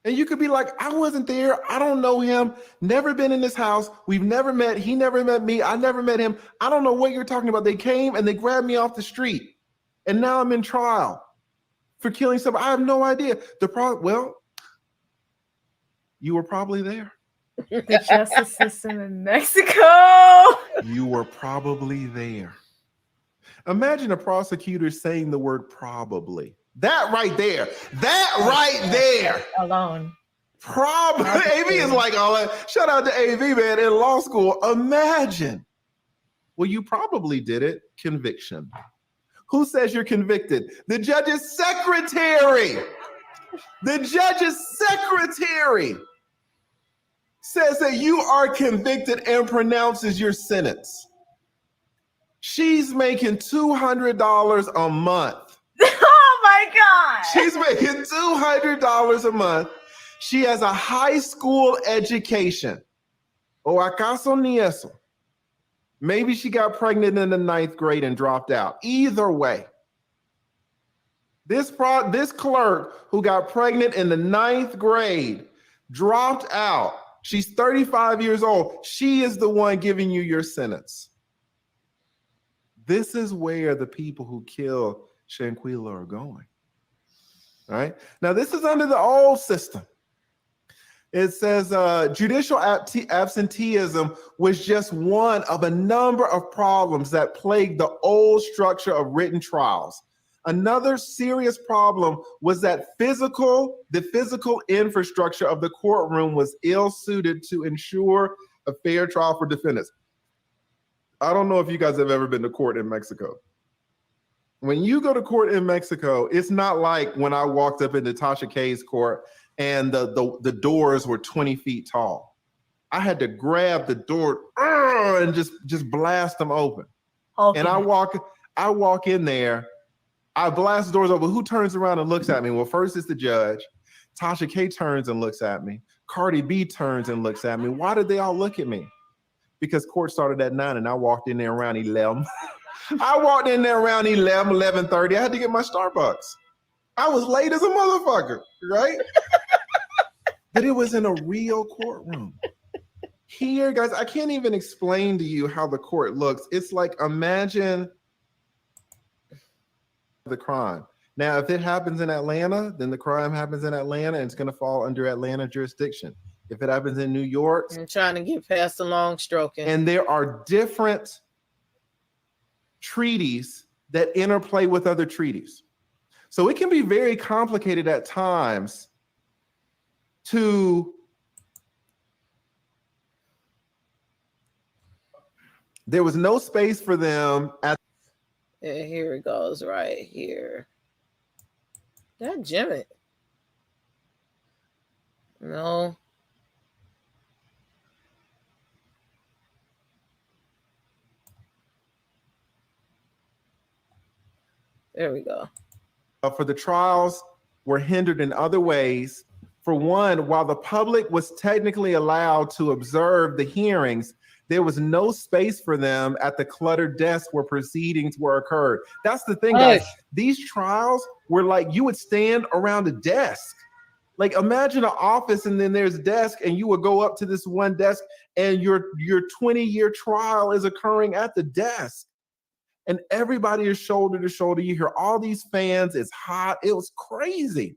And you could be like, I wasn't there. I don't know him. Never been in his house. We've never met. He never met me. I never met him. I don't know what you're talking about. They came and they grabbed me off the street. And now I'm in trial for killing somebody. I have no idea. Well, you were probably there. The justice system in Mexico. You were probably there. Imagine a prosecutor saying the word probably. That right there. Alone. Probably. AV is like all that. Shout out to AV, man, in law school. Imagine. Well, you probably did it. Conviction. Who says you're convicted? The judge's secretary. The judge's secretary says that you are convicted and pronounces your sentence. She's making $200 a month. Oh my God. She's making $200 a month. She has a high school education. O acaso ni eso. Maybe she got pregnant in the 9th grade and dropped out. Either way, this clerk who got pregnant in the 9th grade dropped out. She's 35 years old. She is the one giving you your sentence. This is where the people who kill Shanquella are going. All right. Now, this is under the old system. It says judicial absenteeism was just one of a number of problems that plagued the old structure of written trials. Another serious problem was that the physical infrastructure of the courtroom was ill-suited to ensure a fair trial for defendants. I don't know if you guys have ever been to court in Mexico. When you go to court in Mexico, it's not like when I walked up into Tasha K's court and the doors were 20 feet tall. I had to grab the door and just blast them open. Okay. And I walk in there, I blast the doors open. Who turns around and looks at me? Well, first it's the judge. Tasha K turns and looks at me. Cardi B turns and looks at me. Why did they all look at me? Because court started at 9 and I walked in there around 11. I walked in there around 11, 11:30. I had to get my Starbucks. I was late as a motherfucker, right? But it was in a real courtroom. Here, guys, I can't even explain to you how the court looks. It's like, imagine the crime. Now, if it happens in Atlanta, then the crime happens in Atlanta and it's going to fall under Atlanta jurisdiction. If it happens in New York. I'm trying to get past the long stroking. And there are different treaties that interplay with other treaties. So it can be very complicated at times there was no space for them at. Yeah, here it goes right here. That Jimmy. No. There we go. For the trials were hindered in other ways. For one, while the public was technically allowed to observe the hearings, there was no space for them at the cluttered desk where proceedings were occurred. That's the thing, guys. These trials were like you would stand around a desk. Like imagine an office and then there's a desk and you would go up to this one desk and your 20-year trial is occurring at the desk. And everybody is shoulder to shoulder. You hear all these fans. It's hot. It was crazy.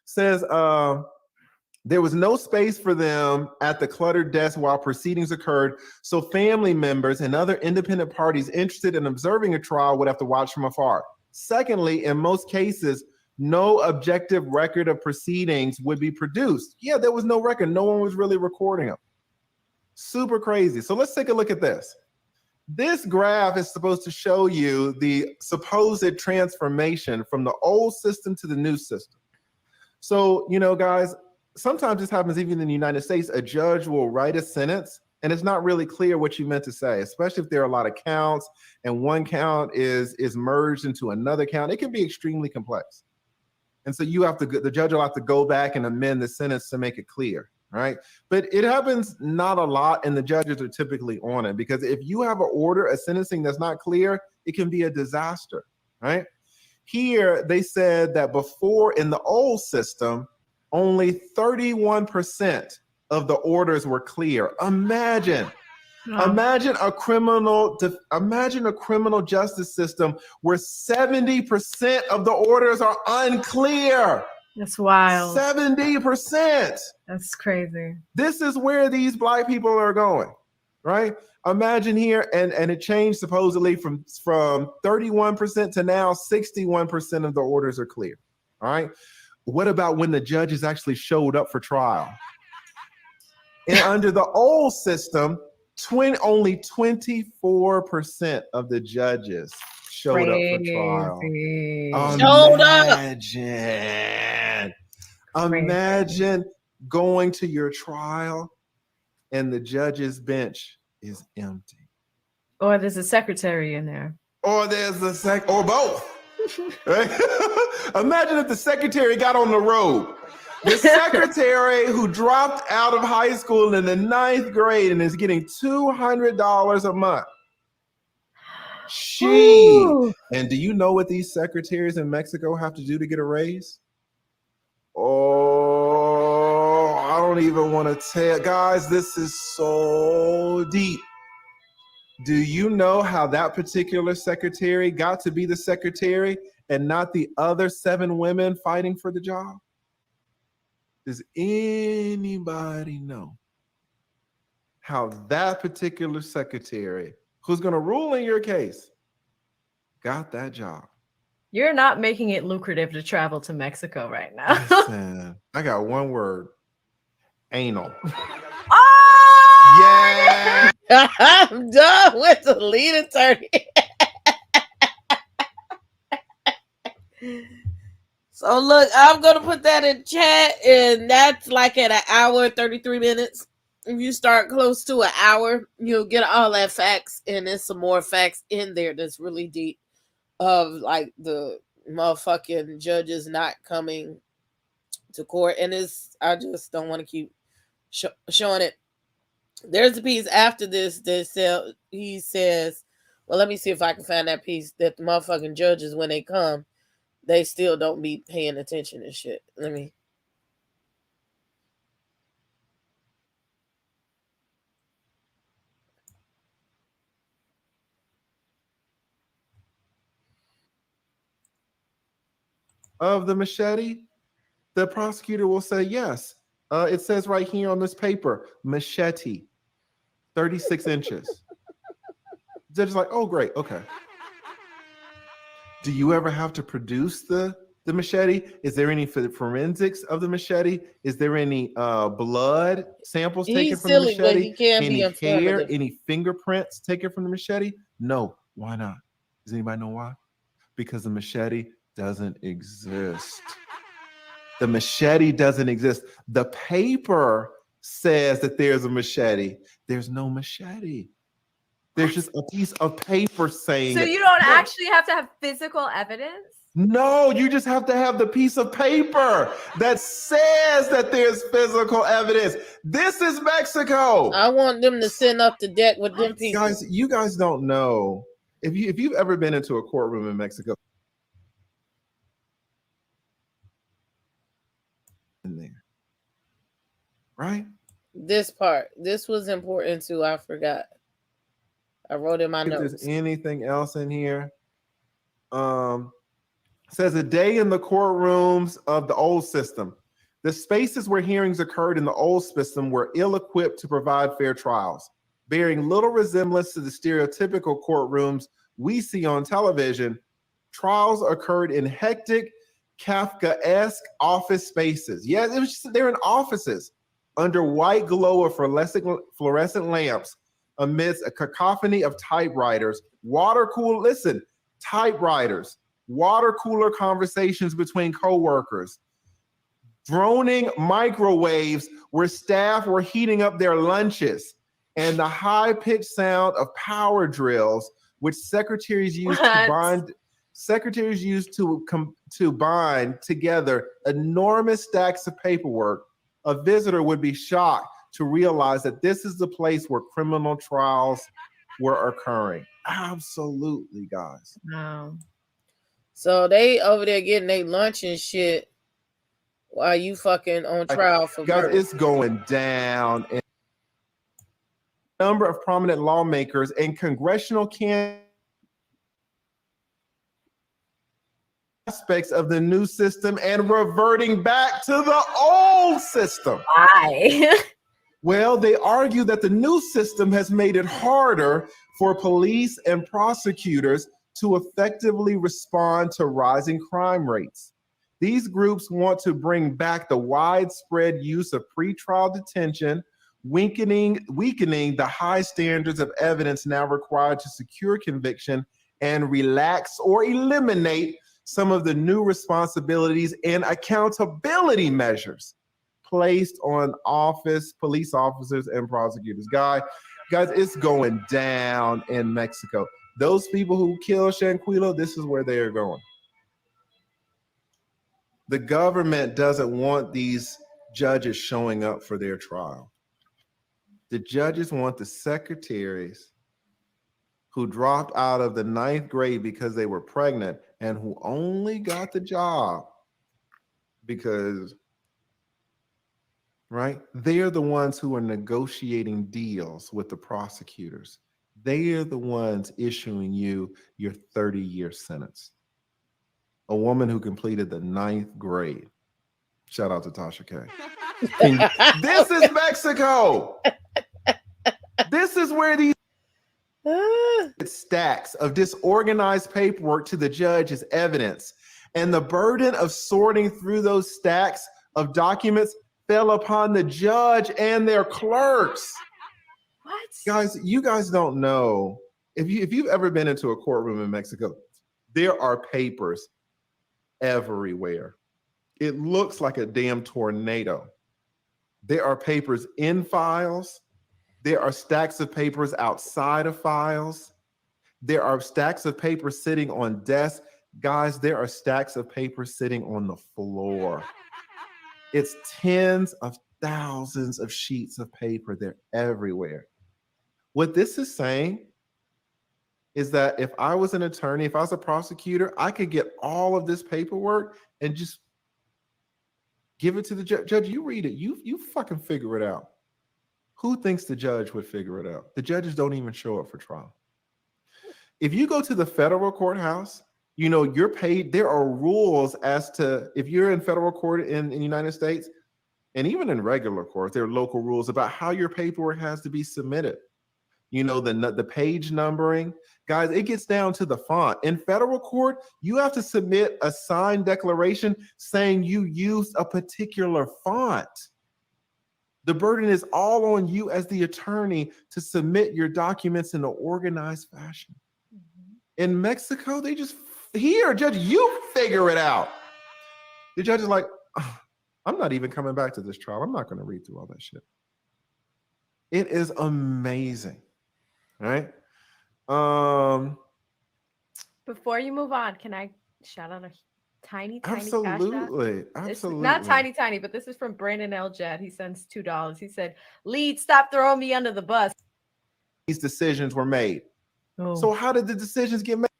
Says There was no space for them at the cluttered desk while proceedings occurred, so family members and other independent parties interested in observing a trial would have to watch from afar. Secondly, in most cases, no objective record of proceedings would be produced. Yeah, there was no record. No one was really recording them. Super crazy. So let's take a look at this. This graph is supposed to show you the supposed transformation from the old system to the new system. So, you know, guys, sometimes this happens even in the United States. A judge will write a sentence and it's not really clear what you meant to say, especially if there are a lot of counts and one count is merged into another count. It can be extremely complex. And so the judge will have to go back and amend the sentence to make it clear, right? But it happens not a lot, and the judges are typically on it, because if you have an order, a sentencing that's not clear, it can be a disaster, right? Here, they said that before, in the old system, only 31% of the orders were clear. Imagine a criminal justice system where 70% of the orders are unclear. That's wild. 70%. That's crazy. This is where these Black people are going, right? Imagine here, and it changed supposedly from 31% to now 61% of the orders are clear, all right? What about when the judges actually showed up for trial? And under the old system, only 24% of the judges showed up for trial. Imagine going to your trial and the judge's bench is empty. Or there's a secretary in there. Or there's or both. Right? Imagine if the secretary got on the road. The secretary who dropped out of high school in the 9th grade and is getting $200 a month. And do you know what these secretaries in Mexico have to do to get a raise? Oh, I don't even want to tell. Guys, this is so deep. Do you know how that particular secretary got to be the secretary and not the other 7 women fighting for the job? Does anybody know how that particular secretary, who's going to rule in your case, got that job? You're not making it lucrative to travel to Mexico right now. Listen, I got one word: anal. Yeah. I'm done with the lead attorney. So look, I'm gonna put that in chat, and that's like at 1 hour 33 minutes. If you start close to 1 hour, you'll get all that facts, and there's some more facts in there that's really deep, of like the motherfucking judges not coming to court, and I just don't want to keep showing it. There's a piece after this that he says, well, let me see if I can find that piece, that the motherfucking judges, when they come, they still don't be paying attention and shit. Let me. Of the machete, the prosecutor will say yes. It says right here on this paper, machete, 36 inches. They're just like, oh, great, okay. Do you ever have to produce the machete? Is there any forensics of the machete? Is there any blood samples taken from the machete? But he can't any hair, any fingerprints taken from the machete? No. Why not? Does anybody know why? Because the machete doesn't exist. The machete doesn't exist. The paper says that there's a machete. There's no machete. There's just a piece of paper saying. So you don't actually have to have physical evidence? No, you just have to have the piece of paper that says that there's physical evidence. This is Mexico. I want them to send up the deck with them people. Guys, you guys don't know. If you've ever been into a courtroom in Mexico, in there, right? This was important too. I forgot. I wrote in my notes. If there's anything else in here, says a day in the courtrooms of the old system. The spaces where hearings occurred in the old system were ill-equipped to provide fair trials, bearing little resemblance to the stereotypical courtrooms we see on television. Trials occurred in hectic, Kafkaesque office spaces. Yeah, it was just, they're in offices under white glow of fluorescent lamps amidst a cacophony of typewriters, typewriters, water cooler conversations between coworkers, droning microwaves where staff were heating up their lunches, and the high-pitched sound of power drills, which secretaries used to bind together enormous stacks of paperwork. A visitor would be shocked to realize that this is the place where criminal trials were occurring. Absolutely, guys. Wow. So they over there getting their lunch and shit while you fucking on trial for guys, murder. it's going down. And a number of prominent lawmakers and congressional candidates aspects of the new system and reverting back to the old system. Why? Well, they argue that the new system has made it harder for police and prosecutors to effectively respond to rising crime rates. These groups want to bring back the widespread use of pretrial detention, weakening the high standards of evidence now required to secure conviction, and relax or eliminate some of the new responsibilities and accountability measures placed on police officers and prosecutors. Guys, it's going down in Mexico. Those people who killed Shanquella, this is where they are going. The government doesn't want these judges showing up for their trial. The judges want the secretaries who dropped out of the 9th grade because they were pregnant and who only got the job because, right? They're the ones who are negotiating deals with the prosecutors. They are the ones issuing you your 30-year sentence. A woman who completed the 9th grade. Shout out to Tasha K. This is Mexico. This is where these stacks of disorganized paperwork to the judge is evidence. And the burden of sorting through those stacks of documents fell upon the judge and their clerks. What? Guys, you guys don't know. If you've ever been into a courtroom in Mexico, there are papers everywhere. It looks like a damn tornado. There are papers in files. There are stacks of papers outside of files. There are stacks of paper sitting on desks. Guys, there are stacks of paper sitting on the floor. It's tens of thousands of sheets of paper. They're everywhere. What this is saying is that if I was an attorney, if I was a prosecutor, I could get all of this paperwork and just give it to the judge. Judge, you read it. You fucking figure it out. Who thinks the judge would figure it out? The judges don't even show up for trial. If you go to the federal courthouse, you know, you're paid. There are rules as to if you're in federal court in the United States, and even in regular courts, there are local rules about how your paperwork has to be submitted. You know, the page numbering. Guys, it gets down to the font. In federal court, you have to submit a signed declaration saying you used a particular font. The burden is all on you as the attorney to submit your documents in an organized fashion. Mm-hmm. In Mexico, they just, here, judge, you figure it out. The judge is like, oh, I'm not even coming back to this trial. I'm not going to read through all that shit. It is amazing, right? Before you move on, can I shout out a tiny absolutely It's not tiny, but this is from Brandon L. Jett. He sends $2. He said, "Lead, stop throwing me under the bus." These decisions were made. Oh. So how did the decisions get made?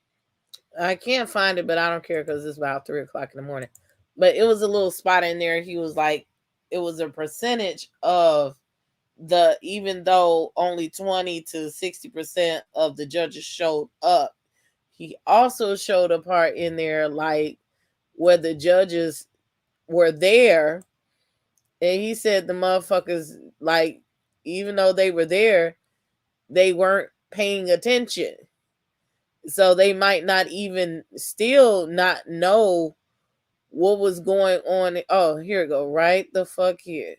I can't find it, but I don't care because it's about 3:00 in the morning. But it was a little spot in there. He was like, it was a percentage of the, even though only 20 to 60% of the judges showed up. He also showed a part in there like where the judges were there And he said the motherfuckers, like, even though they were there, they weren't paying attention. So they might not even still not know what was going on. Oh, here we go. Right the fuck here.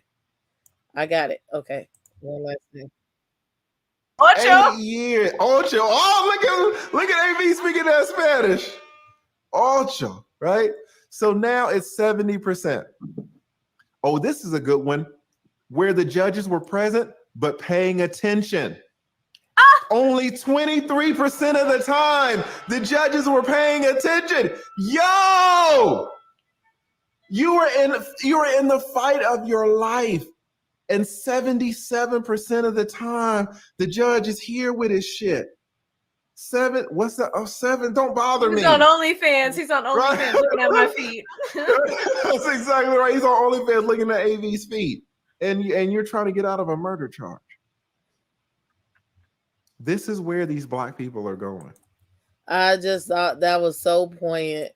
I got it. Okay. One last thing. 8 years. Ocho. Oh, look at AV speaking that Spanish. Ocho, right? So now it's 70%. Oh, this is a good one. Where the judges were present, but paying attention. Only 23% of the time, the judges were paying attention. Yo! You were in the fight of your life. And 77% of the time, the judge is here with his shit. 7, what's that? Oh, 7, don't bother me. He's on OnlyFans. He's on OnlyFans Right. looking at my feet. That's exactly right. He's on OnlyFans looking at AV's feet. And you're trying to get out of a murder charge. This is where these Black people are going. I just thought that was so poignant.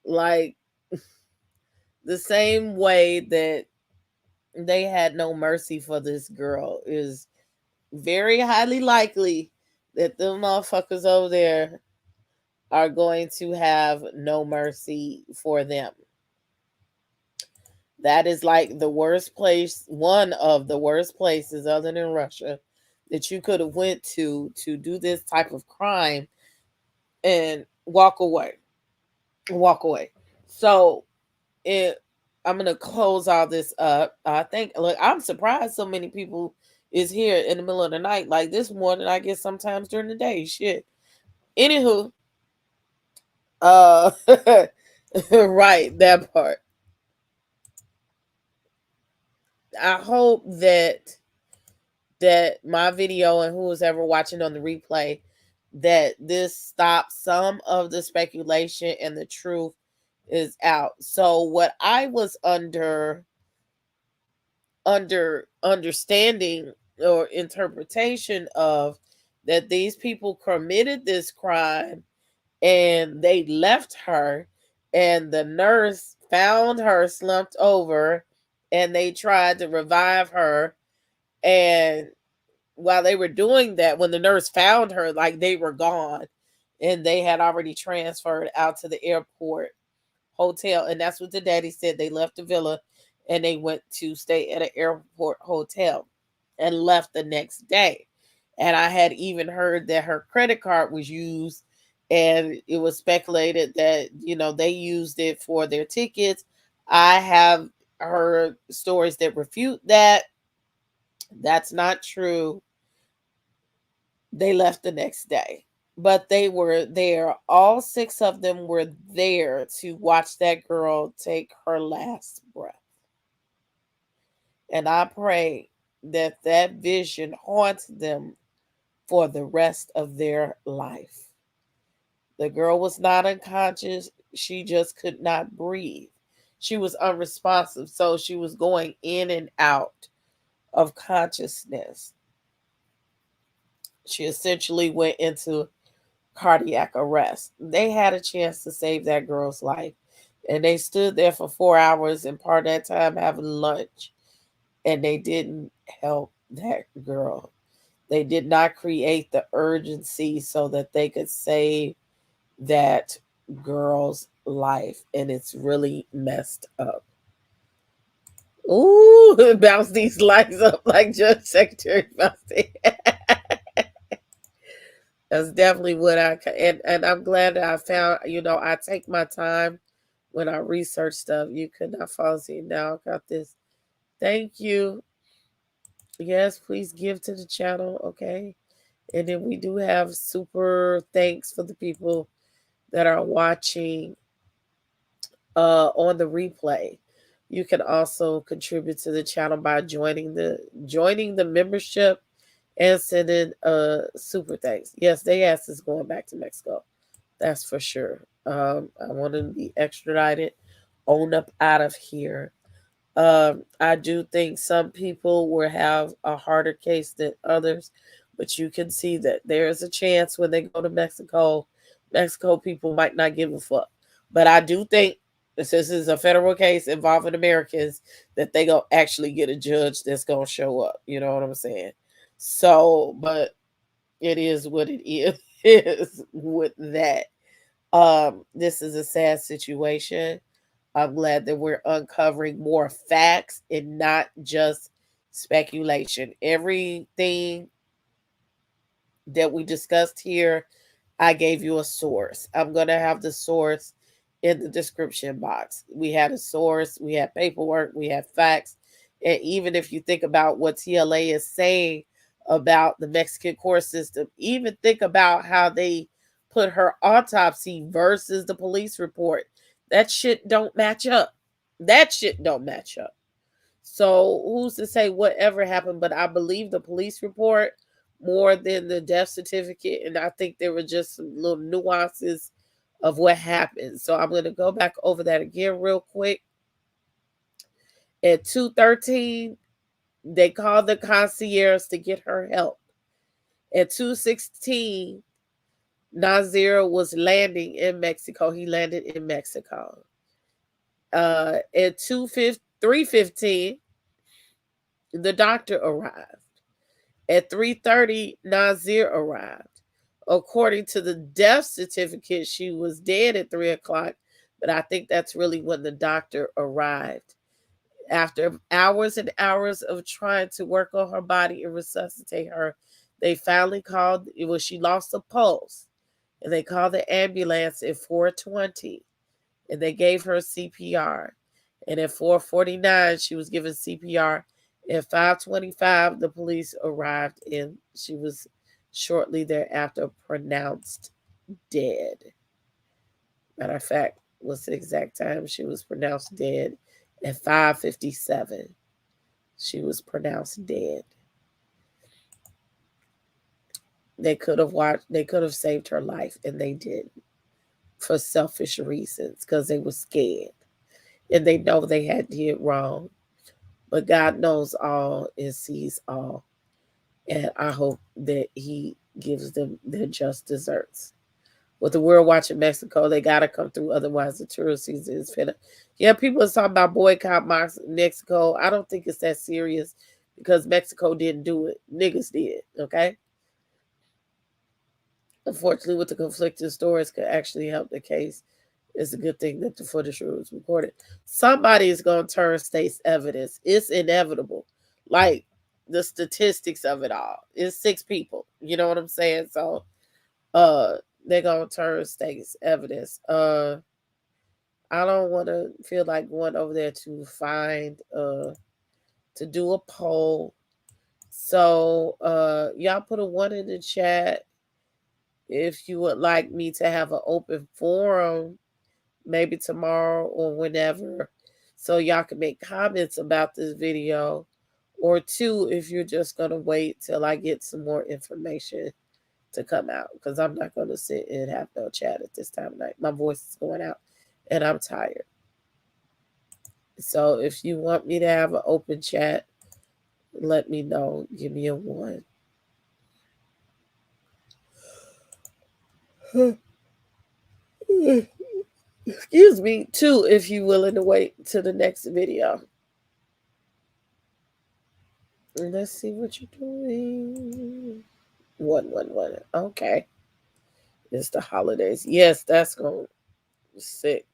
Like, the same way that they had no mercy for this girl is very highly likely that the motherfuckers over there are going to have no mercy for them. That is like the worst place, one of the worst places other than Russia that you could have went to do this type of crime and walk away. So I'm gonna close all this up. I think, look, I'm surprised so many people is here in the middle of the night like this, more than I get sometimes during the day. Shit. Anywho, right, that part. I hope that my video and who was ever watching on the replay, that this stops some of the speculation and the truth is out. So what I was understanding or interpretation of, that these people committed this crime and they left her, and the nurse found her slumped over and they tried to revive her, and while they were doing that, when the nurse found her, like, they were gone and they had already transferred out to the airport hotel. And that's what the daddy said. They left the villa and they went to stay at an airport hotel and left the next day. And I had even heard that her credit card was used, and it was speculated that, they used it for their tickets. I have heard stories that refute that. That's not true. They left the next day, but they were there. All 6 of them were there to watch that girl take her last breath. And I pray that that vision haunts them for the rest of their life. The girl was not unconscious. She just could not breathe. She was unresponsive. So she was going in and out of consciousness. She essentially went into cardiac arrest. They had a chance to save that girl's life. And they stood there for 4 hours and part of that time having lunch. And they didn't help that girl. They did not create the urgency so that they could save that girl's life. And it's really messed up. Ooh, bounce these lights up like Judge Secretary Bouncy. That's definitely what and I'm glad that I found, I take my time when I research stuff. You could not fall asleep. Now I got this. Thank you. Yes, please give to the channel, okay? And then we do have super thanks for the people that are watching on the replay. You can also contribute to the channel by joining the membership and sending super thanks. Yes, they asked us going back to Mexico. That's for sure. I want to be extradited on up out of here. I do think some people will have a harder case than others, but you can see that there's a chance when they go to Mexico people might not give a fuck. But I do think This is a federal case involving Americans, that they gonna actually get a judge that's gonna show up. You know what I'm saying? So, but it is what it is with that. This is a sad situation. I'm glad that we're uncovering more facts and not just speculation. Everything that we discussed here, I gave you a source. I'm going to have the source in the description box. We had a source, we had paperwork, we had facts. And even if you think about what TLA is saying about the Mexican court system, even think about how they put her autopsy versus the police report. That shit don't match up. That shit don't match up. So who's to say whatever happened? But I believe the police report more than the death certificate. And I think there were just some little nuances of what happened. So I'm going to go back over that again real quick. At 2:13, they called the concierge to get her help. At 2:16, Nazir was landing in Mexico. He landed in Mexico. At 3:15, the doctor arrived. At 3:30, Nazir arrived. According to the death certificate, she was dead at 3 o'clock, but I think that's really when the doctor arrived. After hours and hours of trying to work on her body and resuscitate her, they finally called, she lost a pulse, and they called the ambulance at 4:20, and they gave her CPR. And at 4:49, she was given CPR. At 5:25, the police arrived, and she was shortly thereafter pronounced dead. Matter of fact, what's the exact time she was pronounced dead? At 5:57, she was pronounced dead. They could have saved her life, and they didn't, for selfish reasons, because they were scared. And they know they had did wrong. But God knows all and sees all. And I hope that he gives them their just desserts. With the world watching Mexico, they got to come through. Otherwise, the tourist season is finna. Yeah, people are talking about boycott Mexico. I don't think it's that serious, because Mexico didn't do it. Niggas did, okay? Unfortunately, with the conflicting stories could actually help the case. It's a good thing that the footage was recorded. Somebody is going to turn state's evidence. It's inevitable. Like the statistics of it all. It's 6 people. You know what I'm saying? So they're going to turn state's evidence. I don't want to feel like going over there to find to do a poll. So y'all put a 1 in the chat if you would like me to have an open forum, maybe tomorrow or whenever, so y'all can make comments about this video. Or 2, if you're just going to wait till I get some more information to come out, because I'm not going to sit and have no chat at this time of night. My voice is going out and I'm tired. So if you want me to have an open chat, let me know. Give me a 1. Excuse me, 2, if you're willing to wait to the next video. Let's see what you're doing. 1. Okay. It's the holidays. Yes, that's going sick.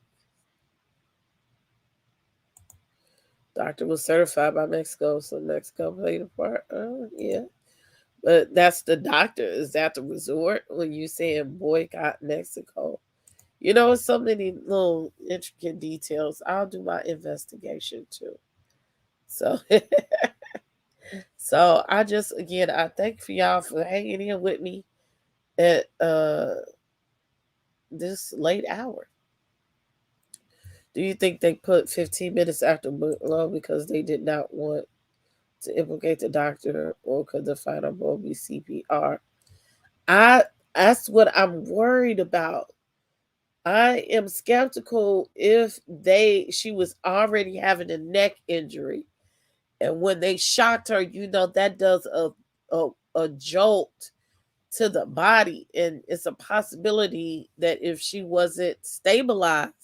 Doctor was certified by Mexico, so Mexico played a part. Yeah. But that's the doctor. Is that the resort when you saying boycott Mexico? You know, so many little intricate details. I'll do my investigation too. So, so I just, again, I thank for y'all for hanging in with me at this late hour. Do you think they put 15 minutes after book law because they did not want to implicate the doctor, or could the final blow be CPR? That's what I'm worried about. I am skeptical if she was already having a neck injury, and when they shocked her, you know, that does a jolt to the body, and it's a possibility that if she wasn't stabilized,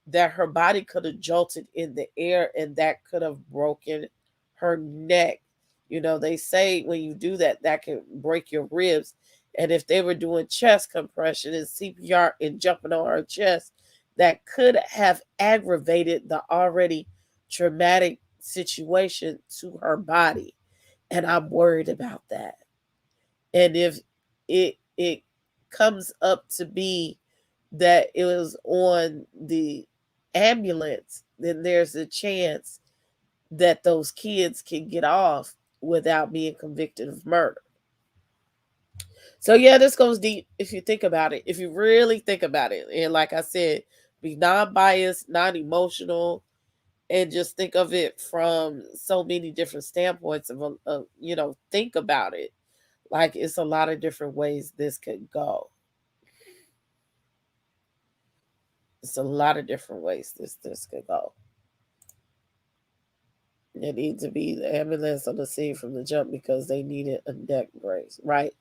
that her body could have jolted in the air and that could have broken her neck. You know, they say when you do that, that can break your ribs. And if they were doing chest compression and CPR and jumping on her chest, that could have aggravated the already traumatic situation to her body. And I'm worried about that. And if it comes up to be that it was on the ambulance, then there's a chance that those kids can get off without being convicted of murder. So yeah, this goes deep if you think about it. If you really think about it, and like I said, be non-biased, non-emotional, and just think of it from so many different standpoints of think about it. Like it's a lot of different ways this could go. It's a lot of different ways this could go. It needs to be the ambulance on the scene from the jump because they needed a neck brace, right?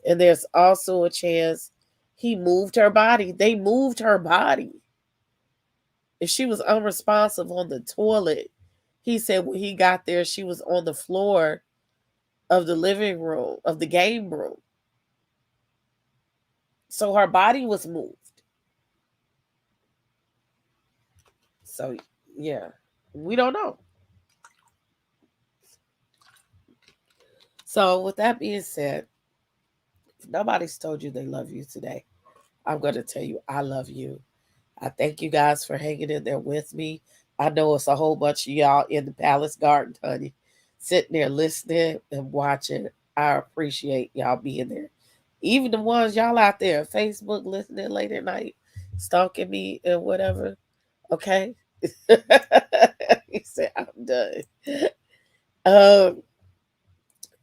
And there's also a chance he moved her body. They moved her body. If she was unresponsive on the toilet, he said when he got there, she was on the floor of the living room, of the game room. So her body was moved. So, yeah, we don't know. So, with that being said, if nobody's told you they love you today, I'm going to tell you I love you. I thank you guys for hanging in there with me. I know it's a whole bunch of y'all in the Palace Garden, honey, sitting there listening and watching. I appreciate y'all being there. Even the ones y'all out there, Facebook listening late at night, stalking me and whatever. Okay. He said, I'm done.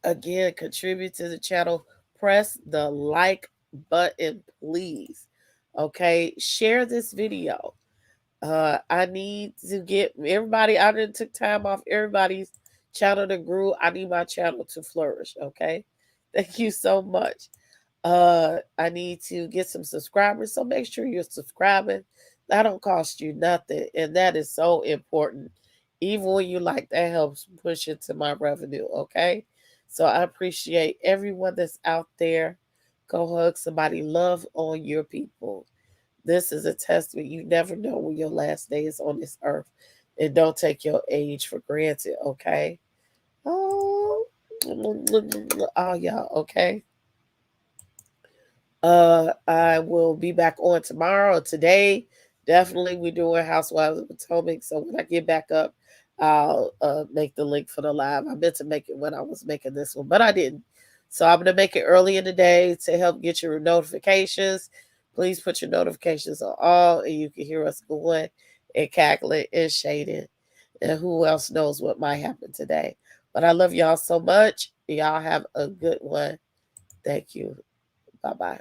Again, contribute to the channel. Press the like button, please. Okay. Share this video. I need to get everybody. I didn't took time off everybody's channel to grow. I need my channel to flourish. Okay. Thank you so much. I need to get some subscribers, so make sure you're subscribing. That don't cost you nothing, and that is so important. Even when you like, that helps push into my revenue. Okay, so I appreciate everyone that's out there. Go hug somebody. Love on your people. This is a testament. You never know when your last day is on this earth, and don't take your age for granted. Okay. Oh, y'all. Okay. I will be back on tomorrow or today. Definitely, we're doing Housewives of Potomac. So when I get back up, I'll make the link for the live. I meant to make it when I was making this one, but I didn't. So I'm going to make it early in the day to help get your notifications. Please put your notifications on all, and you can hear us going and cackling and shading. And who else knows what might happen today. But I love y'all so much. Y'all have a good one. Thank you. Bye-bye.